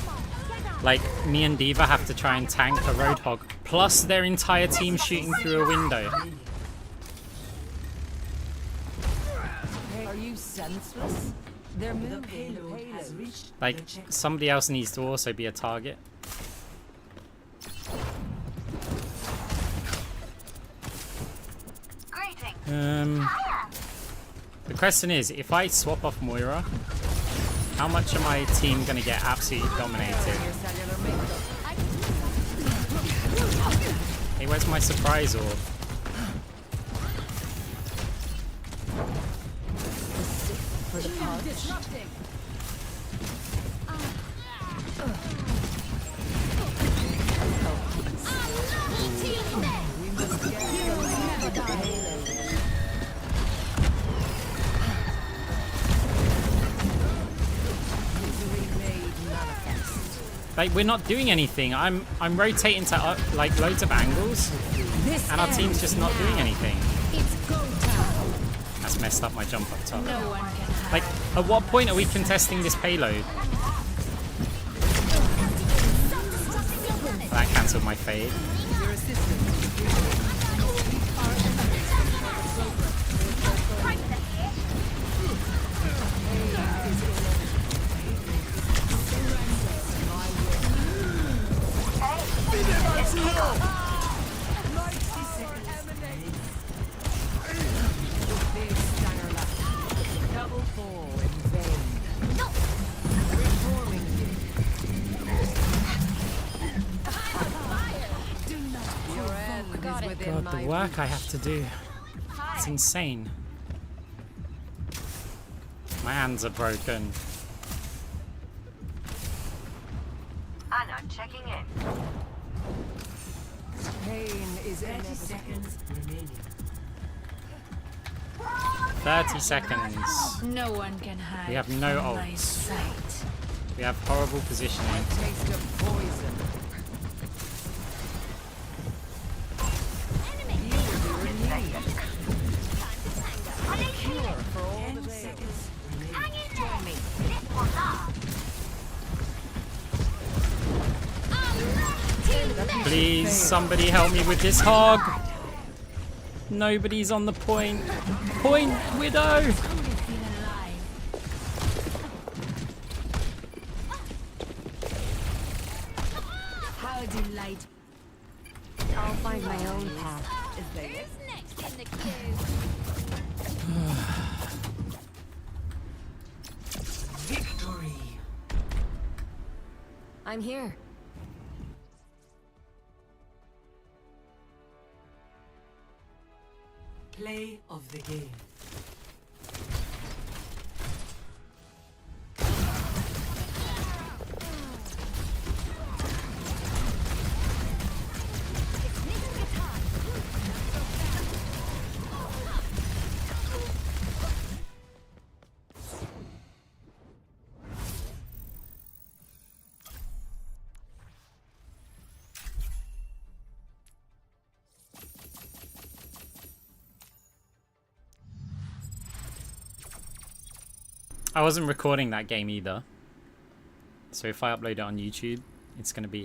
[SPEAKER 2] Like, me and Diva have to try and tank a Roadhog, plus their entire team shooting through a window.
[SPEAKER 6] Are you senseless? They're
[SPEAKER 5] The
[SPEAKER 6] moving
[SPEAKER 5] payload has reached
[SPEAKER 2] Like,
[SPEAKER 5] the checkpoint.
[SPEAKER 2] somebody else needs to also be a target.
[SPEAKER 1] Greetings!
[SPEAKER 2] The question is, if I swap off Moira, how much of my team gonna get absolutely dominated?
[SPEAKER 6] your cellular makeup.
[SPEAKER 2] Hey, where's my surprise orb?
[SPEAKER 6] For the punch.
[SPEAKER 3] Disrupting.
[SPEAKER 6] We must get them off the payload. Misery made manifest.
[SPEAKER 2] Like, we're not doing anything. I'm rotating to like loads of angles, and our team's just not doing anything.
[SPEAKER 10] It's go time.
[SPEAKER 2] That's messed up my jump up top.
[SPEAKER 10] No one can hide.
[SPEAKER 2] Like, at what point are we contesting this payload? That cancelled my fade.
[SPEAKER 6] Your assistance is due. Our enemies control the progress
[SPEAKER 3] Double fall in vain. Reforming you. Your end is within
[SPEAKER 2] God,
[SPEAKER 3] my
[SPEAKER 2] the work I
[SPEAKER 3] reach.
[SPEAKER 2] have to do. It's insane. My hands are broken.
[SPEAKER 5] Anna checking in.
[SPEAKER 3] Pain is
[SPEAKER 5] 30
[SPEAKER 3] inevitable.
[SPEAKER 5] seconds remaining.
[SPEAKER 2] 30 seconds.
[SPEAKER 10] No one can hide.
[SPEAKER 2] We have no
[SPEAKER 10] from my
[SPEAKER 2] ults.
[SPEAKER 10] sight.
[SPEAKER 2] We have horrible positioning.
[SPEAKER 3] Taste of poison. You will be relieved. Cure for all
[SPEAKER 5] 10
[SPEAKER 3] the veils.
[SPEAKER 5] seconds remaining.
[SPEAKER 3] Join me.
[SPEAKER 2] Please, somebody help me with this hog. Nobody's on the point. Point, Widow.
[SPEAKER 10] How delight.
[SPEAKER 3] I'll find my own path.
[SPEAKER 10] Who's next in the queue?
[SPEAKER 5] Victory.
[SPEAKER 3] I'm here.
[SPEAKER 5] Play of the game.
[SPEAKER 2] I wasn't recording that game either. So if I upload it on YouTube, it's going to be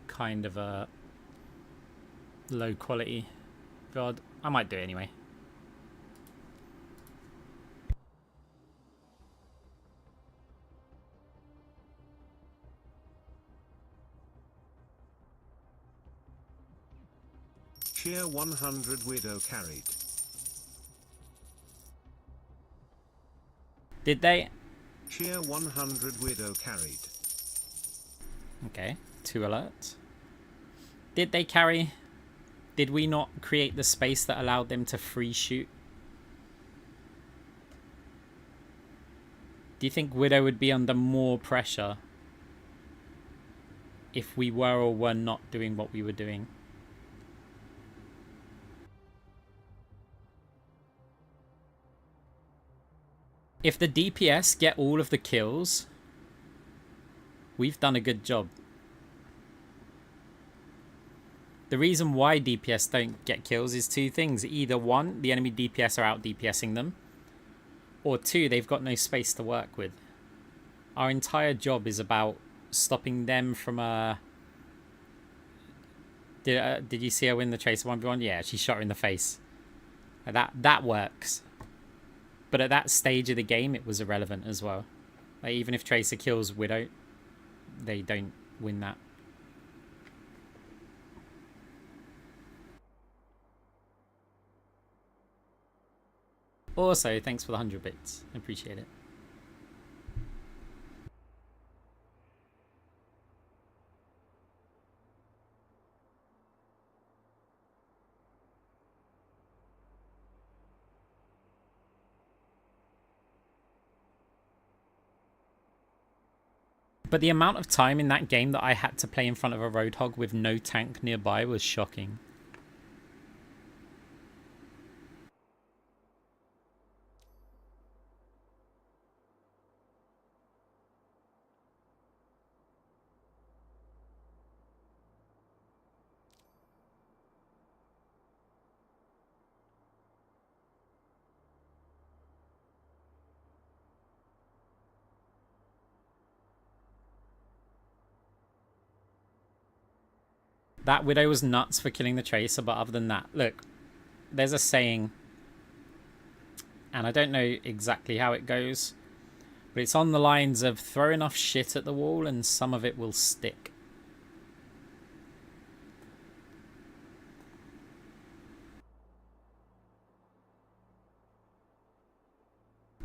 [SPEAKER 2] kind of a low quality VOD. I might do it anyway.
[SPEAKER 12] Cheer 100 Widow carried.
[SPEAKER 2] Did they?
[SPEAKER 12] Cheer 100 Widow carried.
[SPEAKER 2] Okay, 2 alerts. Did they carry? Did we not create the space that allowed them to free shoot? Do you think Widow would be under more pressure if we were or were not doing what we were doing? If the DPS get all of the kills, we've done a good job. The reason why DPS don't get kills is 2 things. Either 1, the enemy DPS are out DPSing them, or 2, they've got no space to work with. Our entire job is about stopping them from did you see her win the Tracer 1v1? Yeah, she shot her in the face. That works. But at that stage of the game, it was irrelevant as well. Like, even if Tracer kills Widow, they don't win that. Also, thanks for the 100 bits. I appreciate it. But the amount of time in that game that I had to play in front of a Roadhog with no tank nearby was shocking. That Widow was nuts for killing the Tracer, but other than that, look, there's a saying, and I don't know exactly how it goes, but it's on the lines of throw enough shit at the wall and some of it will stick.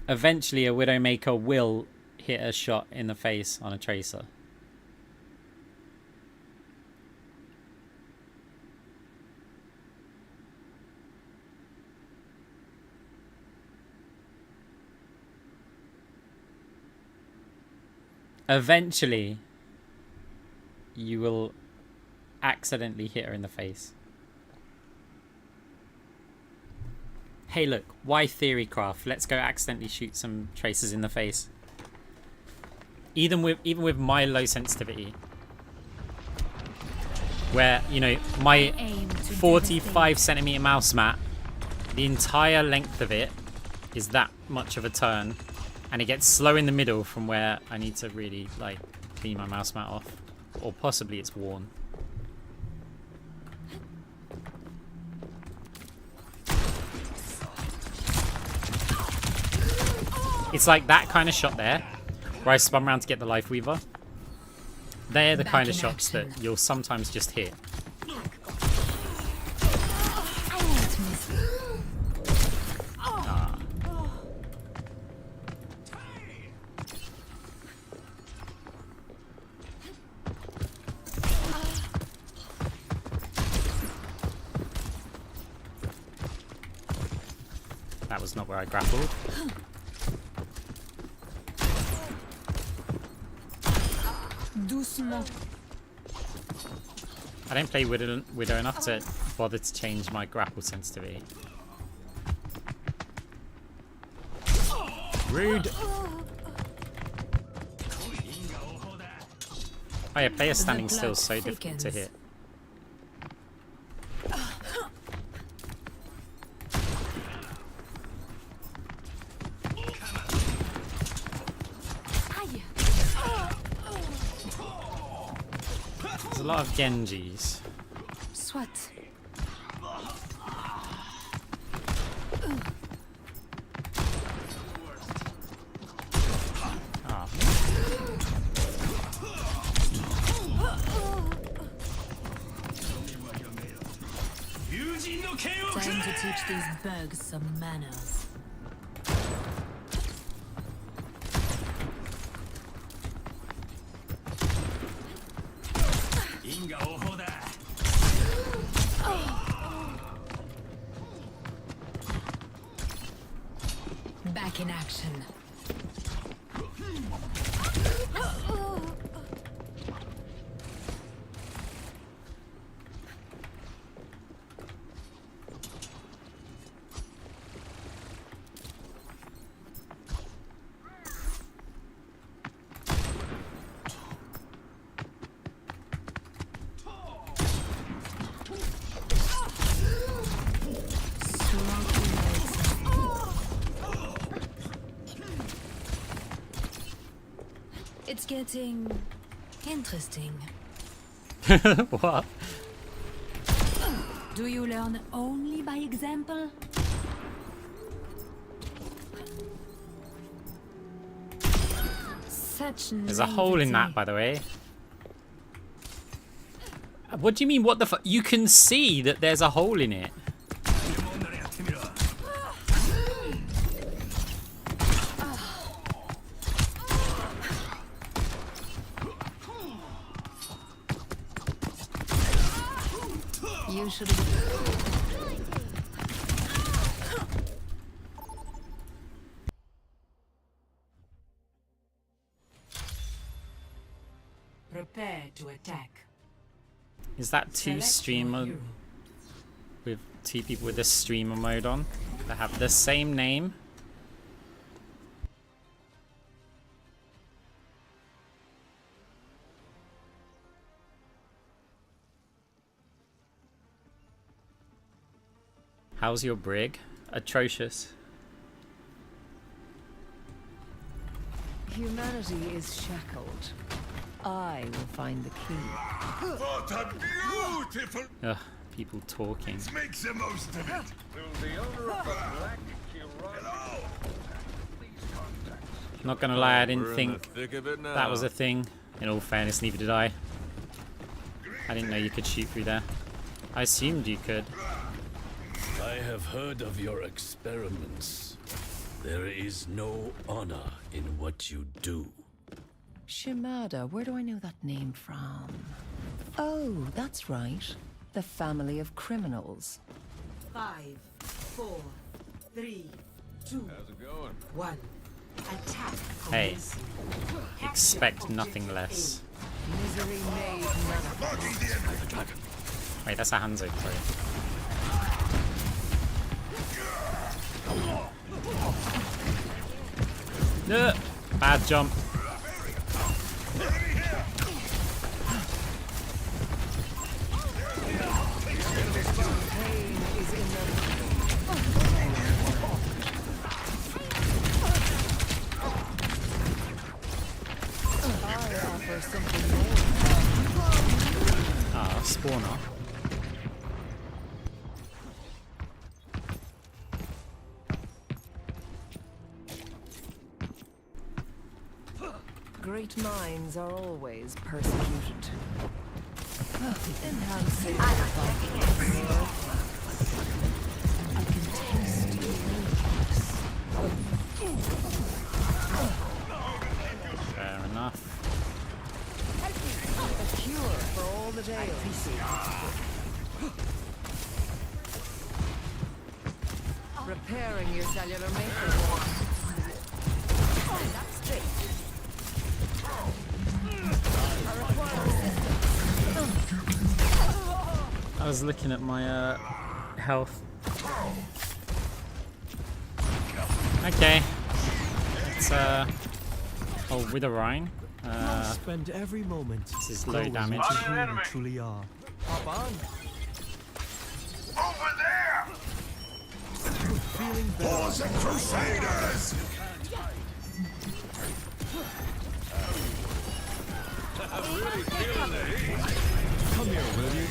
[SPEAKER 2] Eventually, a Widowmaker will hit a shot in the face on a Tracer. Eventually, you will accidentally hit her in the face. Hey look, why Theorycraft? Let's go accidentally shoot some Tracers in the face. Even with my low sensitivity. Where, you know, my 45cm mouse mat, the entire length of it is that much of a turn. And it gets slow in the middle from where I need to really, like, clean my mouse mat off. Or possibly it's worn. It's like that kind of shot there, where I spun around to get the Life Weaver. They're the kind of shots that you'll sometimes just hit. That was not where I grappled. I don't play Widow enough to bother to change my grapple sensitivity. Rude! Oh yeah, player standing still is so difficult to hit. There's a lot of Genjis.
[SPEAKER 10] Swat.
[SPEAKER 3] Time to teach these bugs some manners. Back in action. It's getting interesting.
[SPEAKER 2] What?
[SPEAKER 3] Do you learn only by example? Such
[SPEAKER 2] There's a hole in that, by the way. What do you mean, what the fuck? You can see that there's a hole in it.
[SPEAKER 3] You should.
[SPEAKER 5] Prepare to attack.
[SPEAKER 2] Is that two streamer with two people with the streamer mode on that have the same name? How's your brig? Atrocious.
[SPEAKER 6] Humanity is shackled. I will find the key.
[SPEAKER 7] What a beautiful.
[SPEAKER 2] Ugh, people talking.
[SPEAKER 7] Let's make the most of it.
[SPEAKER 2] Not gonna lie, I didn't think that was a thing. In all fairness, neither did I. I didn't know you could shoot through there. I assumed you could.
[SPEAKER 4] I have heard of your experiments. There is no honor in what you do.
[SPEAKER 3] Shimada, where do I know that name from? Oh, that's right. The family of criminals.
[SPEAKER 5] 5, 4, 3, 2,
[SPEAKER 8] How's it going?
[SPEAKER 5] 1. Attack.
[SPEAKER 2] Hey, expect nothing less.
[SPEAKER 3] Misery made manifest.
[SPEAKER 2] Wait, that's a Hanzo, sorry. No, bad jump.
[SPEAKER 3] Pain is inevitable. I offer something more.
[SPEAKER 2] Ah, spawner.
[SPEAKER 3] Great minds are always persecuted. Enhancing I can taste
[SPEAKER 2] Fair enough.
[SPEAKER 3] a cure for all the ails. Repairing your cellular matrix. That's straight.
[SPEAKER 2] I was looking at my health. Okay. It's oh, with a Rhine.
[SPEAKER 13] Spend every moment.
[SPEAKER 2] This is low damage.
[SPEAKER 13] Who you truly are. Hop on.
[SPEAKER 7] Over there!
[SPEAKER 13] Feeling better.
[SPEAKER 7] Wars and Crusaders!
[SPEAKER 4] I'm really feeling the heat.
[SPEAKER 13] Come here, will you?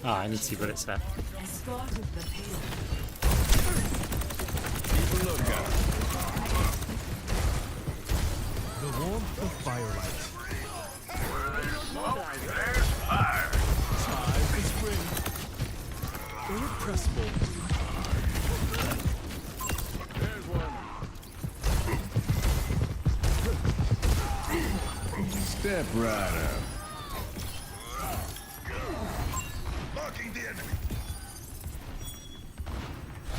[SPEAKER 2] Oh, I need 2 bullets left.
[SPEAKER 4] Keep a lookout.
[SPEAKER 13] The warmth of firelight.
[SPEAKER 9] There's fire.
[SPEAKER 13] Time for spring. Irrepressible.
[SPEAKER 4] There's one. Step right up.
[SPEAKER 7] Marking the enemy.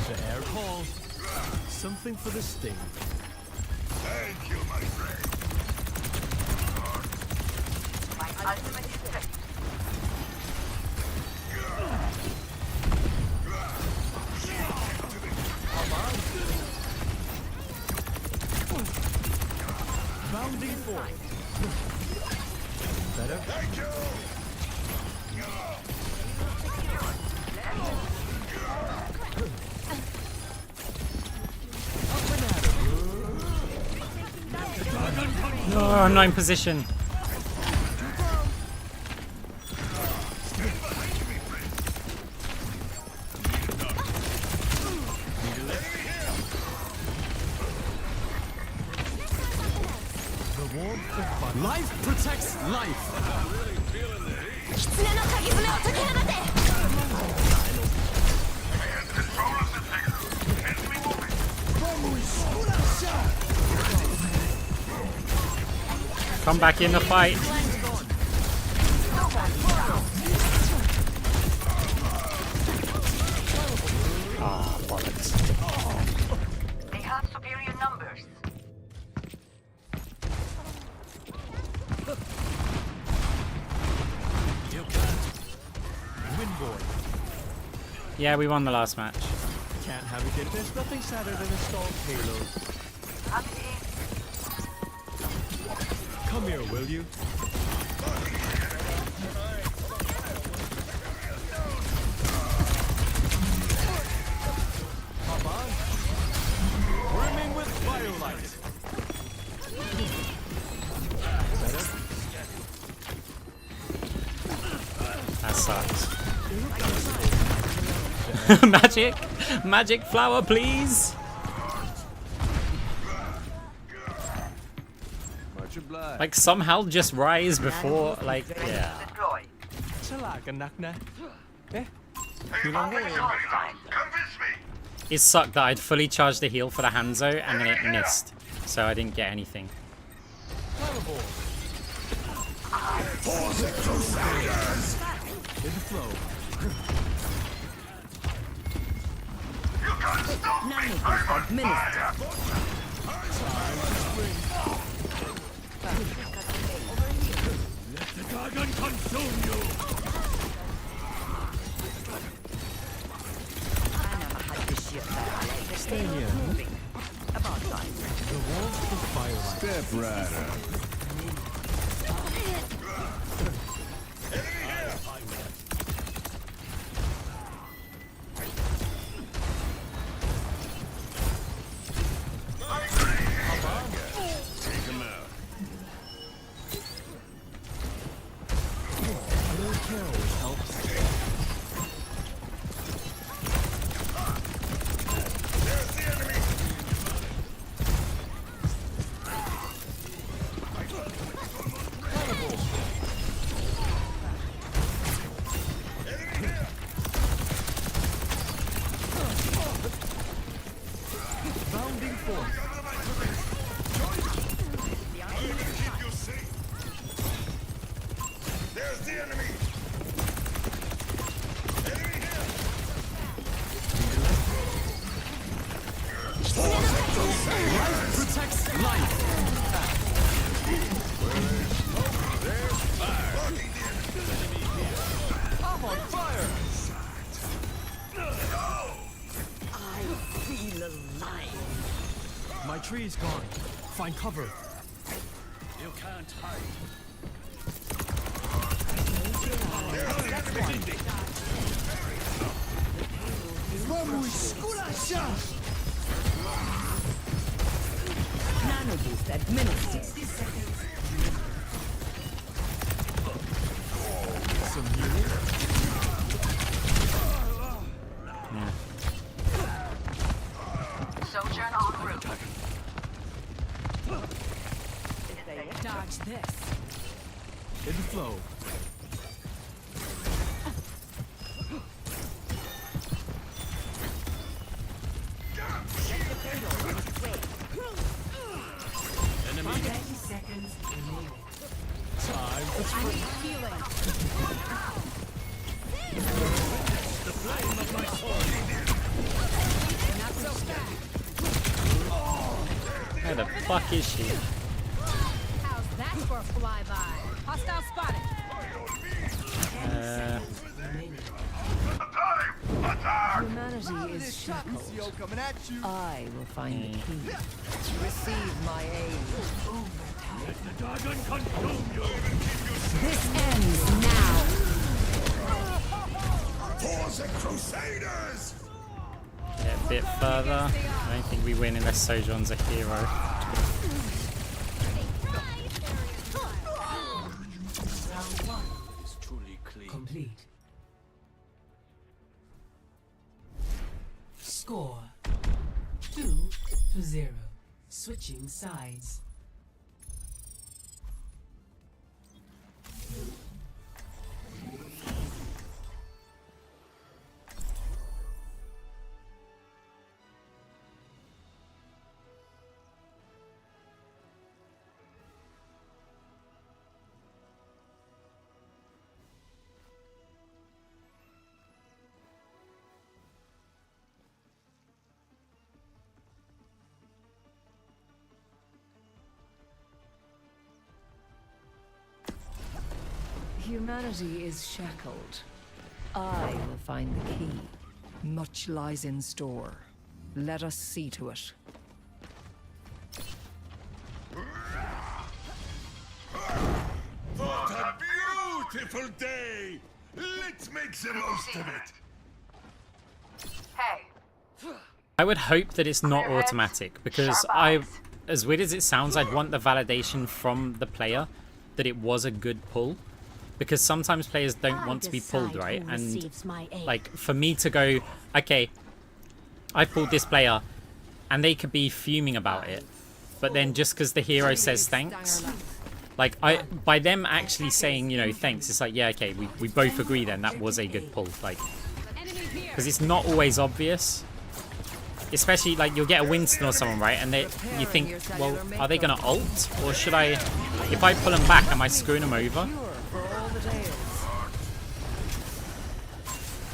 [SPEAKER 13] The air calls. Something for the sting.
[SPEAKER 7] Thank you, my friend.
[SPEAKER 13] Bounding forth. Better?
[SPEAKER 7] Thank you.
[SPEAKER 2] No, I'm not in position.
[SPEAKER 13] Life protects life.
[SPEAKER 4] I'm really feeling the heat.
[SPEAKER 9] Control of the figure. Enemy moving.
[SPEAKER 2] Come back in the fight. Ah, bollocks.
[SPEAKER 11] They have superior numbers.
[SPEAKER 13] You can't. Win, boy.
[SPEAKER 2] Yeah, we won the last match.
[SPEAKER 13] Can't have it yet. There's nothing sadder than a stalled payload. Come here, will you?
[SPEAKER 2] Magic flower, please.
[SPEAKER 13] Much obliged.
[SPEAKER 2] Like somehow just rise before, like, yeah. It sucked that I'd fully charged the heal for the Hanzo and then it missed, so I didn't get anything.
[SPEAKER 13] In the flow.
[SPEAKER 4] Let the dragon consume you!
[SPEAKER 13] Stay here. About time. The walls of fire. Step rider. My tree is gone. Find cover.
[SPEAKER 4] You can't hide.
[SPEAKER 3] Nano boost administered.
[SPEAKER 13] Some healing.
[SPEAKER 3] Sojourn en route. Dodge this.
[SPEAKER 13] In the flow.
[SPEAKER 4] Enemy.
[SPEAKER 5] 30 seconds remaining.
[SPEAKER 13] Time for
[SPEAKER 3] Healing.
[SPEAKER 4] The flame of my sword.
[SPEAKER 3] Not so fast.
[SPEAKER 2] Where the fuck is she?
[SPEAKER 3] How's that for a flyby? Hostile spotted. Humanity is shackled.
[SPEAKER 8] Coming at you.
[SPEAKER 3] I will find the key. Receive my aid.
[SPEAKER 4] Let the dragon consume you!
[SPEAKER 3] This ends now.
[SPEAKER 7] For the Crusaders!
[SPEAKER 2] Get a bit further. I don't think we win unless Sojourn's a hero.
[SPEAKER 5] Round 1
[SPEAKER 4] It's truly clean.
[SPEAKER 5] complete. Score 2-0. Switching sides.
[SPEAKER 6] Humanity is shackled. I will find the key. Much lies in store. Let us see to it.
[SPEAKER 7] What a beautiful day! Let's make the most of it!
[SPEAKER 2] I would hope that it's not automatic, because as weird as it sounds, I'd want the validation from the player that it was a good pull. because sometimes players don't want to be pulled, right? And like for me to go, okay, I pulled this player, and they could be fuming about it, but then just because the hero says thanks, like by them actually saying, you know, thanks, it's like, yeah, okay, we both agree then that was a good pull, like, because it's not always obvious. Especially, like, you'll get a Winston or someone, right? And you think, well, are they going to ult? Or should I... If I pull them back, am I screwing them over?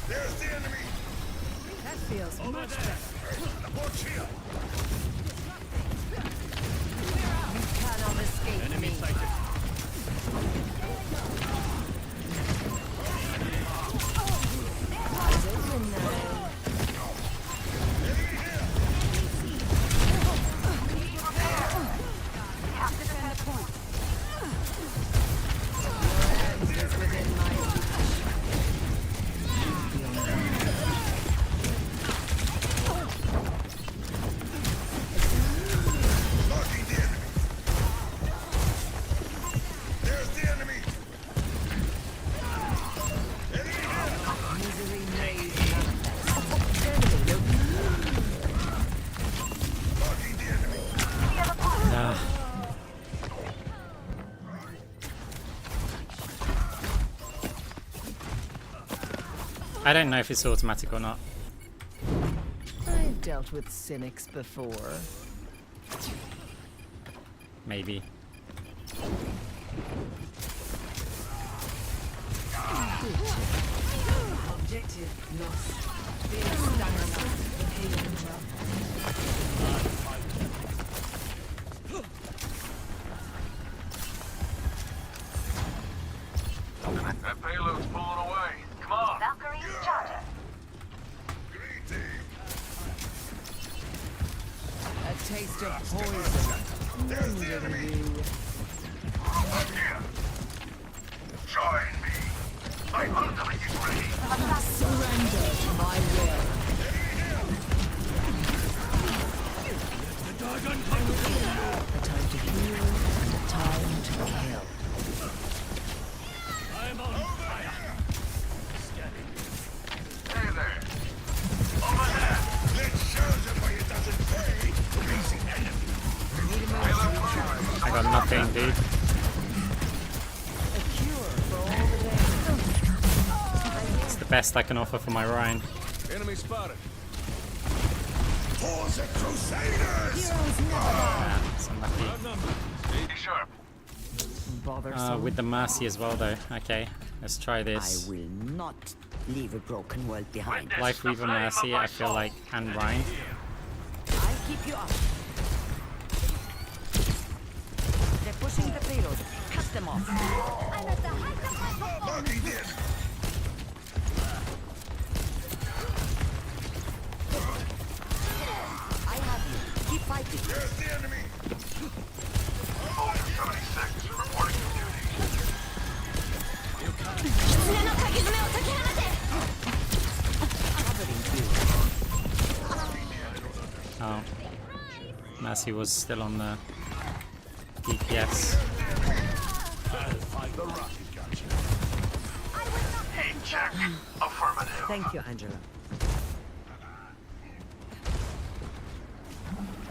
[SPEAKER 7] There's the enemy.
[SPEAKER 6] That feels much better.
[SPEAKER 7] Watch here.
[SPEAKER 6] You cannot escape me.
[SPEAKER 2] I don't know if it's automatic or not.
[SPEAKER 6] I've dealt with cynics before.
[SPEAKER 2] Maybe.
[SPEAKER 5] Objective lost.
[SPEAKER 9] That payload's pulling away. Come on.
[SPEAKER 1] Valkyrie charger.
[SPEAKER 6] A taste of poison.
[SPEAKER 7] There's the enemy. Here. Join me. My ultimate is ready.
[SPEAKER 6] Surrender to my will. A time to heal and a time to kill.
[SPEAKER 4] I'm on fire.
[SPEAKER 9] Hey there. Over there.
[SPEAKER 7] Let's show them why it doesn't pay. Easy enemy.
[SPEAKER 2] I got nothing, dude.
[SPEAKER 6] A cure for all the days.
[SPEAKER 2] It's the best I can offer for my Ryan.
[SPEAKER 8] Enemy spotted.
[SPEAKER 7] For the Crusaders.
[SPEAKER 2] It's unlucky.
[SPEAKER 9] Be sharp.
[SPEAKER 6] Bothersome.
[SPEAKER 2] With the Mercy as well, though. Okay, let's try
[SPEAKER 14] I
[SPEAKER 2] this.
[SPEAKER 14] will not leave a broken world behind.
[SPEAKER 2] Life Weaver Mercy, I feel like, and Ryan.
[SPEAKER 14] I'll keep you up. They're pushing the payload. Cut them off.
[SPEAKER 1] I'm at the height of my performance.
[SPEAKER 7] Lucky did.
[SPEAKER 14] I have you. Keep fighting.
[SPEAKER 7] There's the enemy.
[SPEAKER 9] Only 76 reporting for duty.
[SPEAKER 2] Oh. Mercy was still on the DPS.
[SPEAKER 9] Heat check. Affirmative.
[SPEAKER 14] Thank you, Angela.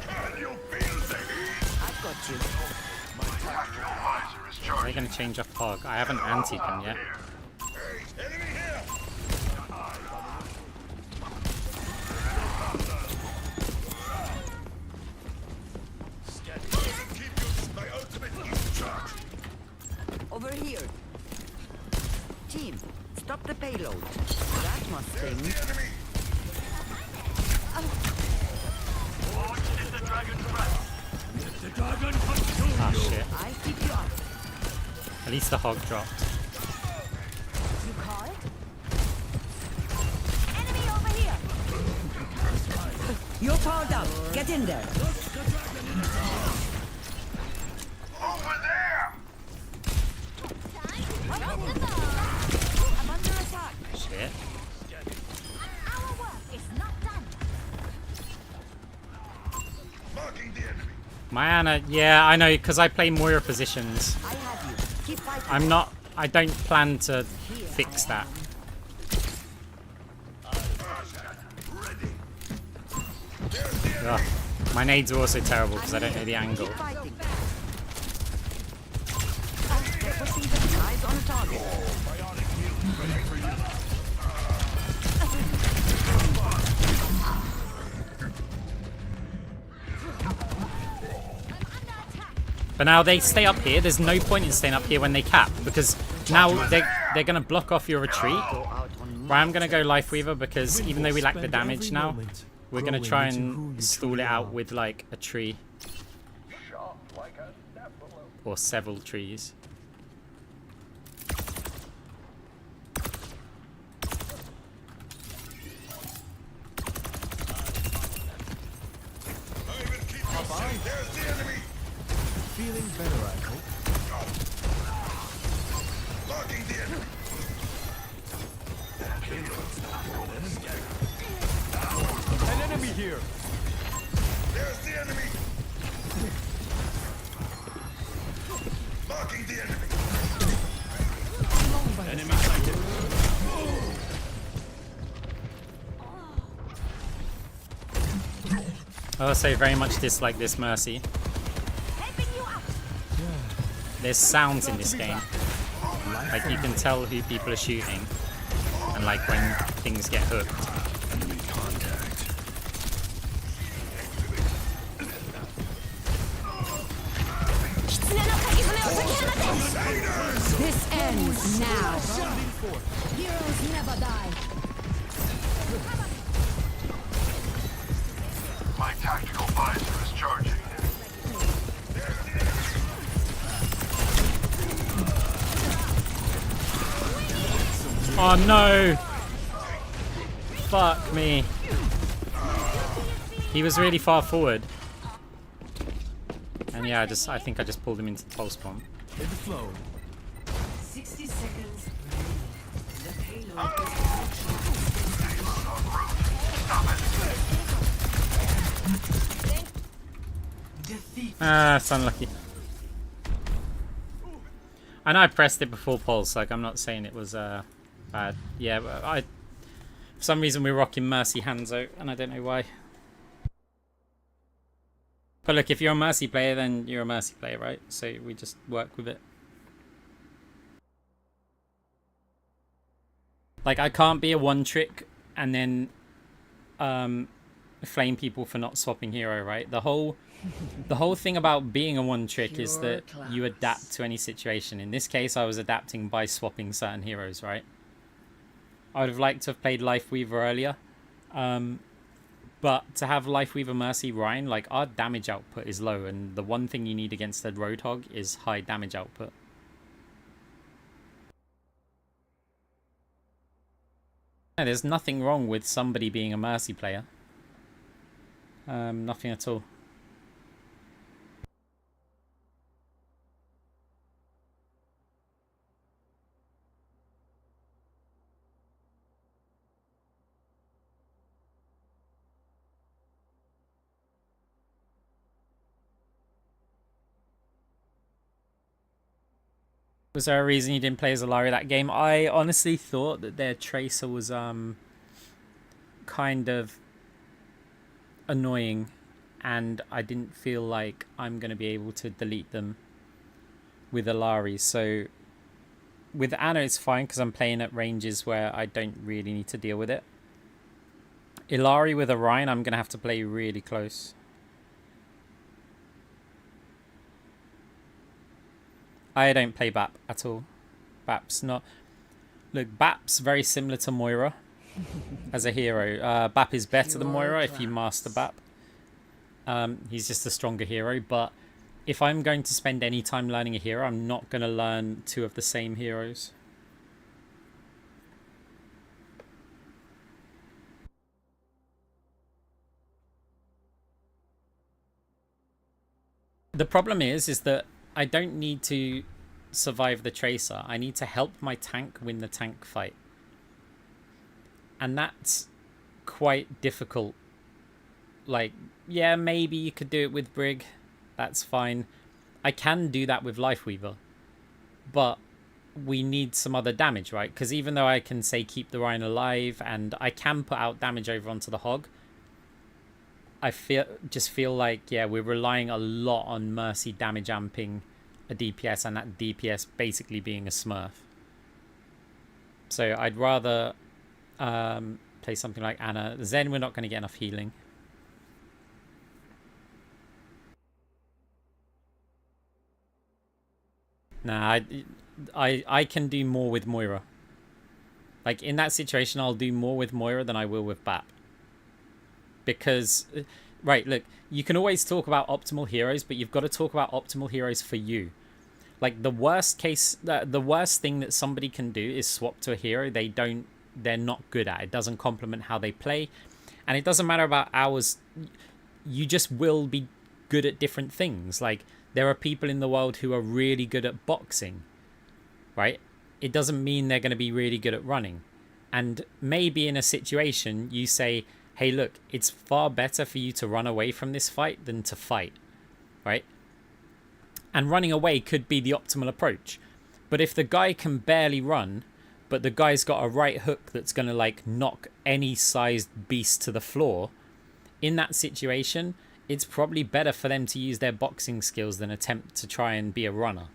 [SPEAKER 7] Can you feel the heat?
[SPEAKER 14] I've got you.
[SPEAKER 9] Industrial visor is
[SPEAKER 2] Are they
[SPEAKER 9] charged.
[SPEAKER 2] going to change up Hog? I haven't antied them yet.
[SPEAKER 7] Hey, enemy here. Keep my ultimate is charged.
[SPEAKER 14] Over here. Team, stop the payload. That must
[SPEAKER 7] There's
[SPEAKER 14] sting.
[SPEAKER 7] the enemy.
[SPEAKER 9] Launch is the dragon's breath.
[SPEAKER 4] The dragon consumed
[SPEAKER 2] Ah,
[SPEAKER 4] you.
[SPEAKER 2] shit.
[SPEAKER 14] I'll keep you up.
[SPEAKER 2] At least the Hog dropped.
[SPEAKER 1] You call it? Enemy over here.
[SPEAKER 14] You're powered up. Get in there.
[SPEAKER 7] Over there.
[SPEAKER 1] I'm under attack.
[SPEAKER 2] Shit.
[SPEAKER 1] Our work is not done.
[SPEAKER 7] Marking the enemy.
[SPEAKER 2] My Ana, yeah, I know, because I play Moira positions.
[SPEAKER 14] I have you. Keep fighting.
[SPEAKER 2] I'm not I don't plan to fix that. Ugh. My nades are also terrible because I don't know the angle.
[SPEAKER 14] Eyes on a target.
[SPEAKER 2] But now they stay up here. There's no point in staying up here when they cap, because now they're going to block off your retreat. Where I'm going to go Life Weaver, because even though we lack the damage now, we're going to try and stall it out with like a tree. Or several trees.
[SPEAKER 13] Feeling better, I hope.
[SPEAKER 7] Blocking the enemy.
[SPEAKER 13] An enemy here.
[SPEAKER 7] There's the enemy. Blocking the enemy.
[SPEAKER 4] Enemy sighted.
[SPEAKER 2] I also very much dislike this Mercy. There's sounds in this game. Like you can tell who people are shooting. And like when things get hooked.
[SPEAKER 4] Enemy contact.
[SPEAKER 3] This ends now.
[SPEAKER 1] Heroes never die.
[SPEAKER 9] My tactical visor is charging.
[SPEAKER 2] Oh no! Fuck me. He was really far forward. And yeah, I think I just pulled him into the pulse bomb.
[SPEAKER 13] In the flow.
[SPEAKER 5] 60 seconds. The payload defeat.
[SPEAKER 2] Ah, it's unlucky. I know I pressed it before pulse, like I'm not saying it was bad. Yeah, but for some reason we're rocking Mercy Hanzo, and I don't know why. But look, if you're a Mercy player, then you're a Mercy player, right? So we just work with it. Like, I can't be a one-trick and then flame people for not swapping hero, right? The whole thing about being a one-trick is that you adapt to any situation. In this case, I was adapting by swapping certain heroes, right? I would have liked to have played Life Weaver earlier. But to have Life Weaver, Mercy, Ryan, like, our damage output is low, and the one thing you need against a Roadhog is high damage output. Yeah, there's nothing wrong with somebody being a Mercy player. Nothing at all. Was there a reason you didn't play as Alari that game? I honestly thought that their Tracer was kind of annoying, and I didn't feel like I'm going to be able to delete them with Alari. So with Anna it's fine because I'm playing at ranges where I don't really need to deal with it. Ilari with Orion, I'm going to have to play really close. I don't play BAP at all. BAP's not... Look, BAP's very similar to Moira as a hero. BAP is better than Moira if you master BAP. He's just a stronger hero, but if I'm going to spend any time learning a hero, I'm not going to learn two of the same heroes. The problem is that I don't need to survive the Tracer. I need to help my tank win the tank fight. And that's quite difficult. Like, yeah, maybe you could do it with Brig. That's fine. I can do that with Lifeweaver. But we need some other damage, right? Because even though I can say keep the Rhine alive and I can put out damage over onto the Hog, I feel like, yeah, we're relying a lot on Mercy damage amping a DPS and that DPS basically being a Smurf. So I'd rather play something like Anna. Zen, we're not going to get enough healing. Nah, I can do more with Moira. Like, in that situation, I'll do more with Moira than I will with Bap. Because, right, look, you can always talk about optimal heroes, but you've got to talk about optimal heroes for you. Like, the worst thing that somebody can do is swap to a hero they're not good at. It doesn't complement how they play. And it doesn't matter about hours. You just will be good at different things. Like, there are people in the world who are really good at boxing, right? It doesn't mean they're going to be really good at running. And maybe in a situation you say, hey, look, it's far better for you to run away from this fight than to fight, right? And running away could be the optimal approach. But if the guy can barely run, but the guy's got a right hook that's going to like knock any sized beast to the floor, in that situation, it's probably better for them to use their boxing skills than attempt to try and be a runner.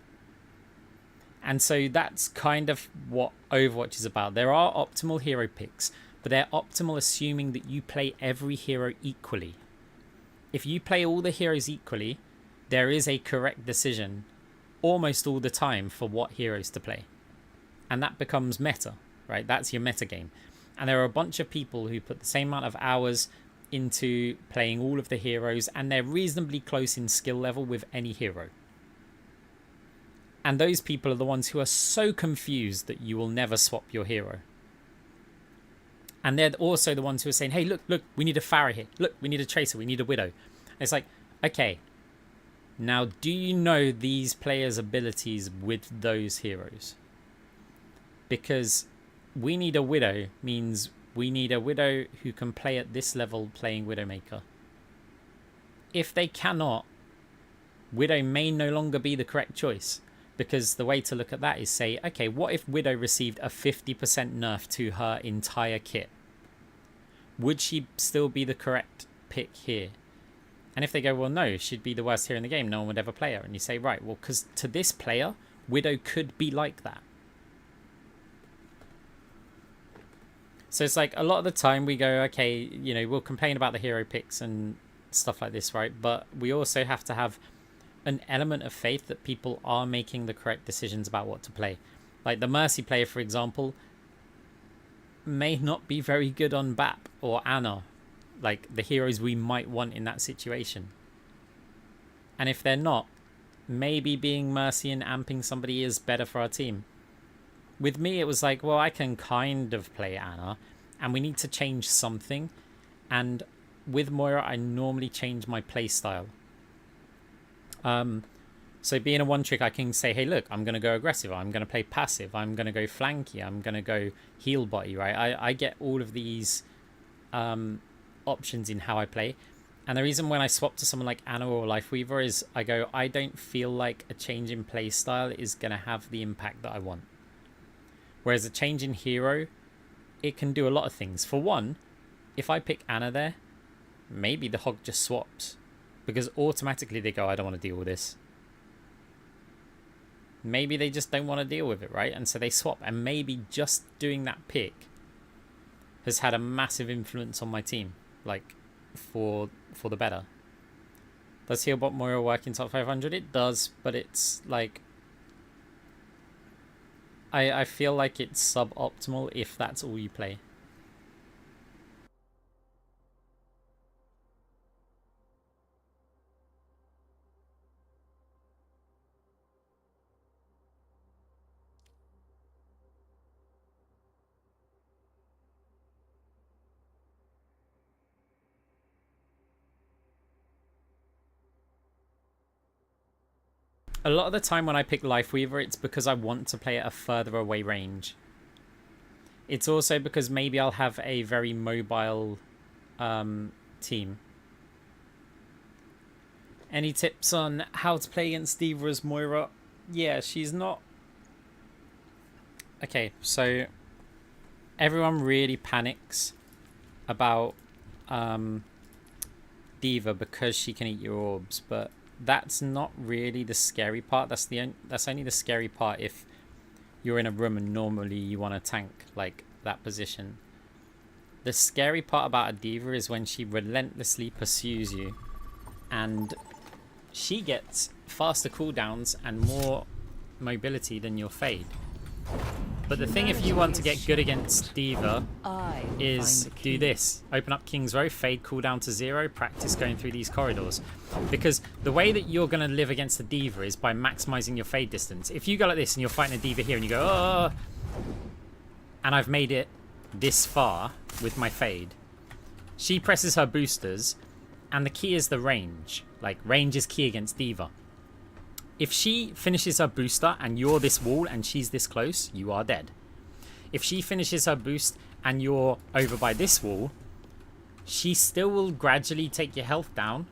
[SPEAKER 2] And so that's kind of what Overwatch is about. There are optimal hero picks, but they're optimal assuming that you play every hero equally. If you play all the heroes equally, there is a correct decision almost all the time for what heroes to play. And that becomes meta, right? That's your meta game. And there are a bunch of people who put the same amount of hours into playing all of the heroes, and they're reasonably close in skill level with any hero. And those people are the ones who are so confused that you will never swap your hero. And they're also the ones who are saying, hey, look, we need a Pharah here. Look, we need a Tracer, we need a Widow. And it's like, okay, now do you know these players' abilities with those heroes? Because we need a Widow means we need a Widow who can play at this level playing Widowmaker. If they cannot, Widow may no longer be the correct choice. Because the way to look at that is say, okay, what if Widow received a 50% nerf to her entire kit? Would she still be the correct pick here? And if they go, well, no, she'd be the worst hero in the game, no one would ever play her. And you say, right, well, because to this player, Widow could be like that. So it's like a lot of the time we go, okay, you know, we'll complain about the hero picks and stuff like this, right? But we also have to have an element of faith that people are making the correct decisions about what to play. Like the Mercy player, for example, may not be very good on Bap or Anna, like the heroes we might want in that situation. And if they're not, maybe being Mercy and amping somebody is better for our team. With me, it was like, well, I can kind of play Anna, and we need to change something. And with Moira, I normally change my play style. So being a one trick, I can say, hey, look, I'm going to go aggressive. I'm going to play passive. I'm going to go flanky. I'm going to go heal body, right? I get all of these options in how I play. And the reason when I swap to someone like Anna or Lifeweaver is I go, I don't feel like a change in play style is going to have the impact that I want. Whereas a change in hero, it can do a lot of things. For one, if I pick Anna there, maybe the Hog just swaps. Because automatically they go, I don't want to deal with this. Maybe they just don't want to deal with it, right? And so they swap. And maybe just doing that pick has had a massive influence on my team. Like, for the better. Does Healbot Moira work in top 500? It does, but it's like... I feel like it's suboptimal if that's all you play. A lot of the time when I pick Lifeweaver, it's because I want to play at a further away range. It's also because maybe I'll have a very mobile team. Any tips on how to play against Diva as Moira? Yeah, she's not Okay, so everyone really panics about D.Va because she can eat your orbs, but that's not really the scary part. That's only the scary part if you're in a room and normally you want to tank like that position. The scary part about a D.Va is when she relentlessly pursues you and she gets faster cooldowns and more mobility than your Fade. But the thing, if you want to get good against D.Va, is do this. Open up King's Row, Fade cooldown to 0, practice going through these corridors. Because the way that you're going to live against the D.Va is by maximizing your Fade distance. If you go like this and you're fighting a D.Va here and you go, oh, and I've made it this far with my Fade, she presses her boosters, and the key is the range. Like, range is key against D.Va. If she finishes her booster and you're this wall and she's this close, you are dead. If she finishes her boost and you're over by this wall, she still will gradually take your health down,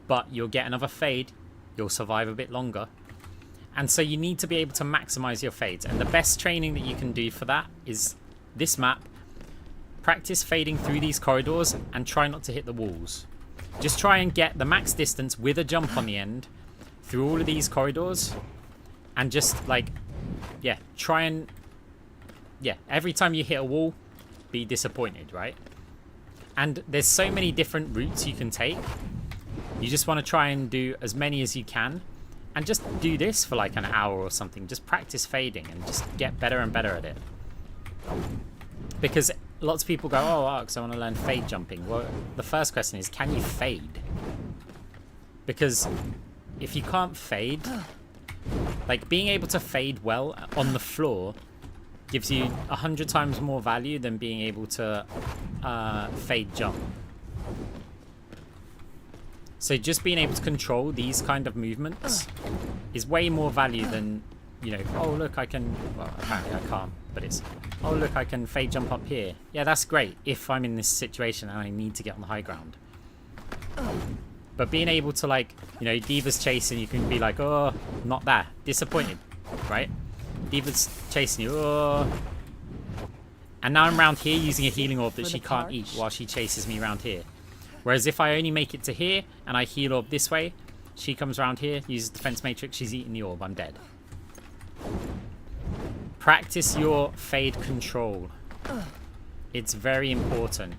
[SPEAKER 2] but you'll get another Fade, you'll survive a bit longer. And so you need to be able to maximize your Fades. And the best training that you can do for that is this map. Practice fading through these corridors and try not to hit the walls. Just try and get the max distance with a jump on the end through all of these corridors, and just like, yeah, try and, yeah, every time you hit a wall, be disappointed, right? And there's so many different routes you can take. You just want to try and do as many as you can, and just do this for like an hour or something. Just practice fading and just get better and better at it. Because lots of people go, oh, Arx, I want to learn fade jumping. Well, the first question is, can you fade? Because if you can't fade, like being able to fade well on the floor gives you 100 times more value than being able to fade jump. So just being able to control these kind of movements is way more value than, you know, oh look, I can, well apparently I can't, but it's, oh look, I can fade jump up here. Yeah, that's great if I'm in this situation and I need to get on the high ground. But being able to, like, you know, D.Va's chasing, you can be like, oh, not that. Disappointed, right? D.Va's chasing you, oh. And now I'm around here using a healing orb that she can't eat while she chases me around here. Whereas if I only make it to here and I heal orb this way, she comes around here, uses defense matrix, she's eating the orb, I'm dead. Practice your fade control. It's very important.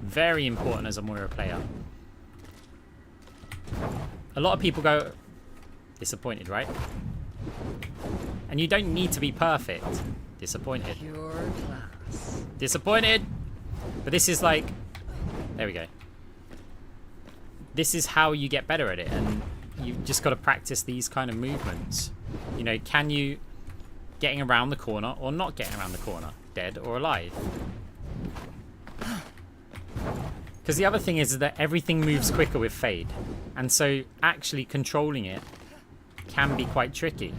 [SPEAKER 2] Very important as a Moira player. A lot of people go disappointed, right? And you don't need to be perfect. Disappointed.
[SPEAKER 6] Pure class.
[SPEAKER 2] Disappointed. But this is like, there we go. This is how you get better at it, and you've just got to practice these kind of movements. You know, can you getting around the corner or not getting around the corner, dead or alive? Because the other thing is that everything moves quicker with fade, and so actually controlling it can be quite tricky.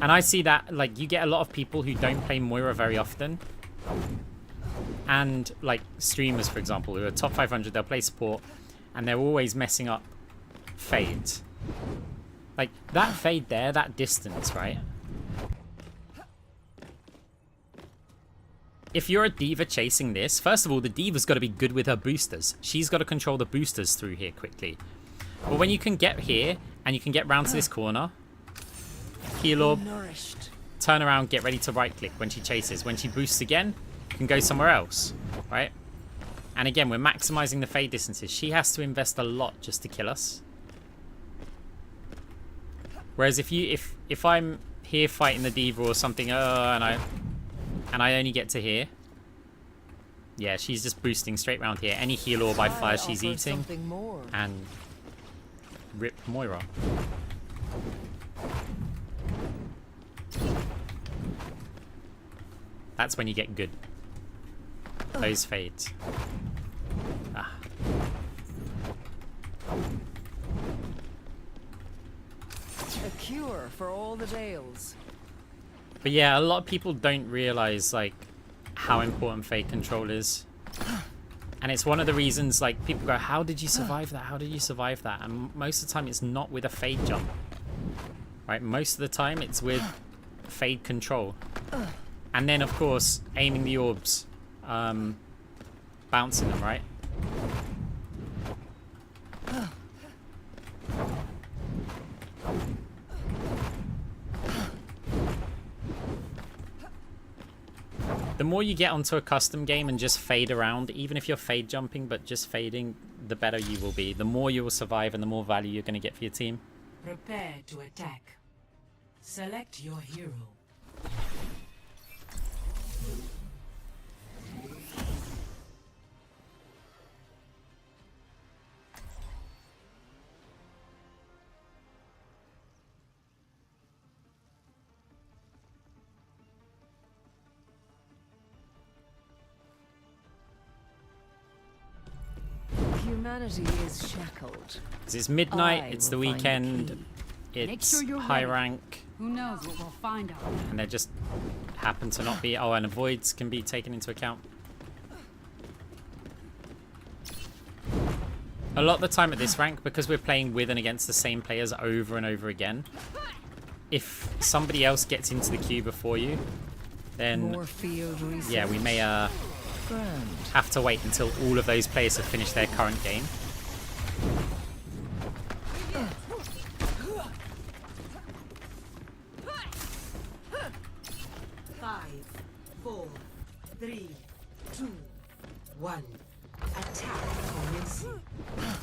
[SPEAKER 2] And I see that, like, you get a lot of people who don't play Moira very often, and like streamers, for example, who are top 500, they'll play support and they're always messing up fades. Like that fade there, that distance, right? If you're a D.Va chasing this, first of all, the D.Va's got to be good with her boosters. She's got to control the boosters through here quickly. But when you can get here and you can get round to this corner, heal orb, turn around, get ready to right click when she chases. When she boosts again, you can go somewhere else, right? And again, we're maximizing the fade distances. She has to invest a lot just to kill us. Whereas if I'm here fighting the D.Va or something, and I only get to here, yeah, she's just boosting straight around here. Any heal orb I fire, she's eating, and rip Moira. That's when you get good. Those fades. Ah.
[SPEAKER 6] A cure for all the Dales.
[SPEAKER 2] But yeah, a lot of people don't realize like how important fade control is. And it's one of the reasons like people go, how did you survive that? How did you survive that? And most of the time it's not with a fade jump. right? Most of the time it's with fade control. And then, of course, aiming the orbs. Bouncing them, right? The more you get onto a custom game and just fade around, even if you're fade jumping, but just fading, the better you will be. The more you will survive and the more value you're going to get for your team.
[SPEAKER 5] Prepare to attack. Select your hero.
[SPEAKER 6] Humanity is shackled.
[SPEAKER 2] 'Cause it's midnight,
[SPEAKER 6] I
[SPEAKER 2] it's the
[SPEAKER 6] will find
[SPEAKER 2] weekend,
[SPEAKER 6] key.
[SPEAKER 2] it's
[SPEAKER 15] sure you're
[SPEAKER 2] high
[SPEAKER 15] ready.
[SPEAKER 2] rank,
[SPEAKER 15] Who knows what we'll find out.
[SPEAKER 2] and they just happen to not be. Oh, and avoids can be taken into account. A lot of the time at this rank, because we're playing with and against the same players over and over again, if somebody else gets into the queue before you, then
[SPEAKER 6] More field research.
[SPEAKER 2] yeah, we may
[SPEAKER 6] Grand.
[SPEAKER 2] have to wait until all of those players have finished their current game.
[SPEAKER 5] Five, 4, 3, 2, 1. Attack commencing.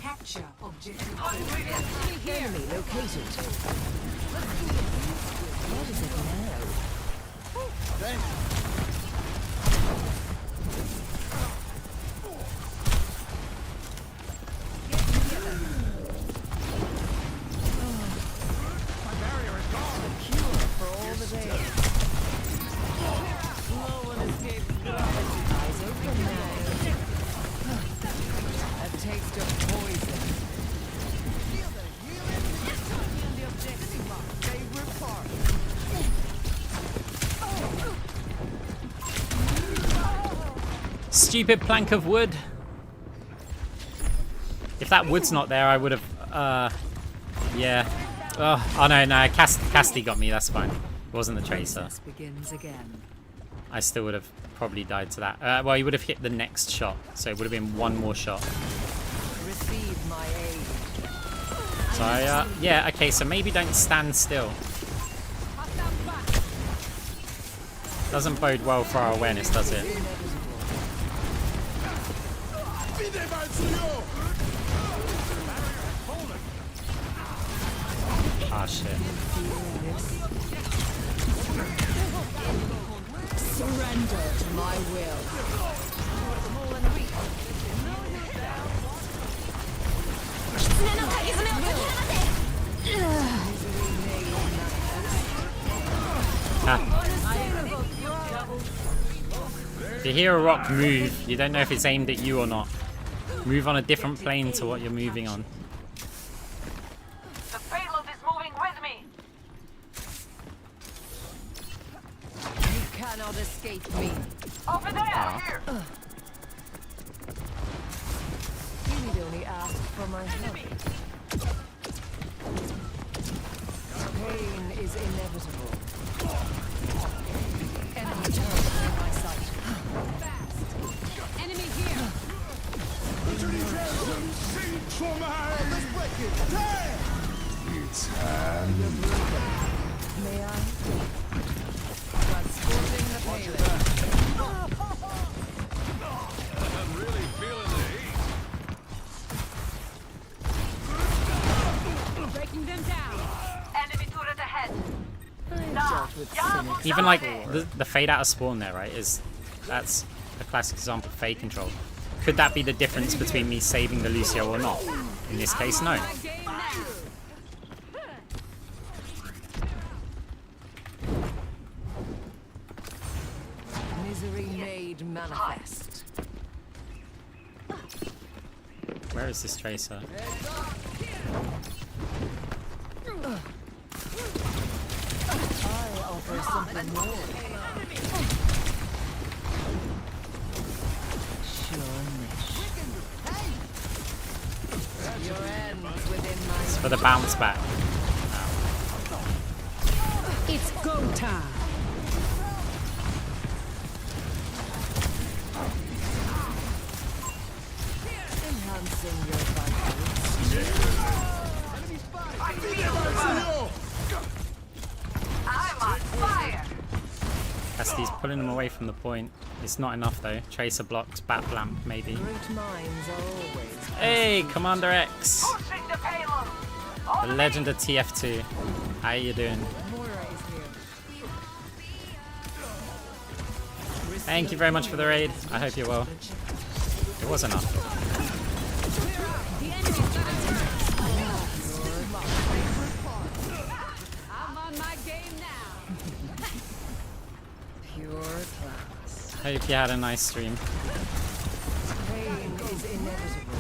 [SPEAKER 5] Capture objective.
[SPEAKER 6] Enemy located. What is it now?
[SPEAKER 2] Stupid plank of wood. If that wood's not there, I would have, yeah. Oh no, Casti got me, that's fine. It wasn't the tracer.
[SPEAKER 6] Begins again.
[SPEAKER 2] I still would have probably died to that. Well, he would have hit the next shot, so it would have been one more shot.
[SPEAKER 6] Receive my aid.
[SPEAKER 2] So I, yeah, okay, so maybe don't stand still. Doesn't bode well for our awareness, does it? Ah, shit.
[SPEAKER 6] Surrender to my will.
[SPEAKER 2] If you hear a rock move, you don't know if it's aimed at you or not. Move on a different plane to what you're moving on.
[SPEAKER 14] The payload is moving with me.
[SPEAKER 6] You cannot escape me.
[SPEAKER 14] Over there. Here.
[SPEAKER 6] You need only ask for my help. Pain is inevitable. Enemy turret in my sight.
[SPEAKER 15] Enemy here.
[SPEAKER 6] May I? Transporting the payload.
[SPEAKER 4] I'm really feeling the heat.
[SPEAKER 15] Breaking them down.
[SPEAKER 14] Enemy turret ahead.
[SPEAKER 6] Dealt with cynics.
[SPEAKER 2] Even like the fade out of spawn there, right? That's a classic example of fade control. Could that be the difference between me saving the Lucio or not? In this case, no.
[SPEAKER 6] Misery made manifest.
[SPEAKER 2] Where is this tracer?
[SPEAKER 6] I offer something more. Your end within my.
[SPEAKER 2] It's for the bounce back.
[SPEAKER 15] time.
[SPEAKER 6] Enhancing your vitals.
[SPEAKER 14] I'm on fire.
[SPEAKER 2] Cassidy's pulling him away from the point. It's not enough though. Tracer blocks, bat lamp maybe.
[SPEAKER 6] Great minds are always.
[SPEAKER 2] Hey, Commander X!
[SPEAKER 14] Pushing the payload.
[SPEAKER 2] The legend of TF2. How you doing?
[SPEAKER 6] Moira is here.
[SPEAKER 2] Thank you very much for the raid. I hope you're well. It was enough.
[SPEAKER 15] I'm on my game now.
[SPEAKER 6] Pure class.
[SPEAKER 2] Hope you had a nice stream.
[SPEAKER 6] Pain is inevitable.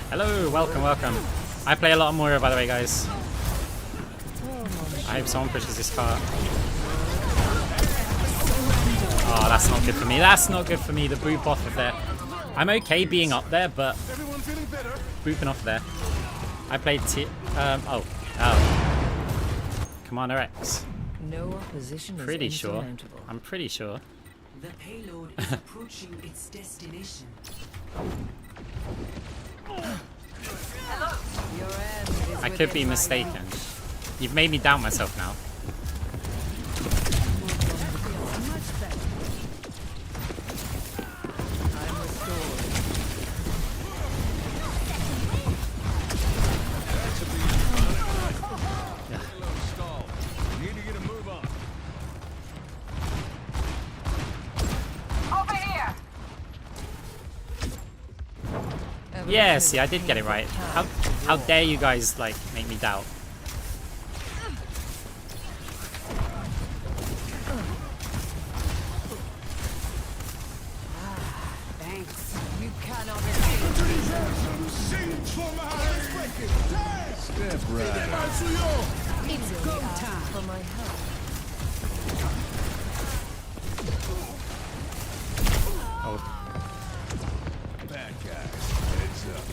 [SPEAKER 2] Hello, welcome, welcome. I play a lot of Moira, by the way, guys. I hope someone pushes this car. Oh, that's not good for me. That's not good for me. The boop off of there. I'm okay being up there, but booping off there. I played oh. Commander X.
[SPEAKER 6] No opposition is
[SPEAKER 2] Pretty sure.
[SPEAKER 6] insurmountable.
[SPEAKER 2] I'm pretty sure.
[SPEAKER 5] The payload is approaching its destination.
[SPEAKER 6] Your end is
[SPEAKER 2] I could be
[SPEAKER 6] within my
[SPEAKER 2] mistaken.
[SPEAKER 6] reach.
[SPEAKER 2] You've made me doubt myself now.
[SPEAKER 6] I'm restored.
[SPEAKER 8] Need to get a move on.
[SPEAKER 14] Over here.
[SPEAKER 2] Yeah, see, I did get it right. How dare you guys, like, make me doubt?
[SPEAKER 15] Thanks.
[SPEAKER 6] You cannot escape.
[SPEAKER 8] Step right.
[SPEAKER 15] It's go time.
[SPEAKER 6] For my help.
[SPEAKER 2] Oh,
[SPEAKER 8] Bad guys. Heads up.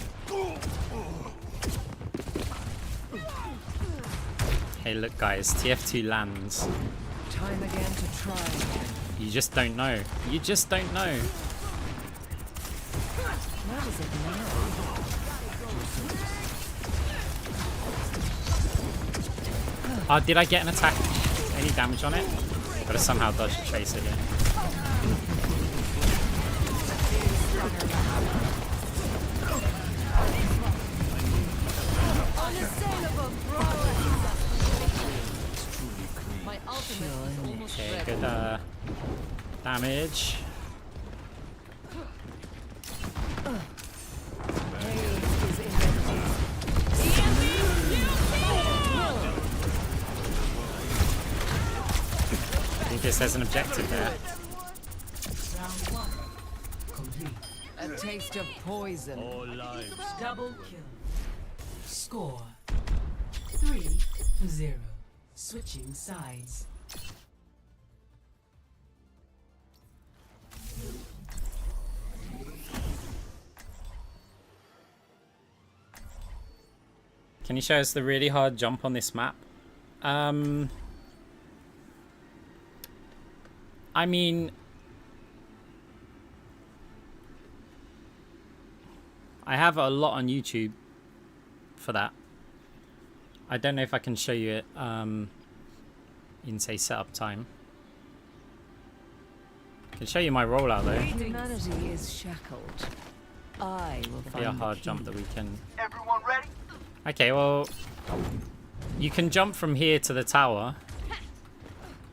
[SPEAKER 2] hey, look, guys. TF2 lands.
[SPEAKER 6] Time again to try again.
[SPEAKER 2] You just don't know. You just don't know.
[SPEAKER 6] What is it now?
[SPEAKER 2] Oh, did I get an attack? Any damage on it? Gotta somehow dodge the tracer here.
[SPEAKER 6] My ultimate is almost
[SPEAKER 2] Okay,
[SPEAKER 6] ready.
[SPEAKER 2] good damage.
[SPEAKER 6] Pain is inevitable.
[SPEAKER 2] I think this has an objective there.
[SPEAKER 5] Round one. Complete.
[SPEAKER 6] A taste of poison.
[SPEAKER 4] All lives.
[SPEAKER 5] Double kill. Score 3-0. Switching sides.
[SPEAKER 2] Can you show us the really hard jump on this map? I mean, I have a lot on YouTube for that. I don't know if I can show you it in, say, setup time. I can show you my rollout though.
[SPEAKER 6] Humanity is shackled. I will
[SPEAKER 2] It'll
[SPEAKER 6] find
[SPEAKER 2] be a
[SPEAKER 6] the
[SPEAKER 2] hard
[SPEAKER 6] key.
[SPEAKER 2] jump that we can.
[SPEAKER 14] Everyone ready?
[SPEAKER 2] Okay, well, you can jump from here to the tower.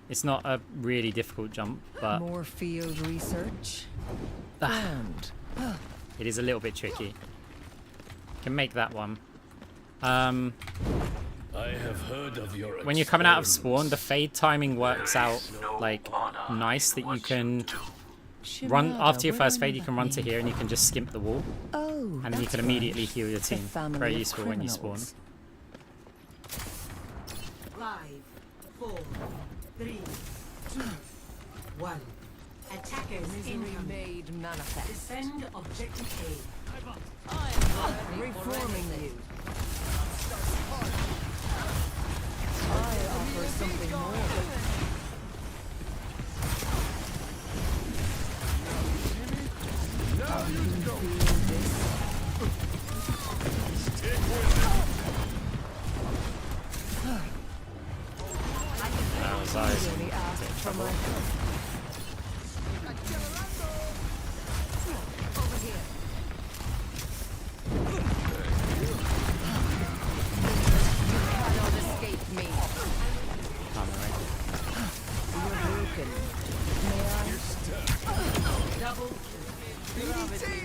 [SPEAKER 2] It's not a really difficult jump, but
[SPEAKER 6] More field research. And
[SPEAKER 2] it is a little bit tricky. Can make that one.
[SPEAKER 4] I have heard of your
[SPEAKER 2] When you're coming out of
[SPEAKER 4] experiments.
[SPEAKER 2] spawn, the fade timing works out like nice that you can run after your first fade. You can run to here and you can just skimp the wall,
[SPEAKER 6] oh,
[SPEAKER 2] and then you can immediately heal your team.
[SPEAKER 6] family
[SPEAKER 2] Very
[SPEAKER 6] of
[SPEAKER 2] useful when you spawn.
[SPEAKER 6] criminals.
[SPEAKER 5] 5, 4, 3, 2, 1. Attackers
[SPEAKER 6] Misery
[SPEAKER 5] incoming.
[SPEAKER 6] made manifest.
[SPEAKER 5] Defend objective
[SPEAKER 6] Reforming you. I offer something more.
[SPEAKER 2] That was eyes.
[SPEAKER 6] Really asked for my help. Over here. You cannot escape me.
[SPEAKER 2] I'm right.
[SPEAKER 6] You're broken. May I?
[SPEAKER 15] Double gravity.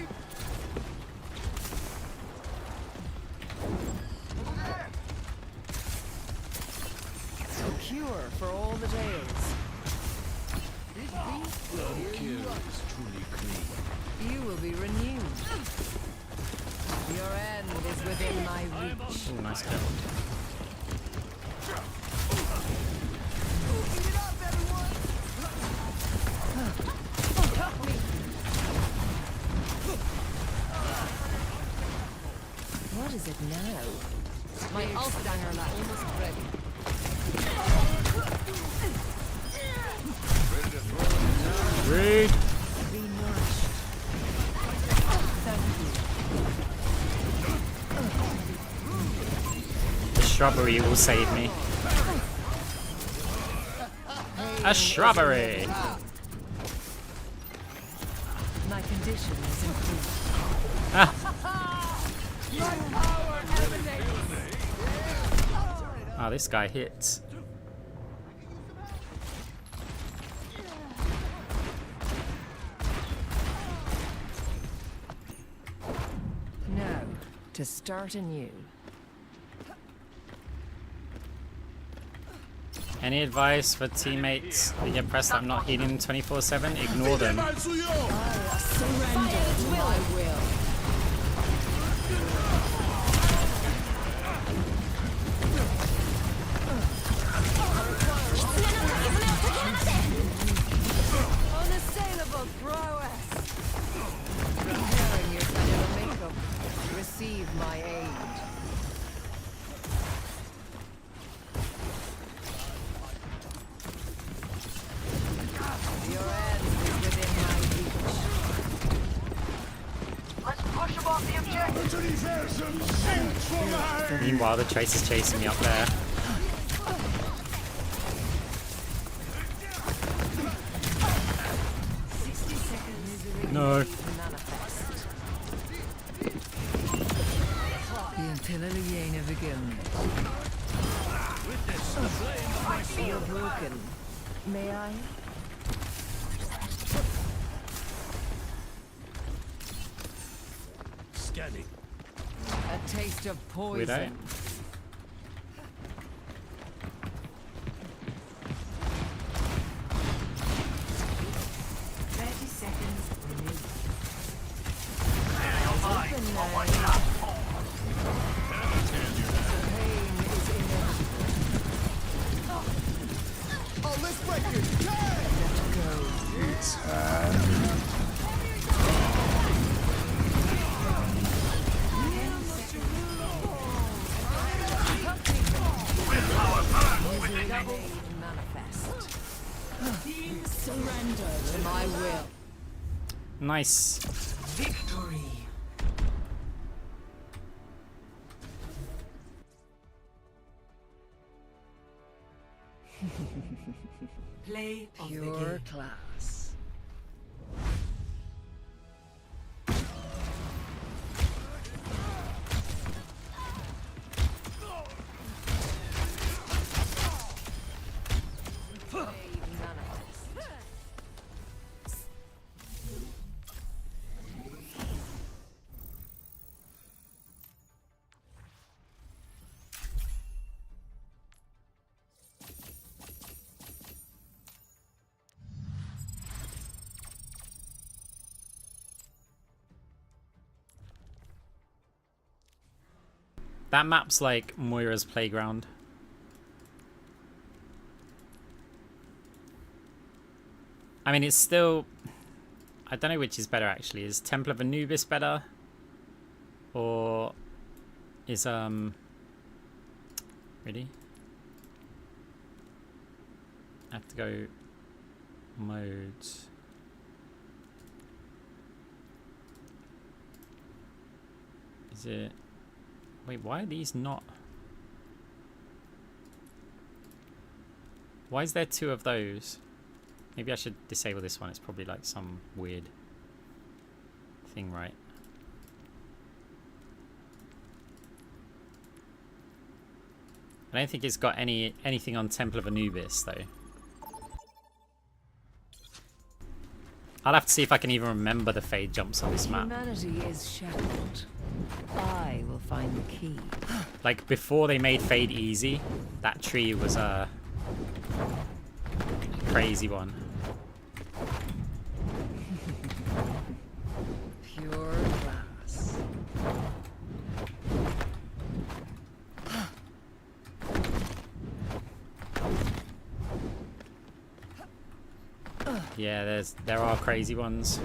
[SPEAKER 6] A cure for all the tales.
[SPEAKER 4] No cure is truly clean.
[SPEAKER 6] You will be renewed. Your end is within my reach.
[SPEAKER 2] Ooh, nice kill.
[SPEAKER 6] What is it now? My Ulfdanger lap almost ready.
[SPEAKER 2] Read.
[SPEAKER 6] Be nourished. Thank you.
[SPEAKER 2] The shrubbery will save me. A shrubbery.
[SPEAKER 6] My condition is improved.
[SPEAKER 2] Ah. Oh, this guy hits.
[SPEAKER 6] Now, to start anew.
[SPEAKER 2] Any advice for teammates that get pressed I'm not healing them 24/7? Ignore them.
[SPEAKER 6] I surrender to my will. Unassailable prowess. Preparing your vanilla makeup. Receive my aid. Your end is within my reach.
[SPEAKER 14] Let's push them off the objective.
[SPEAKER 2] Meanwhile, the Trace is chasing me up there. No.
[SPEAKER 6] You're broken. May I?
[SPEAKER 4] Scanning.
[SPEAKER 6] A taste of poison.
[SPEAKER 2] We don't.
[SPEAKER 6] Surrender to my will.
[SPEAKER 2] Nice.
[SPEAKER 5] Victory. Play of the
[SPEAKER 6] Pure
[SPEAKER 5] game.
[SPEAKER 6] class.
[SPEAKER 2] That map's like Moira's playground. I mean, it's still... I don't know which is better, actually. Is Temple of Anubis better? Or is, Really? I have to go... modes. Is it... Wait, why are these not... Why is there 2 of those? Maybe I should disable this one. It's probably like some weird thing, right? I don't think it's got anything on Temple of Anubis, though. I'll have to see if I can even remember the fade jumps on this map.
[SPEAKER 6] Humanity is shackled. I will find the key.
[SPEAKER 2] Like, before they made fade easy, that tree was a crazy one.
[SPEAKER 6] Pure glass.
[SPEAKER 2] Yeah, there are crazy ones.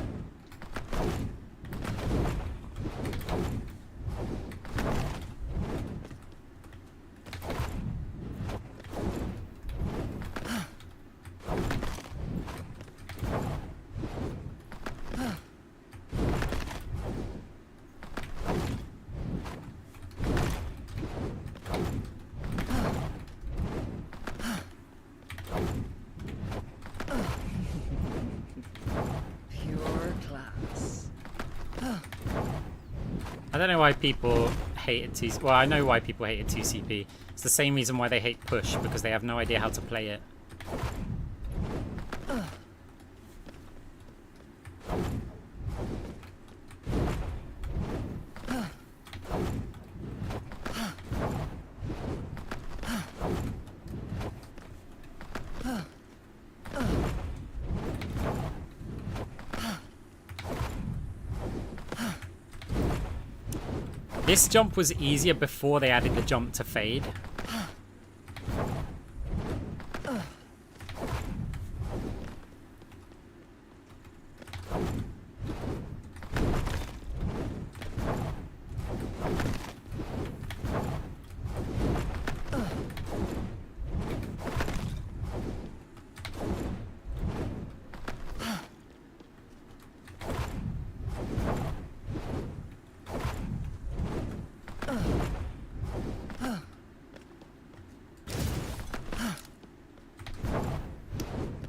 [SPEAKER 2] I don't know why people hated 2CP. Well, I know why people hated 2CP. It's the same reason why they hate push, because they have no idea how to play it. This jump was easier before they added the jump to fade.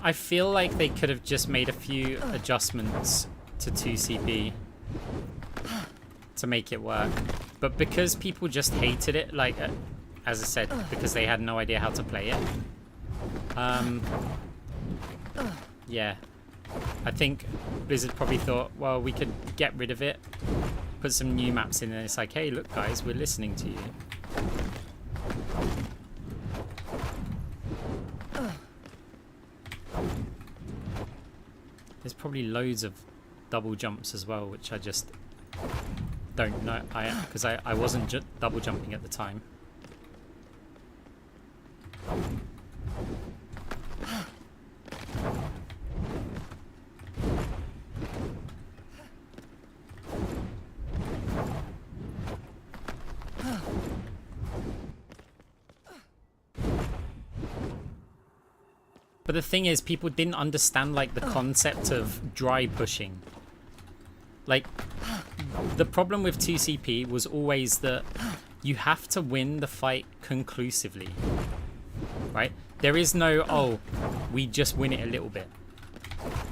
[SPEAKER 2] I feel like they could have just made a few adjustments to 2CP to make it work. But because people just hated it, like, as I said, because they had no idea how to play it. Yeah. I think Blizzard probably thought, well, we could get rid of it, put some new maps in, and it's like, hey, look, guys, we're listening to you. There's probably loads of double jumps as well, which I just don't know. Because I wasn't double jumping at the time. But the thing is, people didn't understand, like, the concept of dry pushing. Like, the problem with 2CP was always that you have to win the fight conclusively, right? There is no, oh, we just win it a little bit,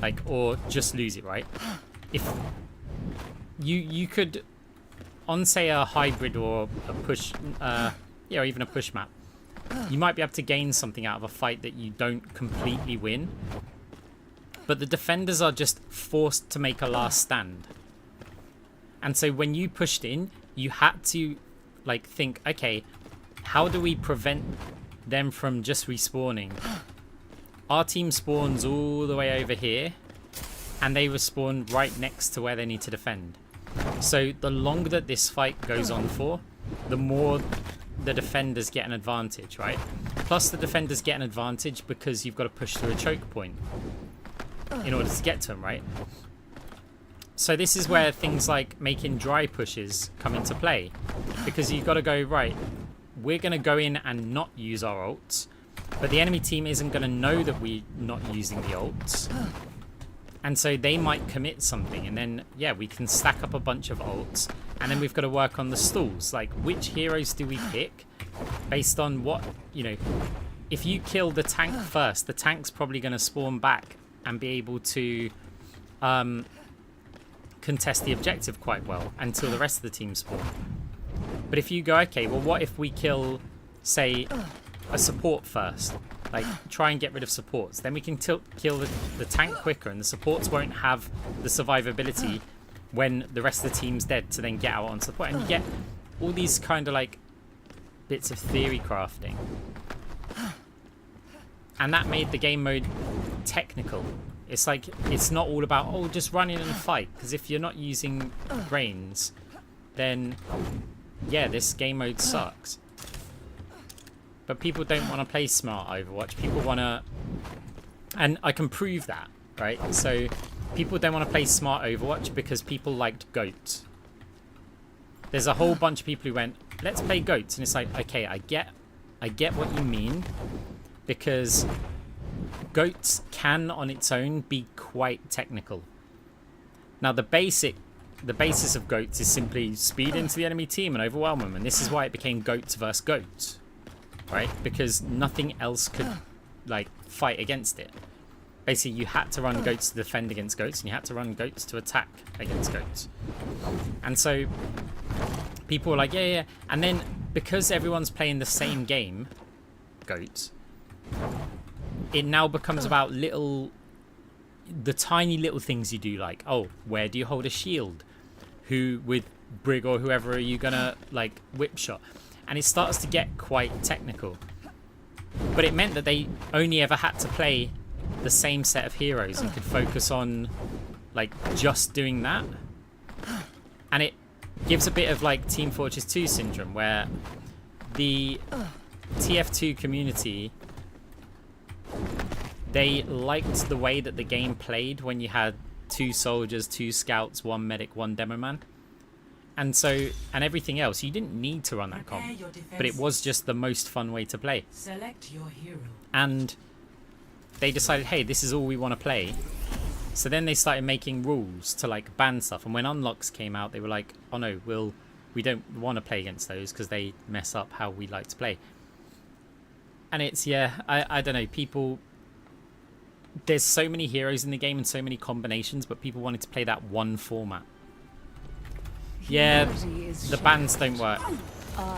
[SPEAKER 2] like, or just lose it, right? If you could, on, say, a hybrid or a push, yeah, or even a push map, you might be able to gain something out of a fight that you don't completely win. But the defenders are just forced to make a last stand. And so when you pushed in, you had to, like, think, okay, how do we prevent them from just respawning? Our team spawns all the way over here, and they respawn right next to where they need to defend. So the longer that this fight goes on for, the more the defenders get an advantage, right? Plus the defenders get an advantage because you've got to push through a choke point in order to get to them, right? So this is where things like making dry pushes come into play, because you've got to go, right, we're going to go in and not use our ults, but the enemy team isn't going to know that we're not using the ults. And so they might commit something, and then, yeah, we can stack up a bunch of ults, and then we've got to work on the stalls. Like, which heroes do we pick based on what, you know, if you kill the tank first, the tank's probably going to spawn back and be able to contest the objective quite well until the rest of the team spawn. But if you go, okay, well, what if we kill, say, a support first? Like, try and get rid of supports. Then we can kill the tank quicker, and the supports won't have the survivability when the rest of the team's dead to then get out on support. And you get all these kind of, like, bits of theory crafting. And that made the game mode technical. It's like, it's not all about, oh, just run in and fight. Because if you're not using brains, then, yeah, this game mode sucks. But people don't want to play smart Overwatch. People want to... And I can prove that, right? So people don't want to play smart Overwatch because people liked goats. There's a whole bunch of people who went, let's play goats. And it's like, okay, I get what you mean. Because goats can, on its own, be quite technical. Now, the basis of goats is simply speed into the enemy team and overwhelm them. And this is why it became goats versus goats. Right? Because nothing else could, like, fight against it. Basically, you had to run goats to defend against goats, and you had to run goats to attack against goats. And so, people were like, yeah, yeah. And then, because everyone's playing the same game, goats, it now becomes about the tiny little things you do, like, oh, where do you hold a shield? Who, with Brig or whoever, are you gonna, like, whip shot? And it starts to get quite technical. But it meant that they only ever had to play the same set of heroes and could focus on, like, just doing that. And it gives a bit of, like, Team Fortress 2 syndrome, where the TF2 community, they liked the way that the game played when you had 2 soldiers, 2 scouts, 1 medic, 1 demo man. And so, and everything else, you didn't need to run that comp, but it was just the most fun way to play.
[SPEAKER 5] Select your hero.
[SPEAKER 2] And they decided, hey, this is all we want to play. So then they started making rules to, like, ban stuff. And when unlocks came out, they were like, oh no, we don't want to play against those because they mess up how we like to play. And it's, yeah, I don't know, people, there's so many heroes in the game and so many combinations, but people wanted to play that one format. Yeah, the bans don't work.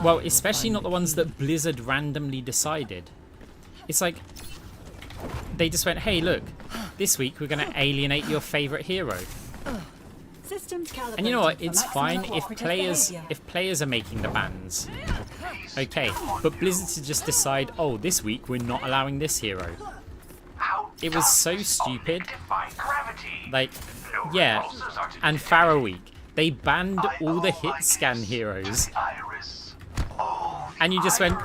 [SPEAKER 2] Well, especially not the ones that Blizzard randomly decided. It's like, they just went, hey, look, this week we're going to alienate your favourite hero. And you know what, it's fine if players are making the bans. Okay, but Blizzard to just decide, oh, this week we're not allowing this hero. It was so stupid. Like, yeah, and Pharaoh Week. They banned all the hit scan heroes. And you just went,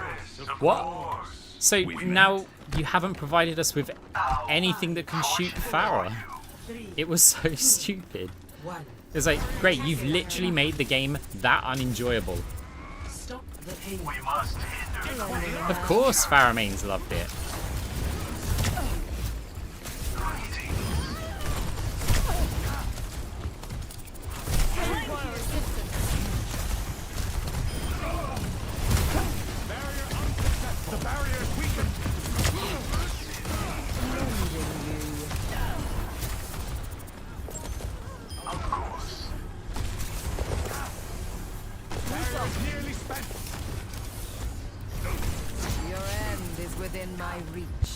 [SPEAKER 2] what? So now you haven't provided us with anything that can shoot Pharaoh. It was so stupid. It's like, great, you've literally made the game that unenjoyable. Of course Pharaoh mains loved it.
[SPEAKER 15] The barrier is weakened. Of course. Barrier is nearly spent.
[SPEAKER 6] Your end is within my reach.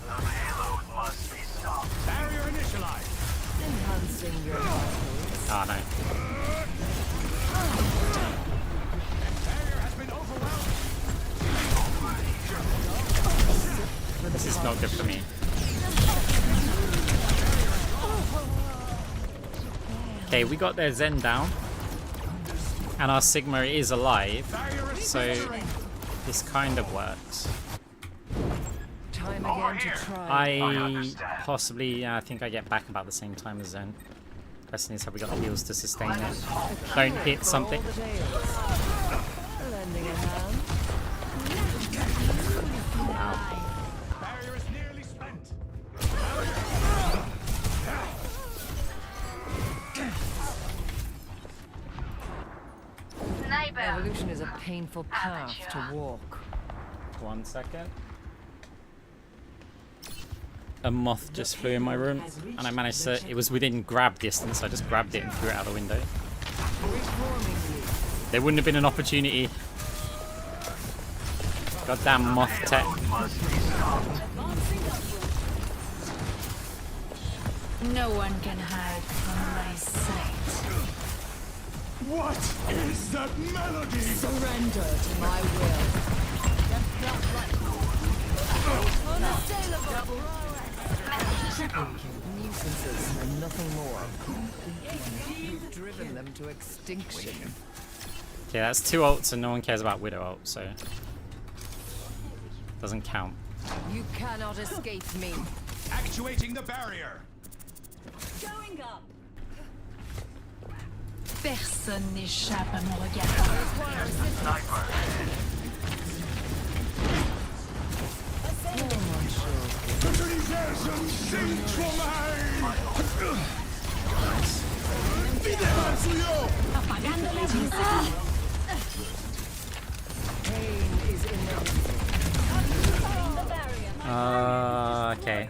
[SPEAKER 15] The payload must be stopped. Barrier initialized.
[SPEAKER 6] Enhancing your muscles.
[SPEAKER 2] Oh no.
[SPEAKER 15] Barrier has been overwhelmed.
[SPEAKER 2] This is not good for me. Okay, we got their Zen down. And our Sigma is alive. So this kind of works.
[SPEAKER 6] Time again to try.
[SPEAKER 2] I possibly, I think I get back about the same time as Zen. Question is, have we got the heals to sustain it? Don't hit something.
[SPEAKER 6] Lending a hand.
[SPEAKER 2] Ow.
[SPEAKER 15] Barrier is nearly spent.
[SPEAKER 6] painful path to walk.
[SPEAKER 2] 1 second. A moth just flew in my room, and I managed to. It was within grab distance. I just grabbed it and threw it out the window. There wouldn't have been an opportunity. Goddamn moth tech.
[SPEAKER 1] No one can hide from my sight.
[SPEAKER 15] What is that melody?
[SPEAKER 6] Surrender to my will. Nuisances and nothing more. You've driven them to extinction.
[SPEAKER 2] Okay, that's 2 ults and no one cares about Widow ult, so doesn't count.
[SPEAKER 6] You cannot escape me.
[SPEAKER 15] Actuating the barrier.
[SPEAKER 11] Going up.
[SPEAKER 1] Personne n'échappe à mon regard.
[SPEAKER 15] L'utilisation synchromine!
[SPEAKER 1] Apagando la luz.
[SPEAKER 6] Pain is inevitable.
[SPEAKER 2] Okay.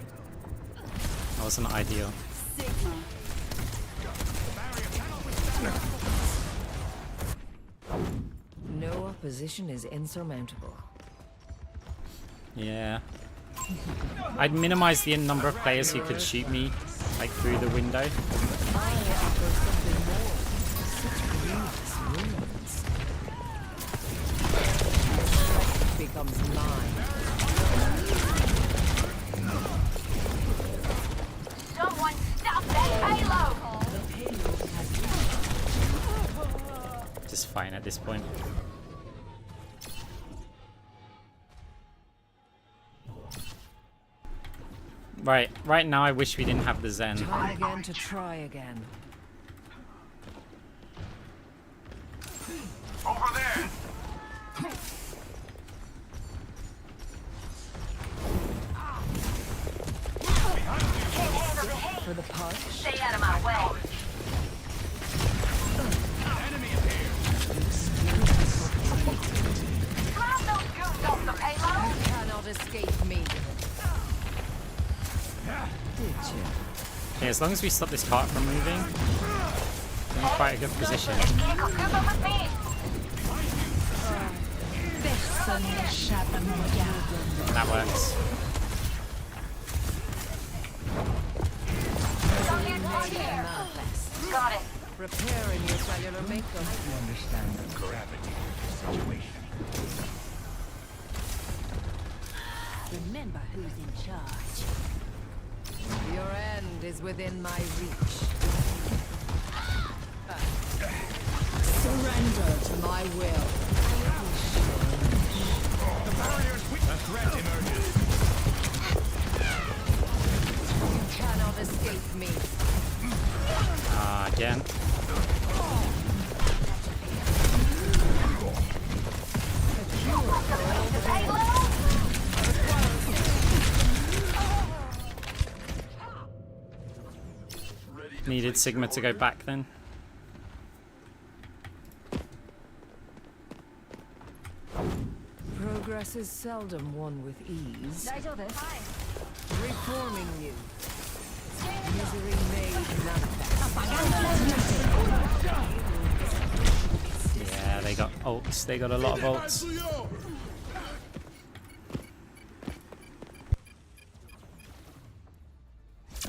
[SPEAKER 2] That wasn't ideal.
[SPEAKER 11] Sigma.
[SPEAKER 6] No opposition is insurmountable.
[SPEAKER 2] Yeah. I'd minimize the number of players who could shoot me, like through the window.
[SPEAKER 6] I offer something more. Such grievous wounds. Strength becomes mine.
[SPEAKER 1] Someone stop that payload!
[SPEAKER 2] Just fine at this point. Right now I wish we didn't have the Zen.
[SPEAKER 6] Time again to try again.
[SPEAKER 9] Over there!
[SPEAKER 6] For the punch.
[SPEAKER 1] Stay out of my way.
[SPEAKER 15] Enemy appeared.
[SPEAKER 1] Grab those goons off the payload!
[SPEAKER 6] You cannot escape me. Did you?
[SPEAKER 2] Okay, as long as we stop this cart from moving, we're in quite a good position.
[SPEAKER 1] Personne n'échappe à mon regard.
[SPEAKER 2] That works.
[SPEAKER 1] Got it.
[SPEAKER 6] Repairing your cellular makeup.
[SPEAKER 15] You understand the gravity of the situation.
[SPEAKER 10] Remember who's in charge.
[SPEAKER 6] Your end is within my reach. Surrender to my will.
[SPEAKER 15] The barrier's weak. A threat emerges.
[SPEAKER 6] You cannot escape me.
[SPEAKER 2] Again. Needed Sigma to go back then.
[SPEAKER 6] Progress is seldom won with ease. Reforming you. Misery made manifest.
[SPEAKER 2] Yeah, they got ults. They got a lot of ults.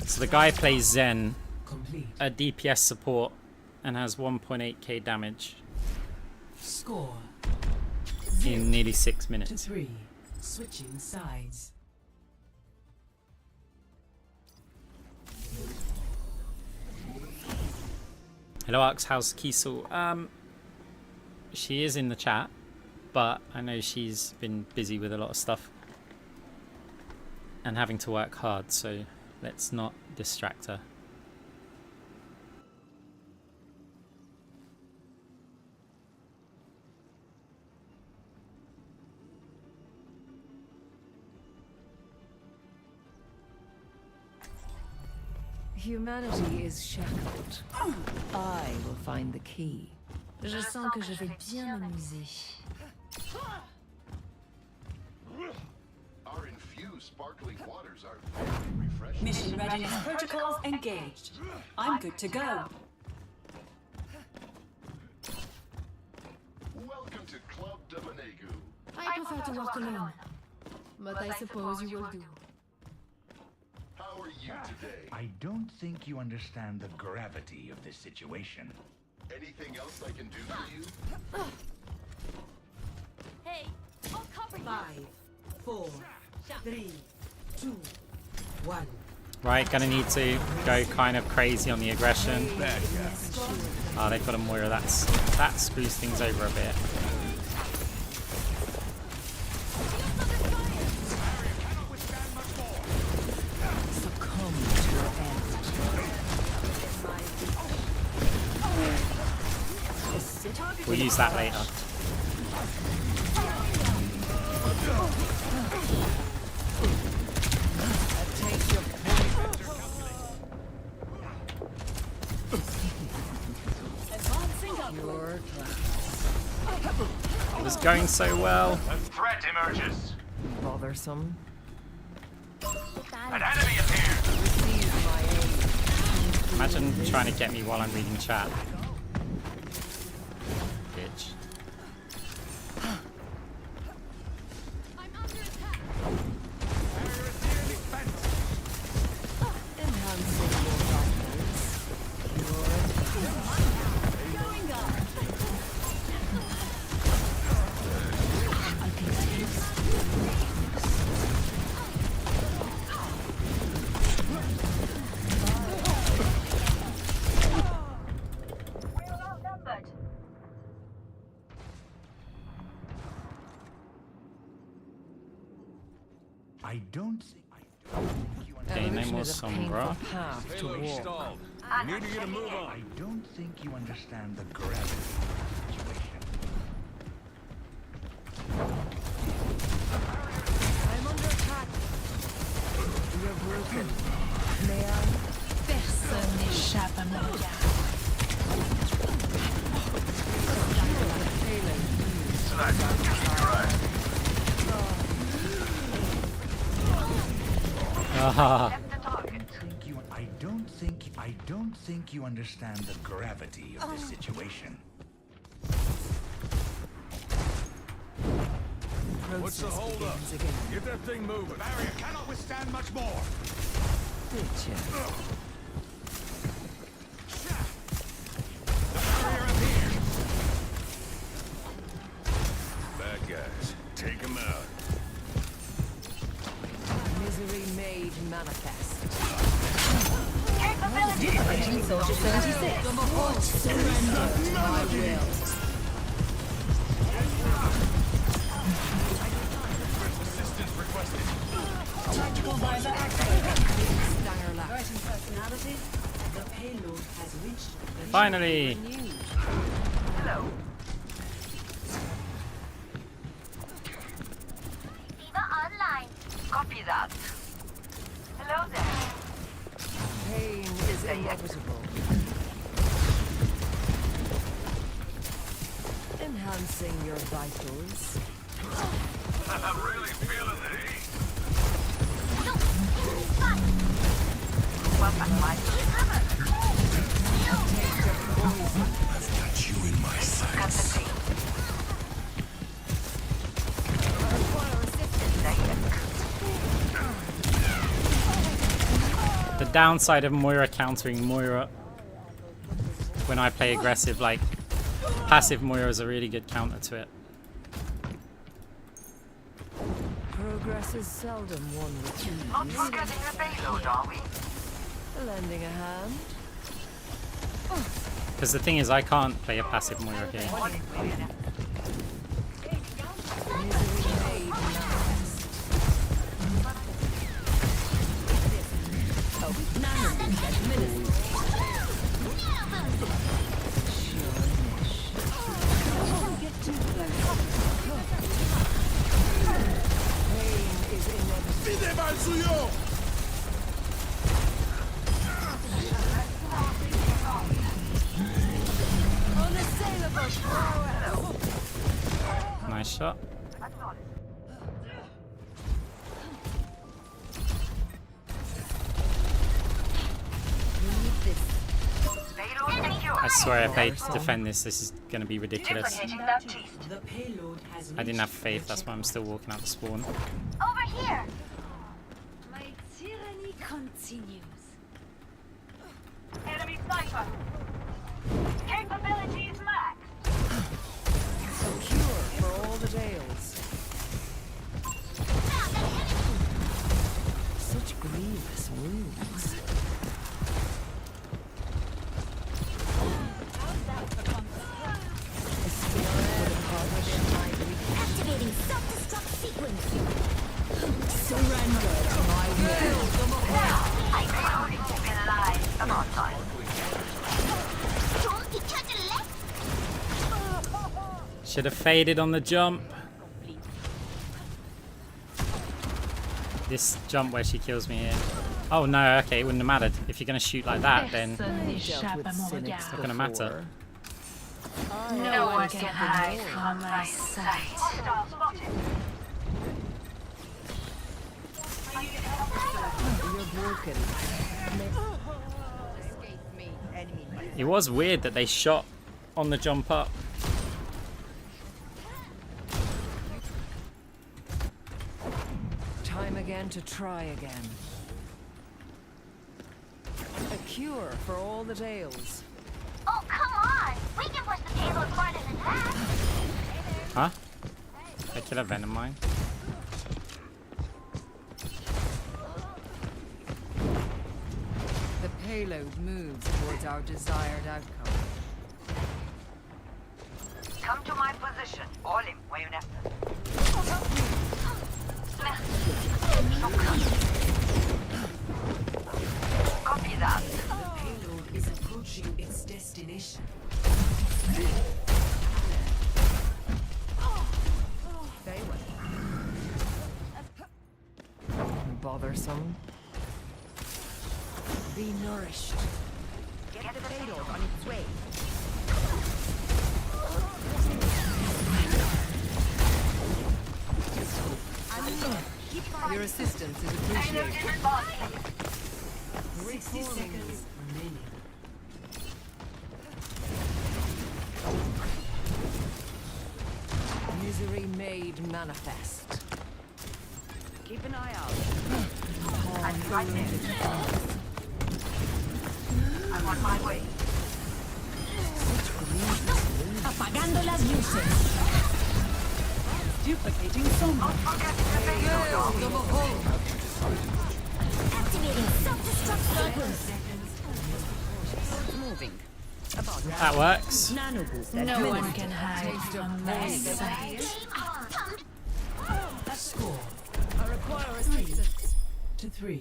[SPEAKER 2] So the guy plays Zen, a DPS support, and has 1.8k damage
[SPEAKER 5] Score
[SPEAKER 2] in nearly 6
[SPEAKER 5] to
[SPEAKER 2] minutes.
[SPEAKER 5] 3. Switching sides.
[SPEAKER 2] Hello Arx, how's Kiesel? She is in the chat, but I know she's been busy with a lot of stuff and having to work hard, so let's not distract her.
[SPEAKER 6] Humanity is shackled. I will find the key.
[SPEAKER 10] Je sens que je vais bien m'amuser.
[SPEAKER 16] Our infused sparkling waters are very refreshing.
[SPEAKER 11] Mission readiness protocols engaged. I'm good to go.
[SPEAKER 16] Welcome to Club Dominegu.
[SPEAKER 10] I prefer to walk alone, but I suppose you will do.
[SPEAKER 16] How are you today?
[SPEAKER 15] I don't think you understand the gravity of this situation.
[SPEAKER 16] Anything else I can do for you?
[SPEAKER 1] Hey, I'll cover you.
[SPEAKER 5] 5, 4, 3, 2, 1.
[SPEAKER 2] Right, gonna need to go kind of crazy on the aggression. Oh, they've got a Moira. That screws things over a bit.
[SPEAKER 6] Succumb to your end.
[SPEAKER 2] We'll use that later. It was going so well.
[SPEAKER 9] A threat emerges.
[SPEAKER 6] Bothersome.
[SPEAKER 9] An enemy appeared.
[SPEAKER 6] Receive my aid.
[SPEAKER 2] Imagine trying to get me while I'm reading chat. Bitch.
[SPEAKER 6] Enhancing your vitals.
[SPEAKER 11] Going up.
[SPEAKER 15] I don't think you
[SPEAKER 2] Okay, no
[SPEAKER 6] Evolution
[SPEAKER 2] more
[SPEAKER 6] is a
[SPEAKER 2] Sombra.
[SPEAKER 6] painful path to walk.
[SPEAKER 15] We need to get a move on. I don't think you understand the gravity of the situation.
[SPEAKER 6] I'm under attack. You're broken. May I?
[SPEAKER 10] Personne n'échappe à mon regard.
[SPEAKER 2] Ah,
[SPEAKER 15] I don't think you understand the gravity of this situation. What's the hold up? Get that thing moving.
[SPEAKER 9] Barrier cannot withstand much more.
[SPEAKER 6] Did you?
[SPEAKER 4] Bad guys, take them out.
[SPEAKER 6] Misery made manifest.
[SPEAKER 1] Capability.
[SPEAKER 10] Soldier 76. Surrender to my will.
[SPEAKER 9] Assistance requested.
[SPEAKER 11] Tactical visor activated. Writing personality.
[SPEAKER 5] The payload has reached the
[SPEAKER 2] finally.
[SPEAKER 1] Hello. Viva online. Copy that. Hello there.
[SPEAKER 6] Pain is inevitable. Enhancing your vitals.
[SPEAKER 9] I'm really feeling the heat.
[SPEAKER 7] I've got you in my sights.
[SPEAKER 2] The downside of Moira countering Moira when I play aggressive, like passive Moira is a really good counter to it.
[SPEAKER 6] Progress is seldom won with ease.
[SPEAKER 1] Not forgetting the payload, are we?
[SPEAKER 6] Lending a hand.
[SPEAKER 2] Because the thing is, I can't play a passive Moira here.
[SPEAKER 6] Misery made manifest. Pain is inevitable.
[SPEAKER 1] Unassailable
[SPEAKER 2] Nice shot. I swear if I defend this, this is going to be ridiculous.
[SPEAKER 5] The payload has
[SPEAKER 2] I didn't have faith, that's why I'm still walking out the spawn.
[SPEAKER 1] Over here!
[SPEAKER 10] My tyranny continues.
[SPEAKER 1] Enemy sniper! Capabilities max!
[SPEAKER 6] A cure for all the Dales. Such grievous wounds.
[SPEAKER 1] Activating self-destruct sequence!
[SPEAKER 6] Surrender to my will.
[SPEAKER 1] I'm proud to be alive. Come on, time. Don't be to the left!
[SPEAKER 2] Should have faded on the jump. This jump where she kills me here. Oh no, okay, it wouldn't have mattered. If you're going to shoot like that, then it's not going to matter.
[SPEAKER 1] No one can hide from my sight.
[SPEAKER 6] You're broken.
[SPEAKER 2] It was weird that they shot on the jump up.
[SPEAKER 6] Time again to try again. A cure for all the Dales.
[SPEAKER 1] Oh, come on! We can push the payload farther than that!
[SPEAKER 2] Huh? I kill a venom mine.
[SPEAKER 6] The payload moves towards our desired outcome.
[SPEAKER 14] Come to my position. Olim, Moira. Copy that.
[SPEAKER 5] The payload is approaching its destination.
[SPEAKER 6] Bothersome. Be nourished.
[SPEAKER 14] Get the payload on its way.
[SPEAKER 6] Your assistance is appreciated.
[SPEAKER 5] 60 seconds remaining.
[SPEAKER 6] Misery made manifest.
[SPEAKER 14] Keep an eye out. I'm right there. I'm on my way.
[SPEAKER 10] Apagando las luces.
[SPEAKER 11] Duplicating sonar.
[SPEAKER 1] Activating self-destruct sequence!
[SPEAKER 14] Moving.
[SPEAKER 2] That works.
[SPEAKER 10] No one can hide from my sight.
[SPEAKER 5] Score
[SPEAKER 6] I require assistance.
[SPEAKER 5] 3-3.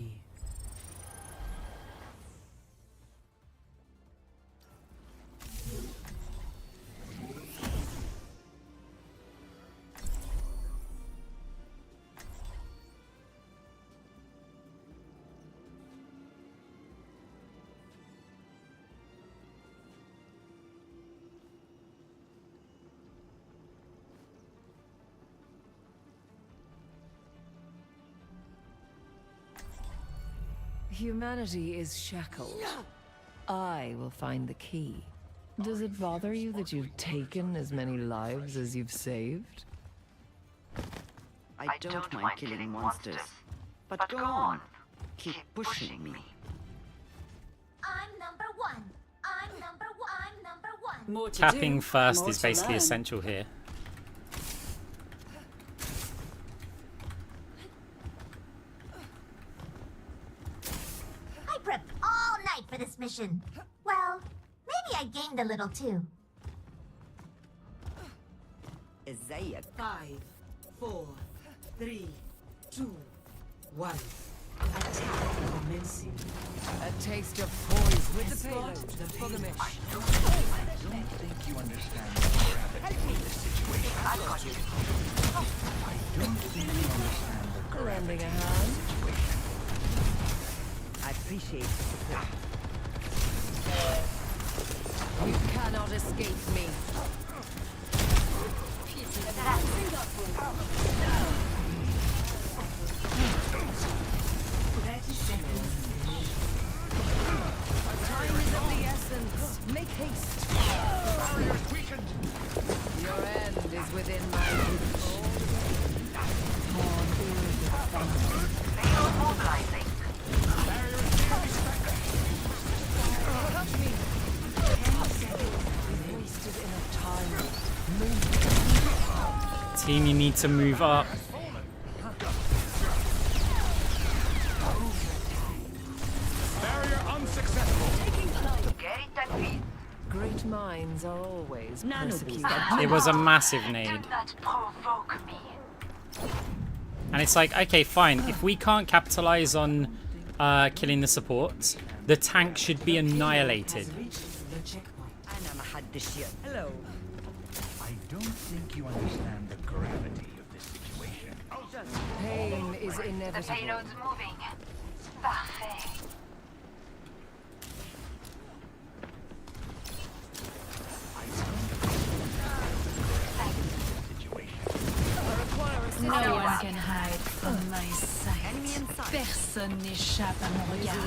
[SPEAKER 6] Humanity is shackled. I will find the key. Does it bother you that you've taken as many lives as you've saved?
[SPEAKER 14] I don't mind killing monsters. But go on. Keep pushing me.
[SPEAKER 1] I'm number one. I'm number one. I'm number one.
[SPEAKER 11] More to
[SPEAKER 2] Tapping
[SPEAKER 11] do,
[SPEAKER 2] first
[SPEAKER 11] more
[SPEAKER 2] is
[SPEAKER 11] to
[SPEAKER 2] basically
[SPEAKER 11] learn.
[SPEAKER 2] essential here.
[SPEAKER 1] I prepped all night for this mission. Well, maybe I gained a little too.
[SPEAKER 14] Isaiah.
[SPEAKER 5] 5, 4, 3, 2, 1. Attack commencing.
[SPEAKER 6] A taste of poison with the payload.
[SPEAKER 5] The
[SPEAKER 6] For the
[SPEAKER 5] payload.
[SPEAKER 6] mission.
[SPEAKER 15] I don't think you understand the gravity of this situation. I don't think you understand the
[SPEAKER 6] Lending
[SPEAKER 15] gravity
[SPEAKER 6] a
[SPEAKER 15] of
[SPEAKER 6] hand.
[SPEAKER 15] the situation.
[SPEAKER 14] I appreciate the support.
[SPEAKER 6] You cannot escape me.
[SPEAKER 2] Team, you need to move up.
[SPEAKER 8] Barrier unsuccessful.
[SPEAKER 6] Great minds are always persecuted.
[SPEAKER 2] It was a massive nade. And it's like, okay, fine. If we can't capitalize on killing the support, the tank should be annihilated.
[SPEAKER 3] Hello.
[SPEAKER 15] I don't think you understand the gravity of this situation.
[SPEAKER 6] Pain is inevitable.
[SPEAKER 1] moving. Parfait.
[SPEAKER 10] No one can hide from my sight. Personne n'échappe à mon regard.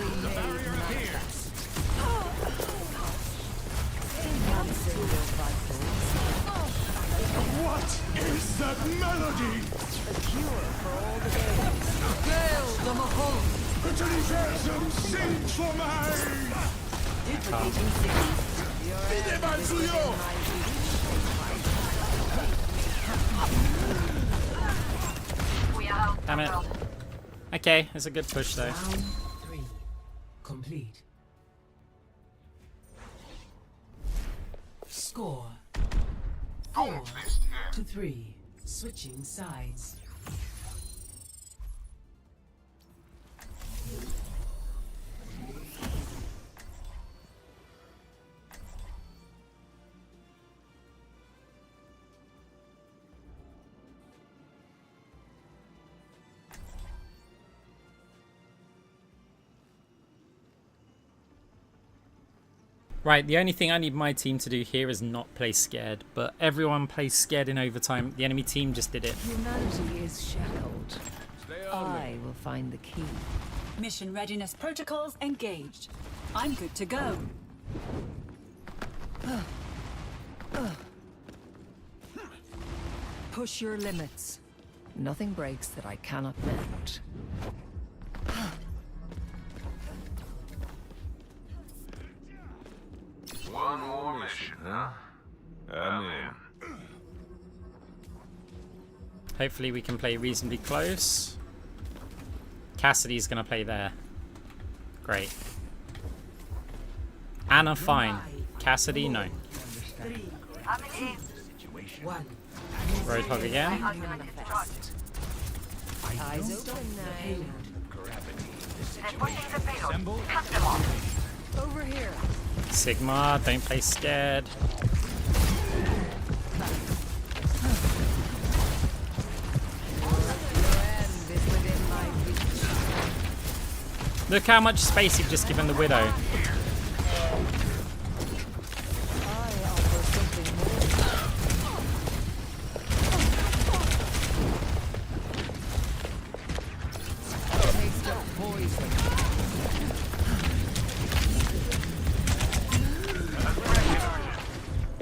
[SPEAKER 7] What is that melody?
[SPEAKER 6] A cure for all the days. Hail the Mahol!
[SPEAKER 7] Utilisez some seeds for me!
[SPEAKER 2] Damn it. Okay, it's a good push though.
[SPEAKER 5] Round 3. Complete. Score 4-3. Switching sides.
[SPEAKER 2] Right, the only thing I need my team to do here is not play scared, but everyone plays scared in overtime. The enemy team just did it.
[SPEAKER 6] Humanity is shackled. I will find the key.
[SPEAKER 11] Mission readiness protocols engaged. I'm good to go.
[SPEAKER 6] Push your limits. Nothing breaks that I cannot mend.
[SPEAKER 9] One more mission, huh? I'm in.
[SPEAKER 2] Hopefully we can play reasonably close. Cassidy's gonna play there. Great. Anna, fine. Cassidy, no. Roadhog again.
[SPEAKER 6] Eyes open now. Over here.
[SPEAKER 2] Sigma, don't play scared. Look how much space you've just given the Widow.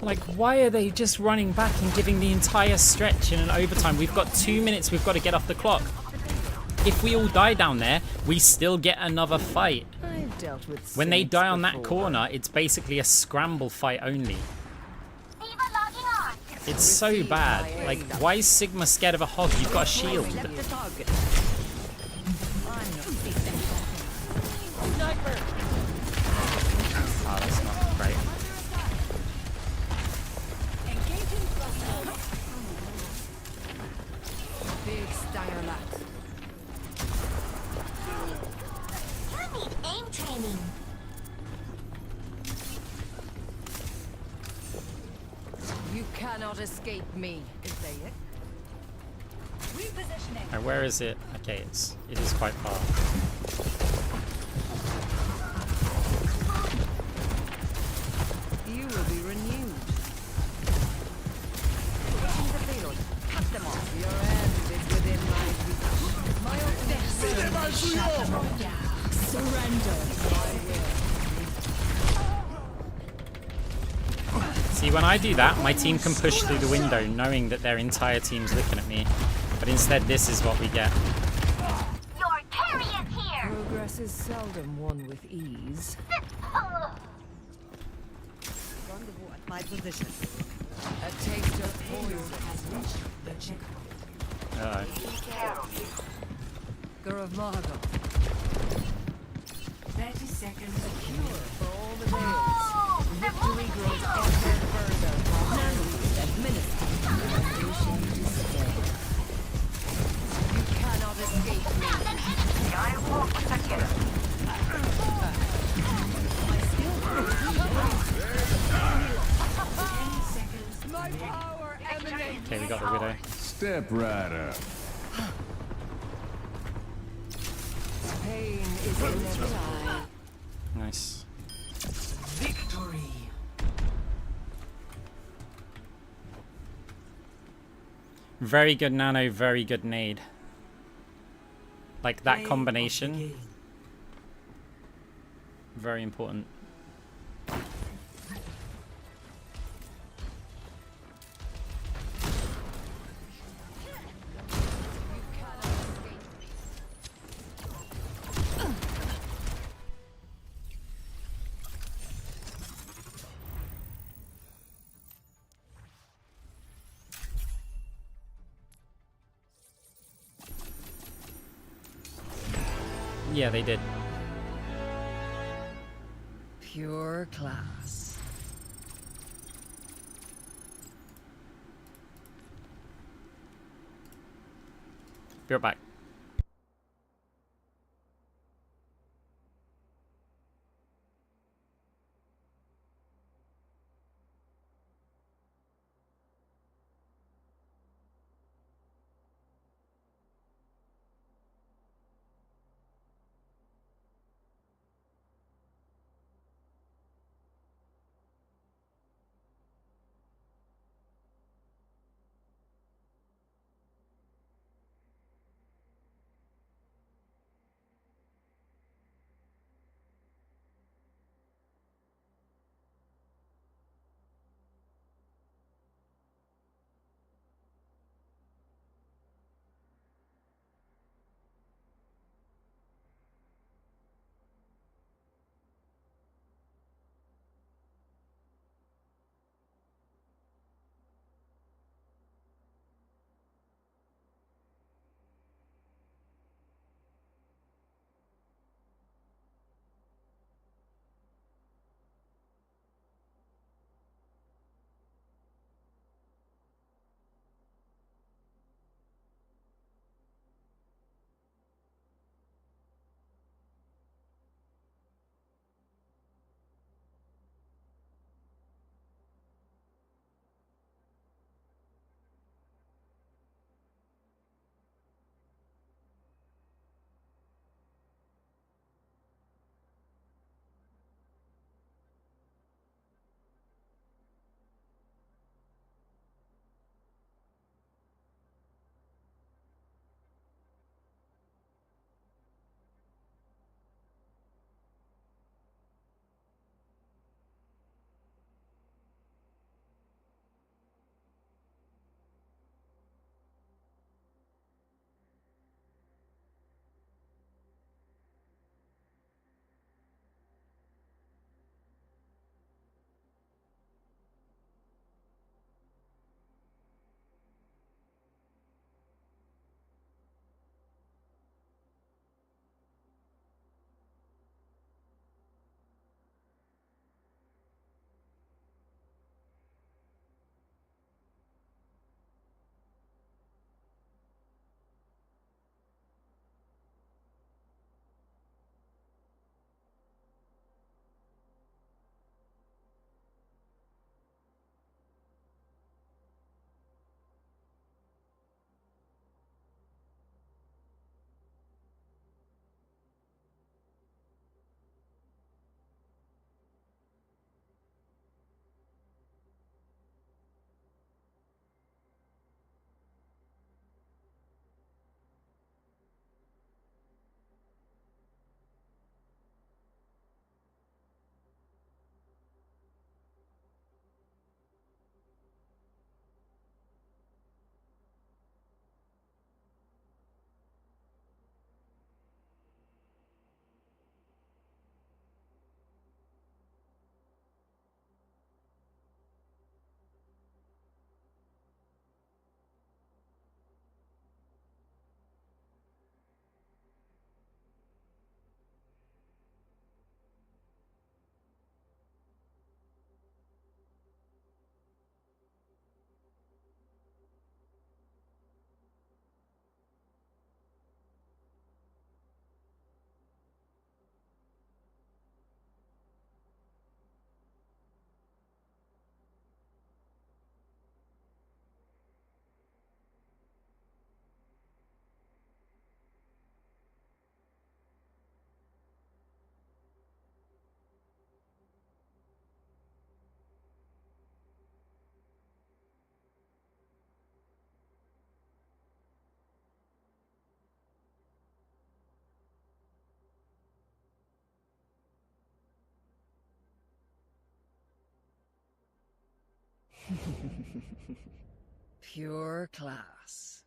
[SPEAKER 2] Like, why are they just running back and giving the entire stretch in an overtime? We've got 2 minutes, we've got to get off the clock. If we all die down there, we still get another fight.
[SPEAKER 6] I've dealt with
[SPEAKER 2] when they die on that
[SPEAKER 6] before.
[SPEAKER 2] corner, it's basically a scramble fight only. It's so bad. Like, why is Sigma scared of a hog? You've got a shield. Oh, that's not great.
[SPEAKER 6] Big Steyerlat.
[SPEAKER 1] You need aim training.
[SPEAKER 6] You cannot escape me. Is that it?
[SPEAKER 11] Repositioning.
[SPEAKER 2] Alright, where is it? Okay, it is quite far.
[SPEAKER 6] You will be renewed. Cut them off. Your end is within my reach. My
[SPEAKER 10] Surrender.
[SPEAKER 2] See, when I do that, my team can push through the window knowing that their entire team's looking at me. But instead, this is what we get.
[SPEAKER 1] Your carry is here.
[SPEAKER 6] Progress is seldom won with ease.
[SPEAKER 14] My position.
[SPEAKER 6] A taste of
[SPEAKER 5] has reached the checkpoint.
[SPEAKER 6] Gurav Mahago.
[SPEAKER 5] 30 seconds.
[SPEAKER 6] Cure for all the veils. Victory grows ever further. Nanoes administered. Condition to stay. You cannot escape me. I walk with the killer. My skill My power emanates.
[SPEAKER 2] Okay, we got the widow.
[SPEAKER 17] Step right up.
[SPEAKER 6] Pain is inevitable.
[SPEAKER 2] Nice.
[SPEAKER 5] Victory.
[SPEAKER 2] Very good nano, very good nade. Like that
[SPEAKER 5] Play of
[SPEAKER 2] combination.
[SPEAKER 5] the game.
[SPEAKER 2] Very important. Yeah, they did.
[SPEAKER 6] Pure class.
[SPEAKER 2] Be right back.
[SPEAKER 3] Pure class.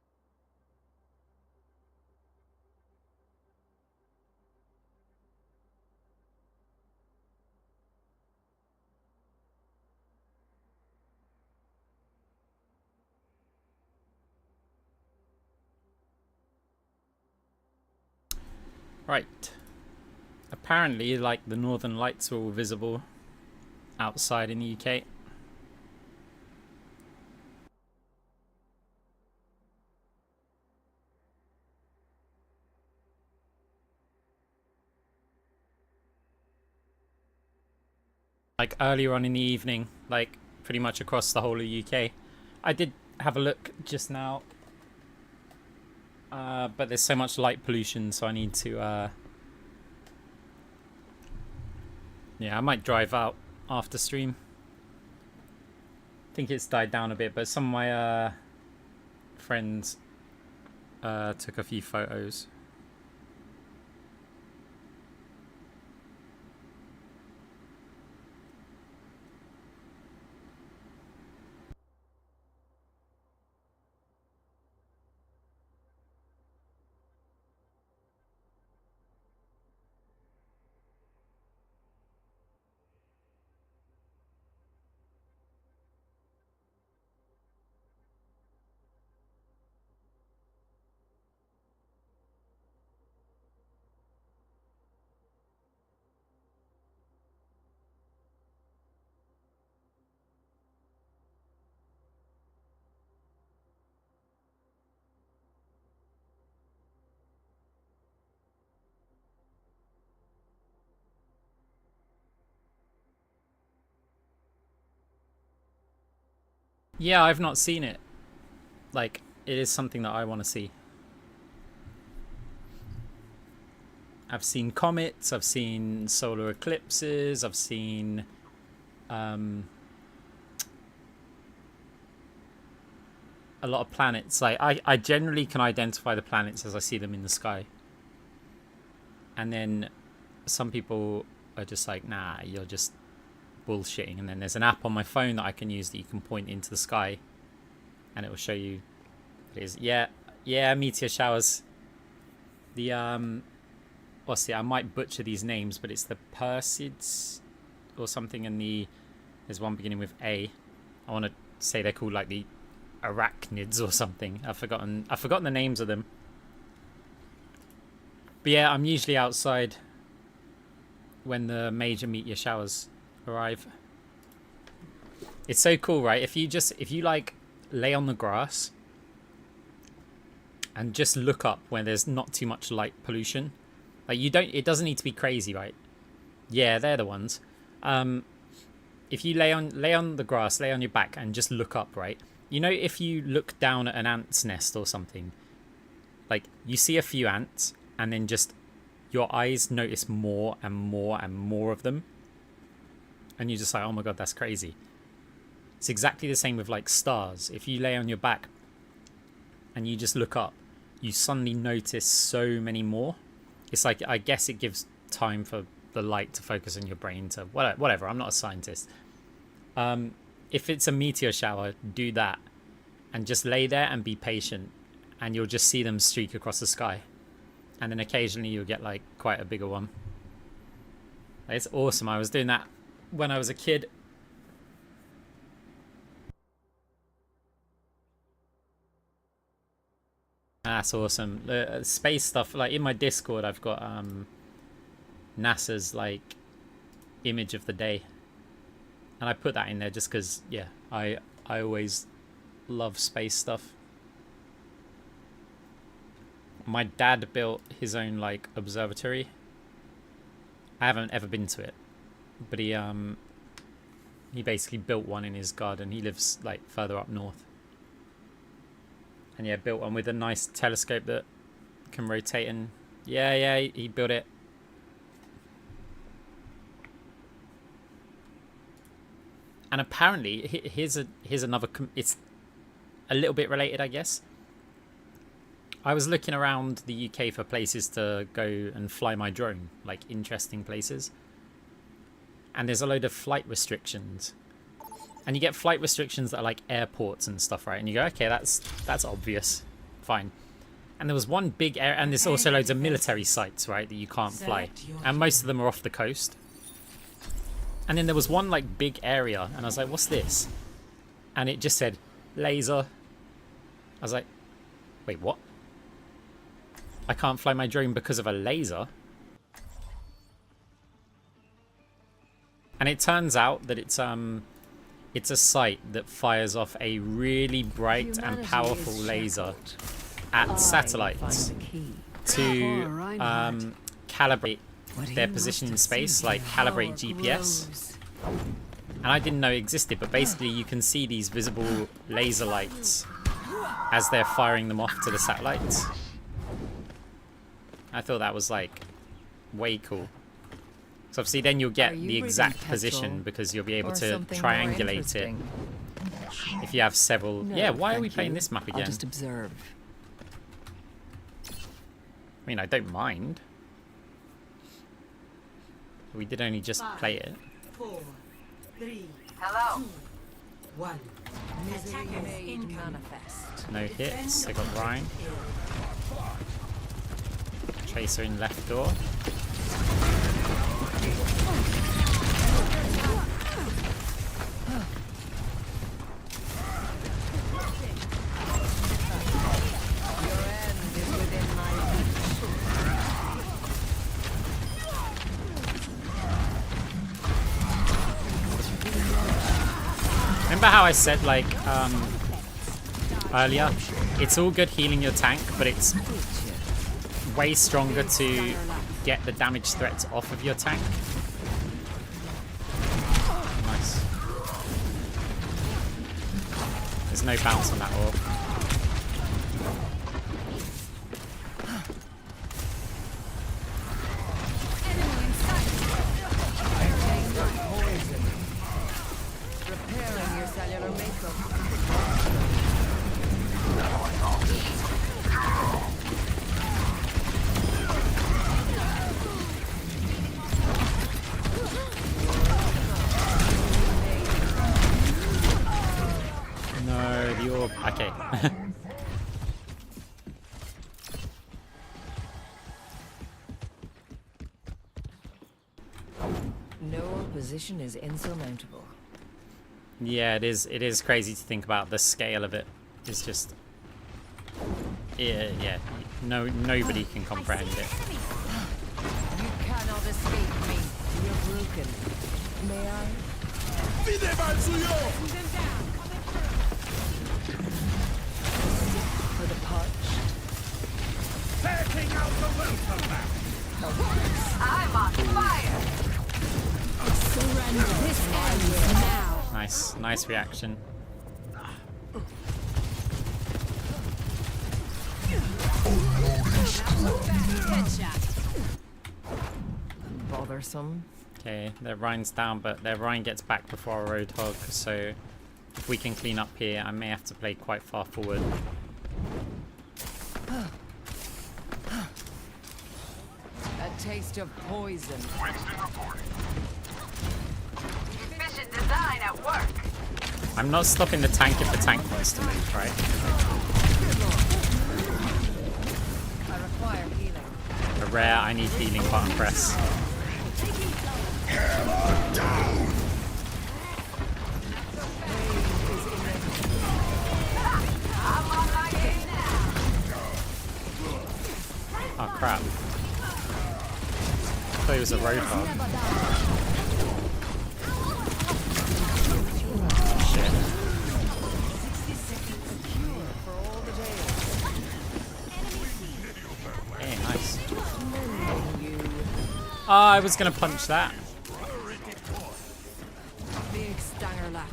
[SPEAKER 2] Right. Apparently, like, the northern lights were all visible outside in the UK. Like earlier on in the evening, like pretty much across the whole of UK. I did have a look just now, but there's so much light pollution, so I need to yeah, I might drive out after stream. I think it's died down a bit, but some of my friends took a few photos. Yeah, I've not seen it. Like, it is something that I want to see. I've seen comets, I've seen solar eclipses, I've seen a lot of planets. Like, I generally can identify the planets as I see them in the sky. And then some people are just like, nah, you're just bullshitting. And then there's an app on my phone that I can use that you can point into the sky and it will show you it is. Yeah, meteor showers. The what's the, I might butcher these names, but it's the Perseids or something, and there's one beginning with A. I want to say they're called like the arachnids or something. I've forgotten the names of them. But yeah, I'm usually outside when the major meteor showers arrive. It's so cool, right? If you like lay on the grass and just look up when there's not too much light pollution, like it doesn't need to be crazy, right? Yeah, they're the ones. If you lay on the grass, lay on your back and just look up, right? You know, if you look down at an ant's nest or something, like you see a few ants and then just your eyes notice more and more and more of them. And you're just like, oh my god, that's crazy. It's exactly the same with like stars. If you lay on your back and you just look up, you suddenly notice so many more. It's like, I guess it gives time for the light to focus on your brain to whatever. I'm not a scientist. If it's a meteor shower, do that and just lay there and be patient, and you'll just see them streak across the sky, and then occasionally you'll get like quite a bigger one. It's awesome. I was doing that when I was a kid. That's awesome. The space stuff, like in my Discord, I've got NASA's like image of the day, and I put that in there just because, yeah, I always love space stuff. My dad built his own like observatory. I haven't ever been to it, but he basically built one in his garden. He lives like further up north. And yeah, built one with a nice telescope that can rotate, and yeah, he built it. And apparently, here's another. It's a little bit related, I guess. I was looking around the UK for places to go and fly my drone, like interesting places. And there's a load of flight restrictions. And you get flight restrictions that are like airports and stuff, right? And you go, okay, that's obvious. Fine. And there was one big area, and there's also loads of military sites, right, that you can't fly. And most of them are off the coast. And then there was one like big area, and I was like, what's this? And it just said, laser. I was like, wait, what? I can't fly my drone because of a laser? And it turns out that it's a site that fires off a really bright and powerful laser at satellites to calibrate their position in space, like calibrate GPS. And I didn't know it existed, but basically you can see these visible laser lights as they're firing them off to the satellites. I thought that was like way cool. So obviously then you'll get the exact position because you'll be able to triangulate it if you have several.
[SPEAKER 6] No,
[SPEAKER 2] yeah, why are we
[SPEAKER 6] thank
[SPEAKER 2] playing
[SPEAKER 6] you.
[SPEAKER 2] this map again?
[SPEAKER 6] I'll just observe.
[SPEAKER 2] I mean, I don't mind. We did only just play it.
[SPEAKER 5] 4, 3,
[SPEAKER 14] Hello.
[SPEAKER 5] 2, 1.
[SPEAKER 6] Misery made manifest.
[SPEAKER 2] No hits. I got Ryan. Tracer in left door. Remember how I said, like, earlier, it's all good healing your tank, but it's way stronger to get the damage threats off of your tank. Nice. There's no bounce on that orb.
[SPEAKER 6] Repairing your cellular makeup.
[SPEAKER 2] No, the orb. Okay.
[SPEAKER 6] No opposition is insurmountable.
[SPEAKER 2] Yeah, it is. It is crazy to think about the scale of it. It's just, yeah. No, nobody can comprehend it.
[SPEAKER 6] You cannot escape me. You're broken. May I? For the punch.
[SPEAKER 15] Taking out the welcome mat.
[SPEAKER 14] I'm on fire.
[SPEAKER 10] Surrender. This ends now.
[SPEAKER 2] Nice reaction.
[SPEAKER 6] Bothersome.
[SPEAKER 2] Okay, their Rhine's down, but their Rhine gets back before our Roadhog, so if we can clean up here, I may have to play quite far forward.
[SPEAKER 6] A taste of poison.
[SPEAKER 14] Efficient design at work.
[SPEAKER 2] I'm not stopping the tank if the tank wants to move, right?
[SPEAKER 6] I require healing.
[SPEAKER 2] The rare I need healing button press. Oh crap. I thought it was a Roadhog. Shit. Hey, nice. Oh, I was gonna punch that.
[SPEAKER 6] Big stanger lat.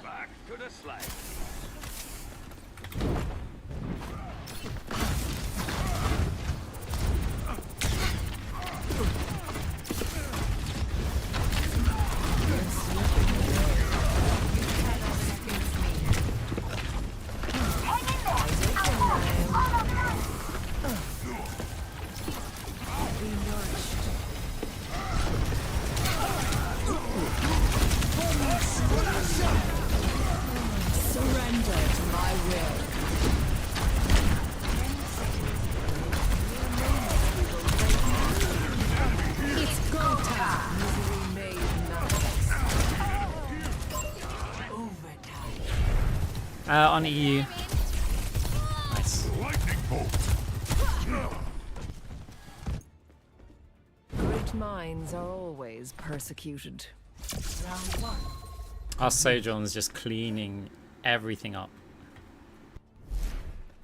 [SPEAKER 15] Back to the slide.
[SPEAKER 3] I will. It's go time. Misery made manifest.
[SPEAKER 2] On EU. Nice.
[SPEAKER 7] Lightning bolt.
[SPEAKER 3] Great minds are always persecuted.
[SPEAKER 5] Round one.
[SPEAKER 2] Our Sojourn's just cleaning everything up.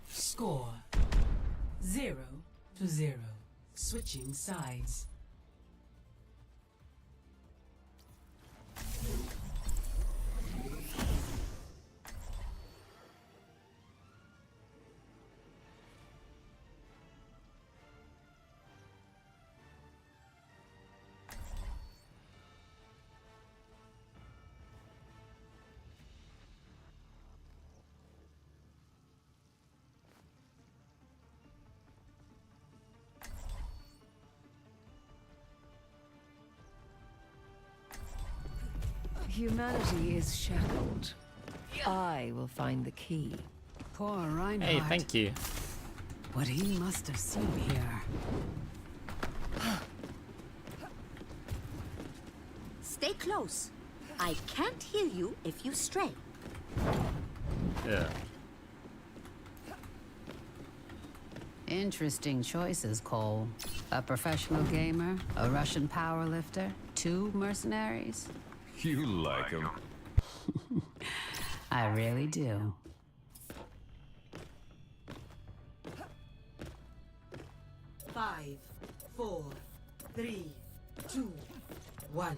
[SPEAKER 5] Score 0-0. Switching sides.
[SPEAKER 3] Humanity is shackled. I will find the key.
[SPEAKER 11] Poor Reinhardt.
[SPEAKER 2] Hey, thank you.
[SPEAKER 11] What he must have seen here.
[SPEAKER 17] Stay close. I can't hear you if you stray.
[SPEAKER 2] Yeah.
[SPEAKER 6] Interesting choices, Cole. A professional gamer, a Russian powerlifter, 2 mercenaries.
[SPEAKER 9] You like him.
[SPEAKER 6] I really do.
[SPEAKER 5] Five, 4, 3, 2, 1.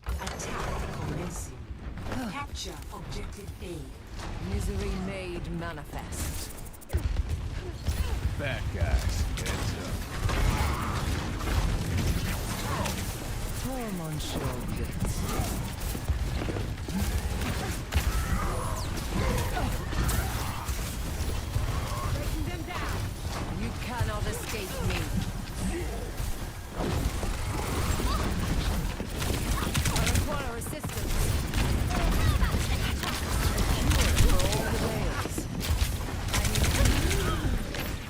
[SPEAKER 5] Attack commencing. Capture objective A.
[SPEAKER 3] Misery made manifest.
[SPEAKER 15] Bad guys, heads up.
[SPEAKER 3] Oh, Monsieur Blitz. Breaking them down. You cannot escape me. I require assistance.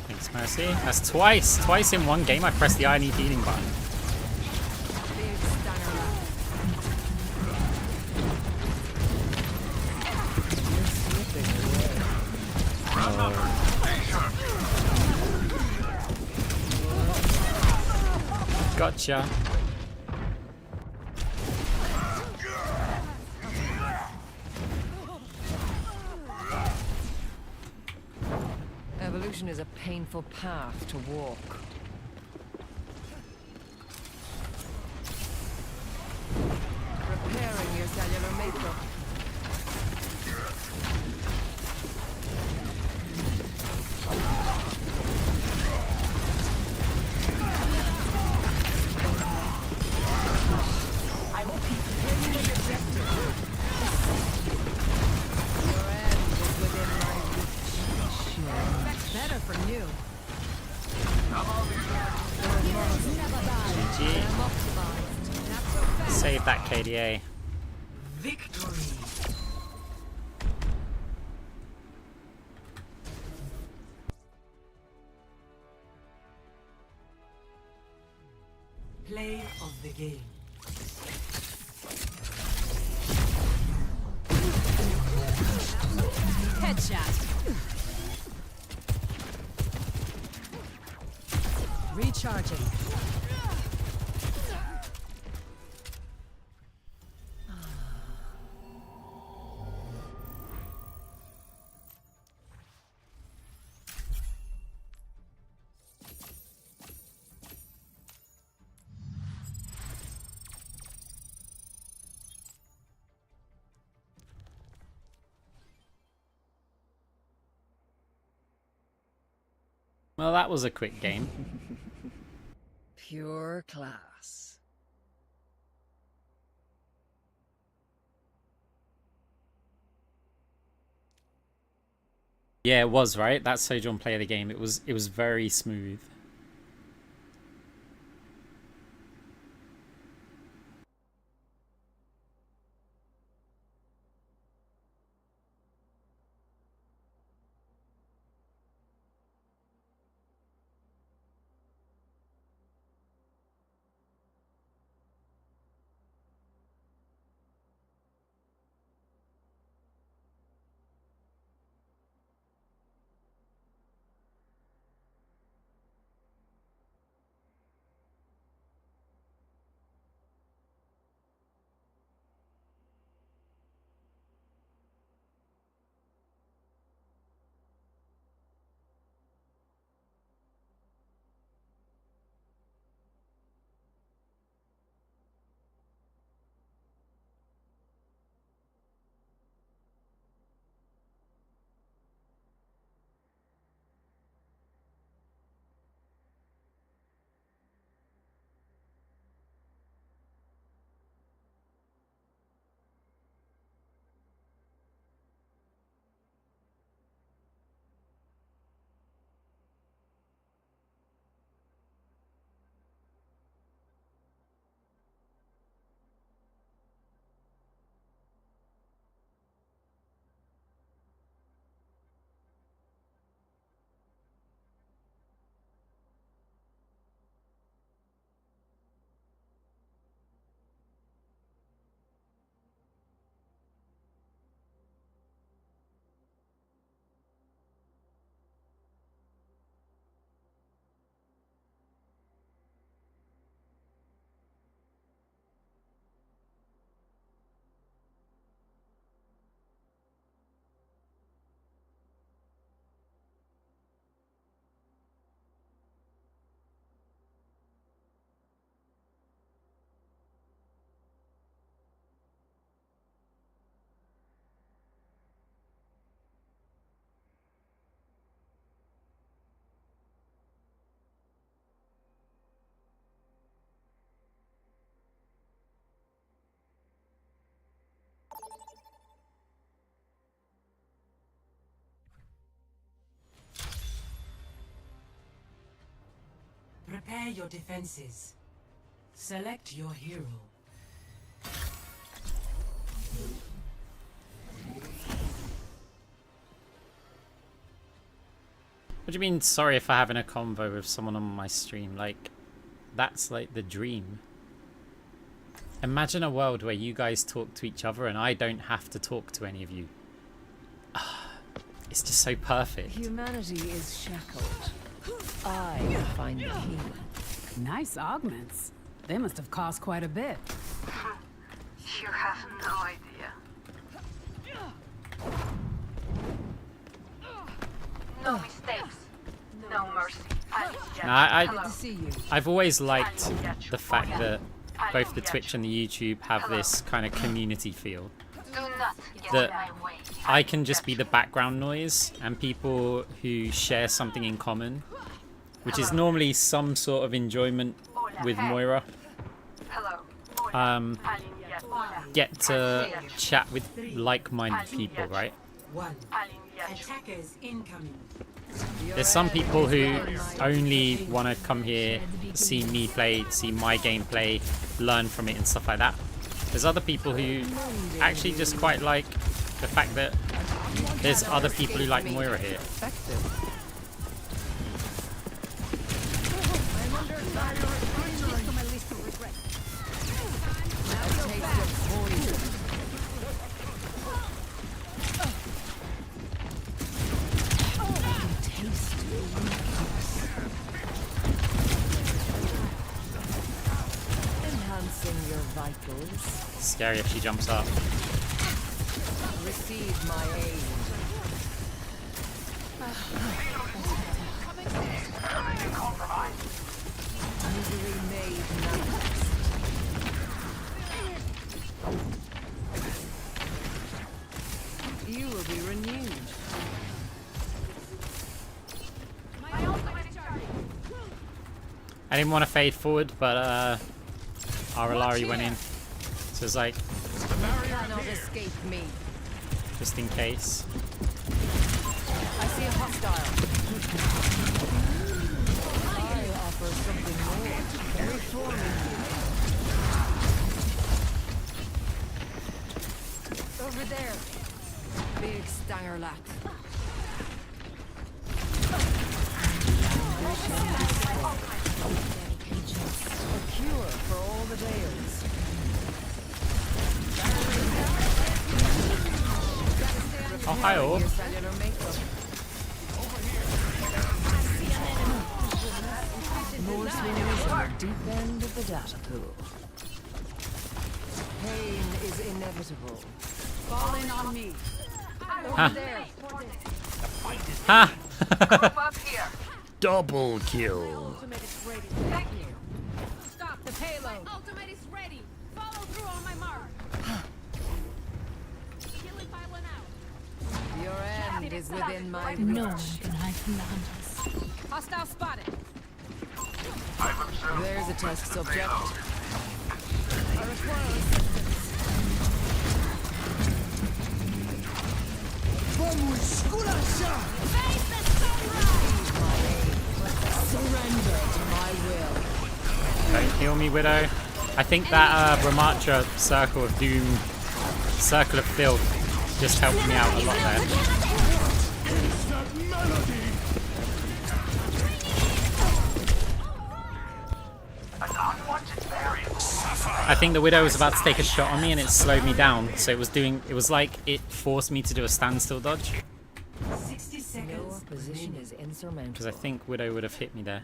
[SPEAKER 2] Thanks, Mercy. That's twice. Twice in one game I pressed the I need healing button. Gotcha.
[SPEAKER 3] Evolution is a painful path to walk. Repairing your cellular makeup.
[SPEAKER 5] I will keep bringing the objective.
[SPEAKER 3] Your end is within my reach. That's better for you.
[SPEAKER 2] GG. Save that KDA.
[SPEAKER 5] Victory. Play of the game.
[SPEAKER 11] Headshot. Recharging.
[SPEAKER 2] Well, that was a quick game.
[SPEAKER 3] Pure class.
[SPEAKER 2] Yeah, it was, right? That's Sojourn play of the game. It was very smooth.
[SPEAKER 5] Prepare your defenses. Select your hero.
[SPEAKER 2] What do you mean, sorry if I'm having a convo with someone on my stream? Like, that's like the dream. Imagine a world where you guys talk to each other and I don't have to talk to any of you. It's just so perfect.
[SPEAKER 3] Humanity is shackled. I find the key.
[SPEAKER 18] Nice augments. They must have cost quite a bit.
[SPEAKER 6] You have no idea. No mistakes. No mercy.
[SPEAKER 2] I've always liked the fact that both the Twitch and the YouTube have this kind of community feel. That I can just be the background noise and people who share something in common, which is normally some sort of enjoyment with Moira, get to chat with like-minded people, right?
[SPEAKER 5] Attackers incoming.
[SPEAKER 2] There's some people who only want to come here, see me play, see my gameplay, learn from it and stuff like that. There's other people who actually just quite like the fact that there's other people who like Moira here. Scary if she jumps up.
[SPEAKER 3] Receive my aid. Misery made manifest. You will be renewed.
[SPEAKER 2] I didn't want to fade forward, but Aralari went in. So it's like,
[SPEAKER 3] Cannot escape me.
[SPEAKER 2] just in case.
[SPEAKER 3] I see a hostile. I offer something more. Reforming. Over there. Big stanger lat. A cure for all the days.
[SPEAKER 2] Oh, hi all.
[SPEAKER 3] More swimmers at the deep end of the data pool. Pain is inevitable. Fall in on me. Over there.
[SPEAKER 2] Ha!
[SPEAKER 6] Up here.
[SPEAKER 2] Double kill.
[SPEAKER 6] Thank you.
[SPEAKER 18] Stop the payload. Ultimate is ready. Follow through on my mark. Kill if I went out.
[SPEAKER 3] Your end is within my reach.
[SPEAKER 18] No one can hide from the hunters. Hostile spotted.
[SPEAKER 3] There's a test subject. I require surrender to my will.
[SPEAKER 2] Don't kill me, Widow. I think that Ramatra Circle of Doom, Circle of Filth, just helped me out a lot there. I think the Widow was about to take a shot on me and it slowed me down, so it was like it forced me to do a standstill dodge.
[SPEAKER 5] 60 seconds.
[SPEAKER 3] No opposition is insurmountable.
[SPEAKER 2] Because I think Widow would have hit me there.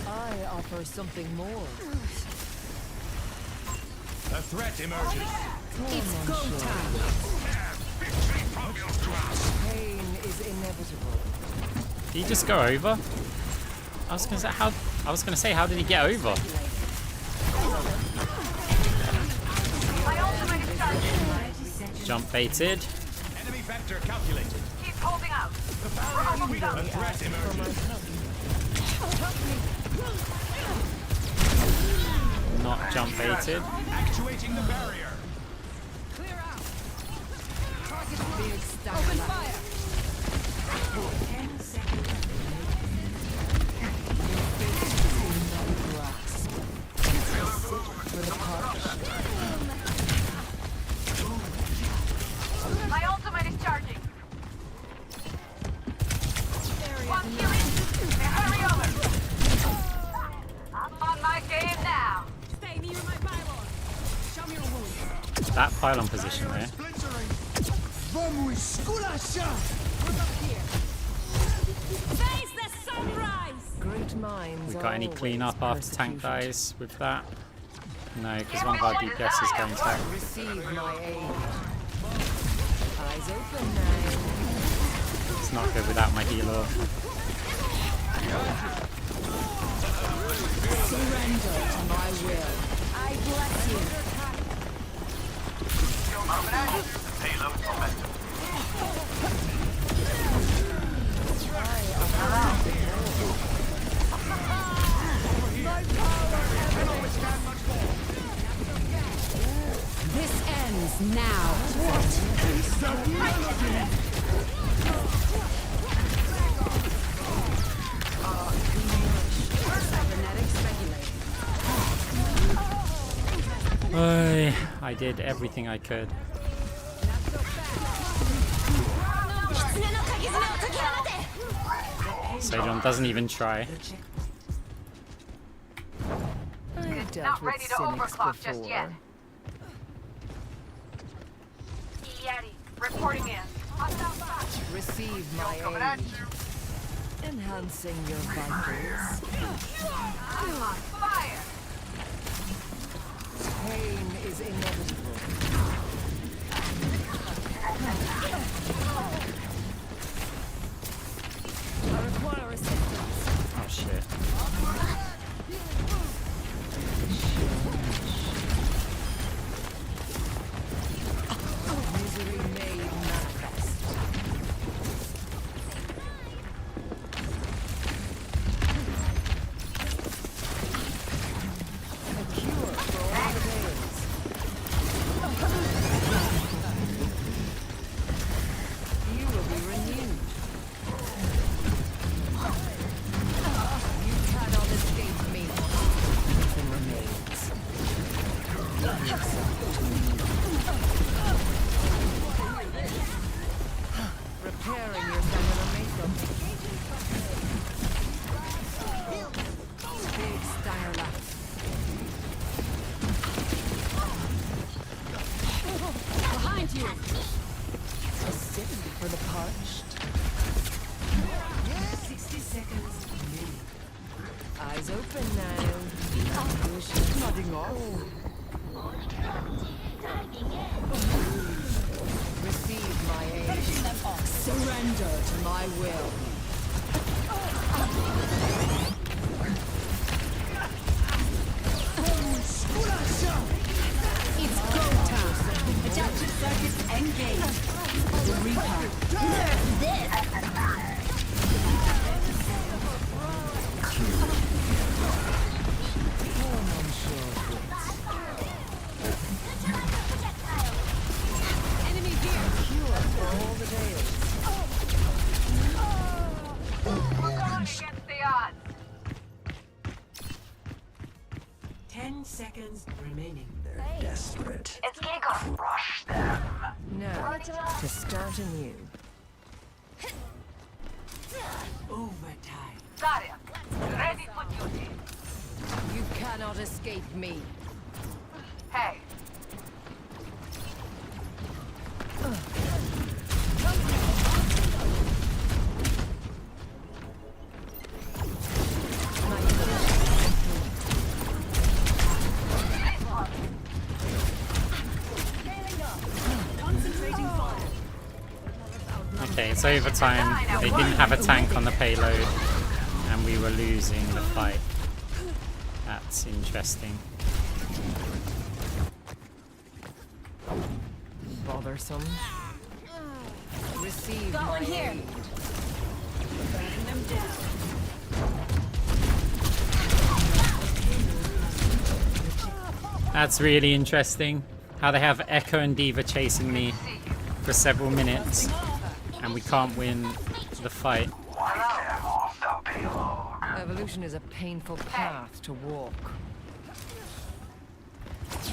[SPEAKER 3] I offer something more.
[SPEAKER 8] A threat emerges.
[SPEAKER 3] It's go time. Pain is inevitable.
[SPEAKER 2] Did he just go over? I was gonna say how did he get over? Jump baited.
[SPEAKER 8] Enemy vector calculated.
[SPEAKER 6] Keep holding out.
[SPEAKER 8] A threat emerges.
[SPEAKER 2] Not jump baited.
[SPEAKER 8] Actuating the barrier.
[SPEAKER 6] Clear out.
[SPEAKER 3] Big stack.
[SPEAKER 5] Ten seconds.
[SPEAKER 2] That pylon position there.
[SPEAKER 18] Face the sunrise!
[SPEAKER 3] Great minds.
[SPEAKER 2] We got any
[SPEAKER 3] always
[SPEAKER 2] cleanup after tank dies with that? No, because one of our DPS is going to.
[SPEAKER 3] Receive my aid. Eyes open now.
[SPEAKER 2] It's not good without my healer.
[SPEAKER 3] Surrender to my will.
[SPEAKER 18] I bless you.
[SPEAKER 3] This ends now.
[SPEAKER 2] I did everything I could. Sejong doesn't even try.
[SPEAKER 3] I've dealt with cynics before.
[SPEAKER 18] Yeti, reporting in.
[SPEAKER 3] Receive my aid. Enhancing your vitals.
[SPEAKER 18] I'm on fire!
[SPEAKER 3] Pain is inevitable. I require assistance.
[SPEAKER 2] Oh shit.
[SPEAKER 3] Misery made manifest. A cure for all the days. You will be renewed. You cannot escape me. Nothing remains. Give yourself to me. Repairing your cellular makeup. Big Steiner left.
[SPEAKER 18] Behind you!
[SPEAKER 3] A city for the parched.
[SPEAKER 5] 60 seconds remaining.
[SPEAKER 3] Eyes open now. Nodding off. Receive my aid. Surrender to my will.
[SPEAKER 11] It's go time. Adaptive circuits engaged. The Reaper.
[SPEAKER 18] Enemy here!
[SPEAKER 3] Cure for all the days.
[SPEAKER 18] Going against the odds!
[SPEAKER 5] 10 seconds remaining.
[SPEAKER 15] Desperate.
[SPEAKER 18] It's getting crush them!
[SPEAKER 3] Now, to start anew.
[SPEAKER 5] Overtime.
[SPEAKER 18] Got him! Ready for duty!
[SPEAKER 3] You cannot escape me.
[SPEAKER 18] Hey!
[SPEAKER 11] Concentrating fire.
[SPEAKER 2] Okay, it's overtime. They didn't have a tank on the payload, and we were losing the fight. That's interesting.
[SPEAKER 3] Bothersome. Receive
[SPEAKER 11] Got
[SPEAKER 3] my
[SPEAKER 11] one here.
[SPEAKER 3] aid.
[SPEAKER 11] Bringing them down.
[SPEAKER 2] That's really interesting. How they have Echo and Diva chasing me for several minutes, and we can't win the fight.
[SPEAKER 3] Evolution is a painful path to walk.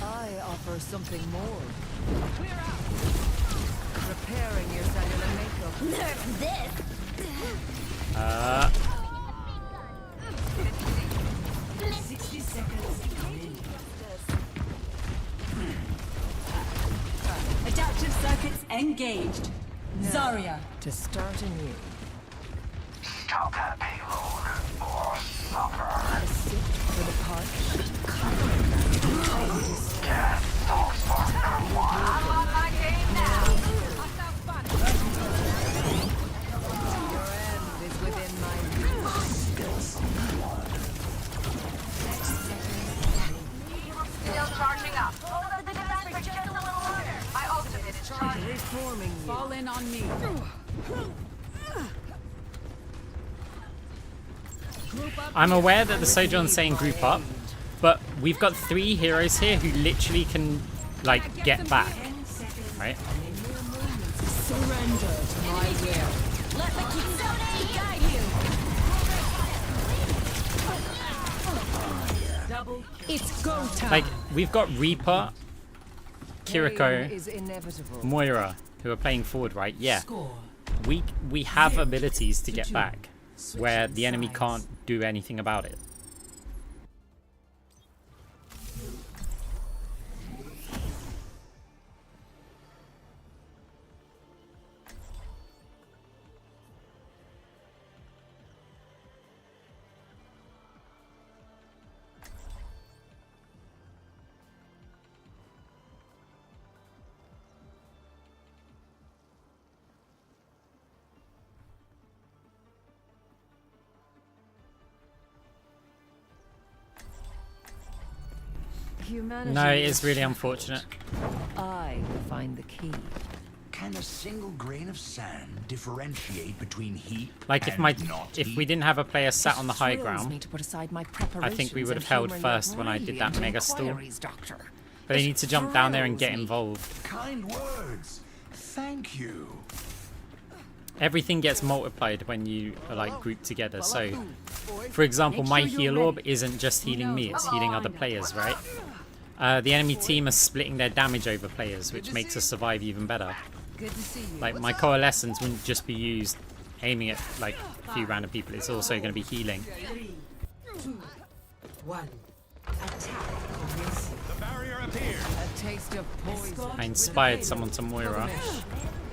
[SPEAKER 3] I offer something more.
[SPEAKER 18] Clear out!
[SPEAKER 3] Repairing your cellular makeup.
[SPEAKER 17] Nerf this!
[SPEAKER 5] 60 seconds remaining.
[SPEAKER 11] Engaged. Zarya.
[SPEAKER 3] To start anew.
[SPEAKER 9] Stop that payload or suffer.
[SPEAKER 3] A sip for the parched.
[SPEAKER 9] Death talks for no one.
[SPEAKER 18] I'm on my game now.
[SPEAKER 3] Your end is within my reach.
[SPEAKER 18] Still charging up. Hold up the defense for just a little longer. My ultimate is charging.
[SPEAKER 3] Reforming you.
[SPEAKER 11] Fall in on me.
[SPEAKER 2] I'm aware that the Sojourn's saying group up, but we've got 3 heroes here who literally can, like, get back. Right?
[SPEAKER 11] Surrender to my will. Let the Kizone guide you. Double. It's go time.
[SPEAKER 2] Like, we've got Reaper, Kiriko,
[SPEAKER 3] Is inevitable.
[SPEAKER 2] Moira, who are playing forward, right? Yeah. We have abilities to get back, where the enemy can't do anything about it.
[SPEAKER 3] Humanity
[SPEAKER 2] No, it
[SPEAKER 3] is
[SPEAKER 2] is really unfortunate.
[SPEAKER 3] I will find the key.
[SPEAKER 15] Can a single grain of sand differentiate between heap
[SPEAKER 2] Like,
[SPEAKER 15] and not
[SPEAKER 2] if
[SPEAKER 15] heap?
[SPEAKER 2] we didn't have a player sat on the high
[SPEAKER 3] Thrills me
[SPEAKER 2] ground,
[SPEAKER 3] to put aside my
[SPEAKER 2] I think we
[SPEAKER 3] preparations
[SPEAKER 2] would have
[SPEAKER 3] and
[SPEAKER 2] held
[SPEAKER 3] humor your
[SPEAKER 2] first when I did that
[SPEAKER 3] brilliant
[SPEAKER 2] mega stall.
[SPEAKER 3] inquiries, Doctor.
[SPEAKER 2] But they need to jump down there and get
[SPEAKER 3] thrills me.
[SPEAKER 2] involved.
[SPEAKER 15] Kind words. Thank you.
[SPEAKER 2] Everything gets multiplied when you are, like, grouped together. So, for example, my heal orb isn't just healing me, it's healing other players, right? The enemy team are splitting their damage over players, which makes us survive even better.
[SPEAKER 3] Good to see you.
[SPEAKER 2] Like, my coalescence wouldn't just be used aiming at, like, a few random people, it's also going to be healing.
[SPEAKER 5] 3, 2, 1. Attack commencing.
[SPEAKER 8] The barrier appears.
[SPEAKER 3] A taste of poison.
[SPEAKER 2] I inspired someone to Moira.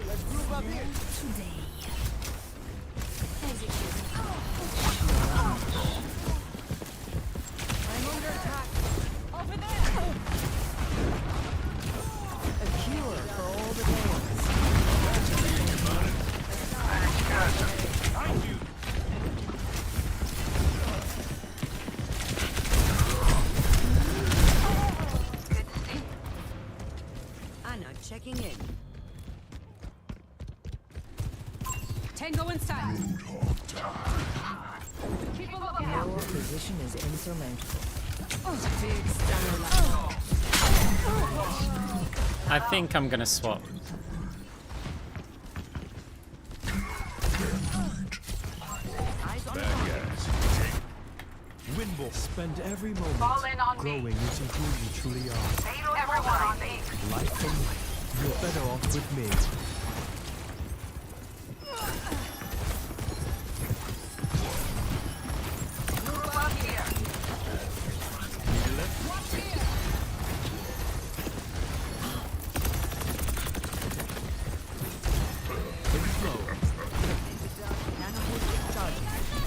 [SPEAKER 8] Let's group up here.
[SPEAKER 18] I'm under attack. Over there.
[SPEAKER 3] A cure for all the days.
[SPEAKER 8] Behind you.
[SPEAKER 6] Anna checking in.
[SPEAKER 18] Tango inside. Keep a lookout.
[SPEAKER 3] Your position is insurmountable.
[SPEAKER 6] Big stunner like
[SPEAKER 2] I think I'm going to swap.
[SPEAKER 13] Wimble. Spend every moment
[SPEAKER 18] Fall in on me.
[SPEAKER 13] growing into who you truly are.
[SPEAKER 18] Everyone on me.
[SPEAKER 13] Life from life. You're better off with me.
[SPEAKER 18] Move up here. Watch here.
[SPEAKER 13] Think slow.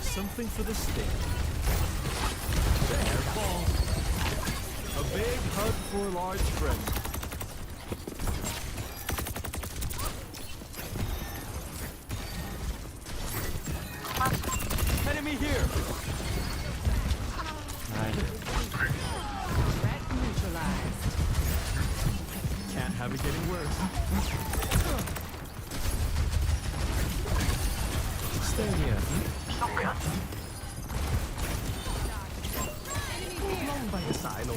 [SPEAKER 13] Something for the stick. The air ball. A big hug for a large friend. Enemy here.
[SPEAKER 3] Threat neutralized.
[SPEAKER 13] Can't have it getting worse. Stay here. Long by the silo.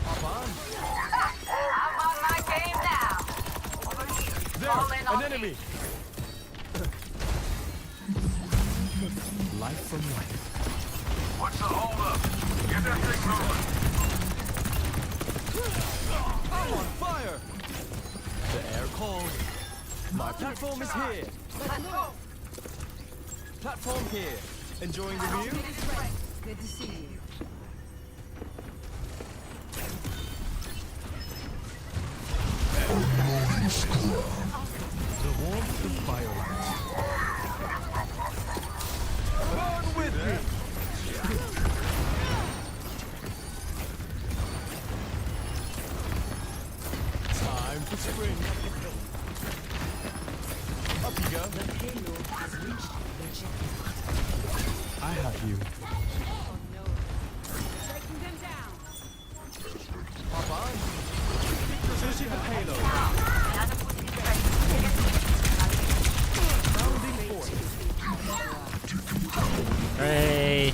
[SPEAKER 13] Hop on.
[SPEAKER 18] I'm on my game now. Fall in
[SPEAKER 13] There,
[SPEAKER 18] on
[SPEAKER 13] an enemy. Life from life.
[SPEAKER 9] What's the holdup? Get that thing moving.
[SPEAKER 13] I'm on fire. The air calls. My platform is here.
[SPEAKER 18] Let's go.
[SPEAKER 13] Platform here. Enjoying the view?
[SPEAKER 3] Good to see you.
[SPEAKER 13] for spring. Up you go.
[SPEAKER 5] The payload has reached the checkpoint.
[SPEAKER 13] I have you.
[SPEAKER 18] Taking them down.
[SPEAKER 13] Hop on. Position the payload. Rounding forth.
[SPEAKER 2] Hey,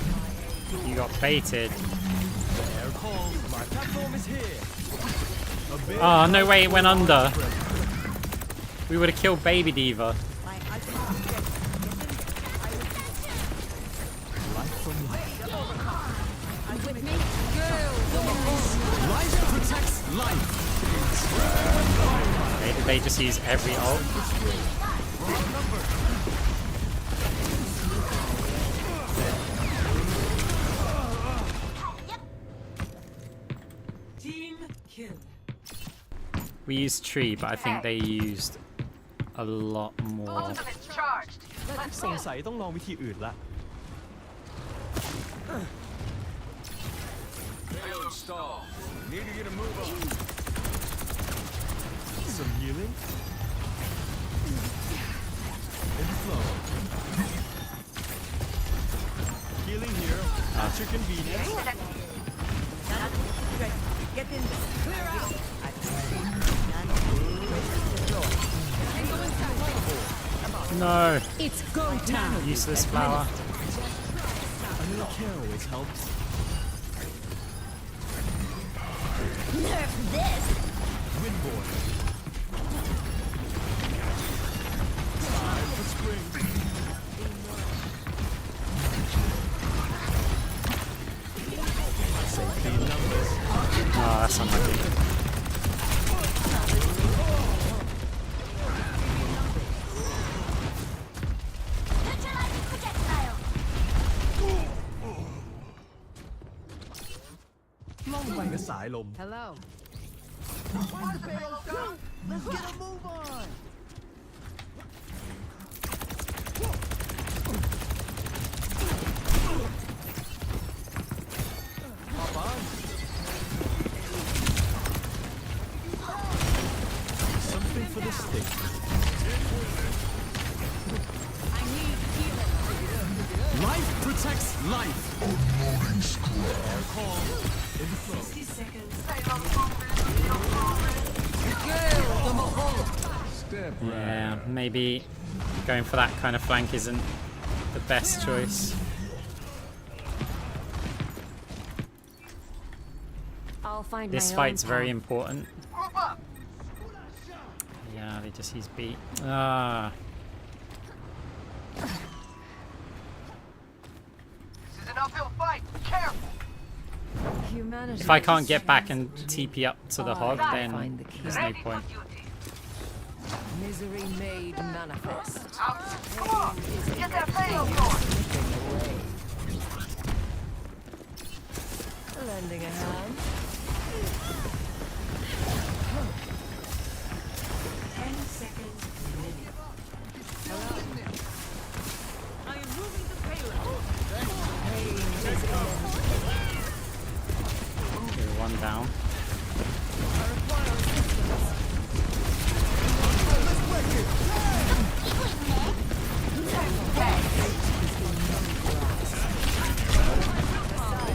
[SPEAKER 2] you got baited.
[SPEAKER 13] Air call. My platform is here.
[SPEAKER 2] Oh, no way, it went under. We would have killed Baby Diva.
[SPEAKER 13] Life protects life.
[SPEAKER 2] Okay, did they just use every ult?
[SPEAKER 5] Team kill.
[SPEAKER 2] We used tree, but I think they used a lot more.
[SPEAKER 13] สงสัยต้องลองวิธีอื่นละ
[SPEAKER 4] Payload stall. Need to get a move on.
[SPEAKER 13] Some healing. Inflow. Healing here. At your convenience.
[SPEAKER 6] Get in there. Clear out.
[SPEAKER 2] No.
[SPEAKER 10] It's go time.
[SPEAKER 2] Useless flower.
[SPEAKER 13] A little care always helps.
[SPEAKER 17] Nerf this!
[SPEAKER 13] Windborne. Time for spring. Safety in numbers.
[SPEAKER 2] Oh, that's unlucky.
[SPEAKER 3] Hello.
[SPEAKER 8] Let's get a move on.
[SPEAKER 13] Hop on. Something for the stick.
[SPEAKER 18] I need healing.
[SPEAKER 13] Life protects life.
[SPEAKER 7] Unloading scrap.
[SPEAKER 13] Air call. Inflow.
[SPEAKER 5] 60 seconds.
[SPEAKER 2] Yeah, maybe going for that kind of flank isn't the best choice.
[SPEAKER 10] I'll find
[SPEAKER 2] This
[SPEAKER 10] my
[SPEAKER 2] fight's
[SPEAKER 10] own
[SPEAKER 2] very
[SPEAKER 10] path.
[SPEAKER 2] important. Yeah, they just use beat. Ah.
[SPEAKER 8] This is an uphill fight. Careful.
[SPEAKER 3] Humanity
[SPEAKER 2] If I can't get back and TP up to the hog, then
[SPEAKER 3] find the key.
[SPEAKER 2] there's no point.
[SPEAKER 3] Misery made manifest.
[SPEAKER 8] Come on. Get that payload going.
[SPEAKER 3] Lending a hand.
[SPEAKER 5] 10 seconds remaining.
[SPEAKER 18] I am moving the payload.
[SPEAKER 2] Okay, one down.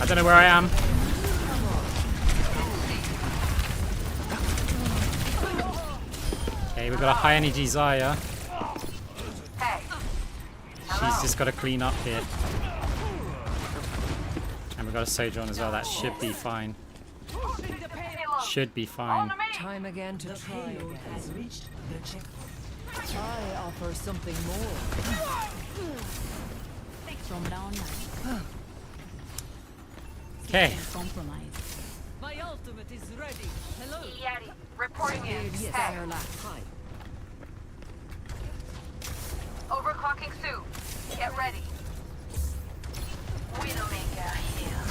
[SPEAKER 2] I don't know where I am. Okay, we've got a high energy Zarya. She's just got to clean up here. And we've got a Sojourn as well. That should be fine. Should be fine.
[SPEAKER 3] Time again to
[SPEAKER 5] The
[SPEAKER 3] try
[SPEAKER 5] payload
[SPEAKER 3] again.
[SPEAKER 5] has reached the checkpoint.
[SPEAKER 3] I offer something more.
[SPEAKER 18] From now on.
[SPEAKER 2] Okay.
[SPEAKER 18] Compromise.
[SPEAKER 6] My ultimate is ready. Hello.
[SPEAKER 18] Yeti, reporting in.
[SPEAKER 3] Fire last time.
[SPEAKER 18] Overclocking soon. Get ready. Widowmaker here.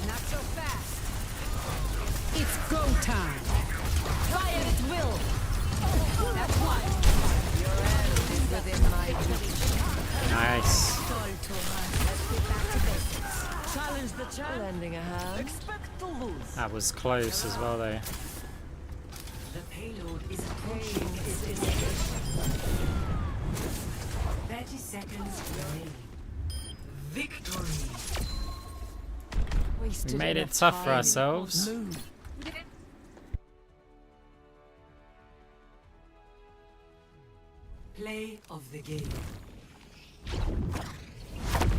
[SPEAKER 6] Not so fast.
[SPEAKER 10] It's go time.
[SPEAKER 6] Try it at will. That's one. Your end is within my reach.
[SPEAKER 3] lending a hand.
[SPEAKER 6] Expect to lose.
[SPEAKER 2] That was close as well, though.
[SPEAKER 5] The payload is approaching its destination. 30 seconds remaining. Victory.
[SPEAKER 2] We made it tough for ourselves.
[SPEAKER 5] Play of the game.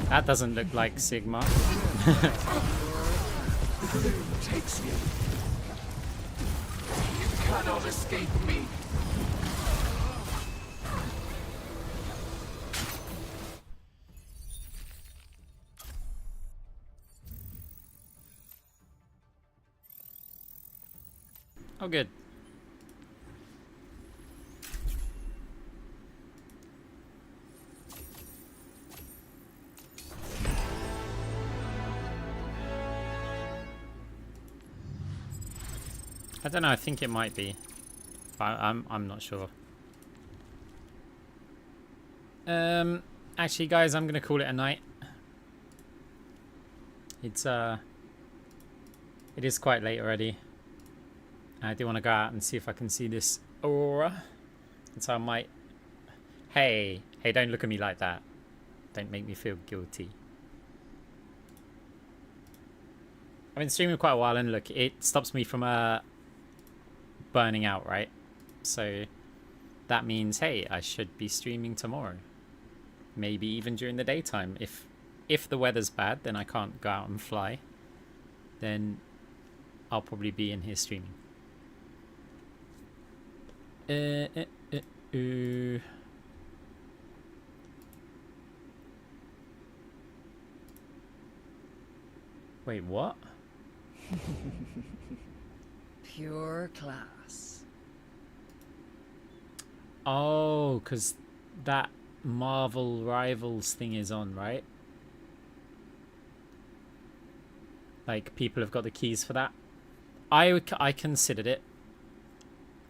[SPEAKER 2] That doesn't look like Sigma.
[SPEAKER 8] Takes you. You cannot escape me.
[SPEAKER 2] Oh, good. I don't know, I think it might be. But I'm not sure. Actually guys, I'm gonna call it a night. It is quite late already. I do want to go out and see if I can see this aurora. And so I might... Hey, don't look at me like that. Don't make me feel guilty. I've been streaming quite a while and look, it stops me from burning out, right? So that means, hey, I should be streaming tomorrow. Maybe even during the daytime. If the weather's bad, then I can't go out and fly. Then I'll probably be in here streaming. Wait, what?
[SPEAKER 3] Pure class.
[SPEAKER 2] Oh, because that Marvel Rivals thing is on, right? Like, people have got the keys for that. I considered it.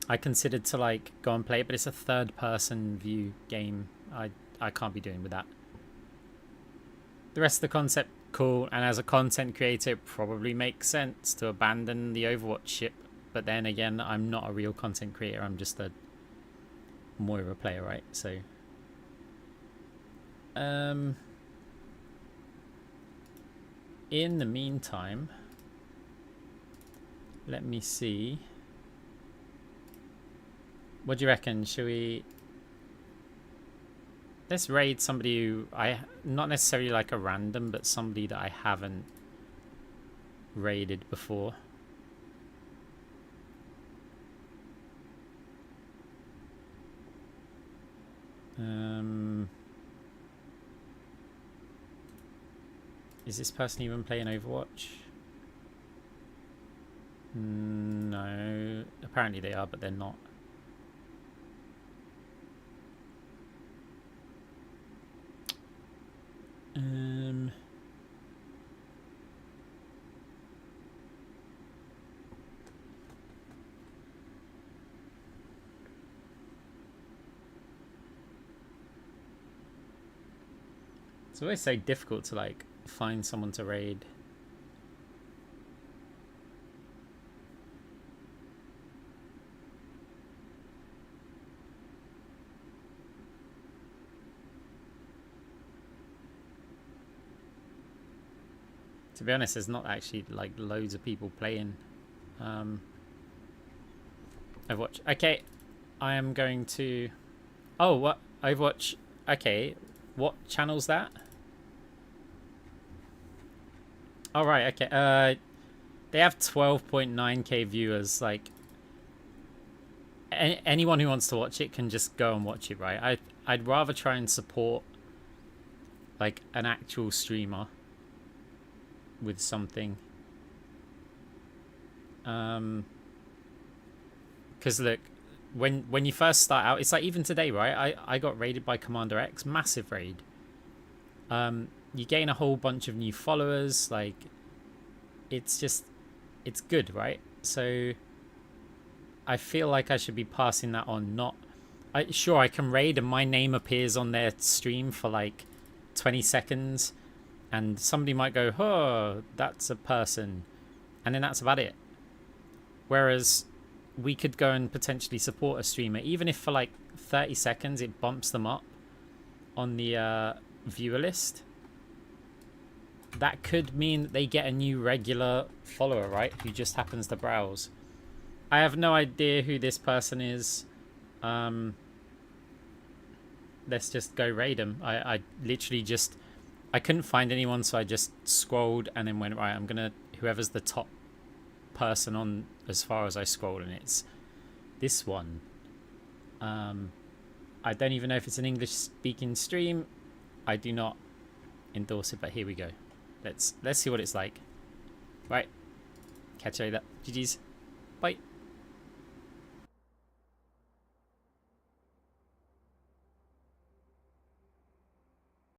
[SPEAKER 2] I considered to, like, go and play it, but it's a third-person view game. I can't be doing with that. The rest of the concept, cool. And as a content creator, it probably makes sense to abandon the Overwatch ship. But then again, I'm not a real content creator. I'm just a Moira player, right? So... in the meantime, let me see. What do you reckon? Should we... Let's raid somebody who not necessarily like a random, but somebody that I haven't raided before. Is this person even playing Overwatch? No. Apparently they are, but they're not. It's always so difficult to like find someone to raid. To be honest, there's not actually like loads of people playing Overwatch. Okay, I am going to... Oh, what? Overwatch. Okay, what channel's that? Oh, right, okay. They have 12.9k viewers. Like, anyone who wants to watch it can just go and watch it, right? I'd rather try and support like an actual streamer with something. Because look, when you first start out, it's like even today, right? I got raided by Commander X, massive raid. You gain a whole bunch of new followers, like it's good, right? So I feel like I should be passing that on. Sure, I can raid and my name appears on their stream for like 20 seconds and somebody might go, oh, that's a person, and then that's about it. Whereas we could go and potentially support a streamer, even if for like 30 seconds it bumps them up on the viewer list. That could mean that they get a new regular follower, right, who just happens to browse. I have no idea who this person is. Let's just go raid them. I literally just, I couldn't find anyone, so I just scrolled and then went, right, I'm gonna, whoever's the top person on as far as I scrolled, and it's this one. I don't even know if it's an English speaking stream. I do not endorse it, but here we go. Let's see what it's like. Right, catch you later. GG's. Bye.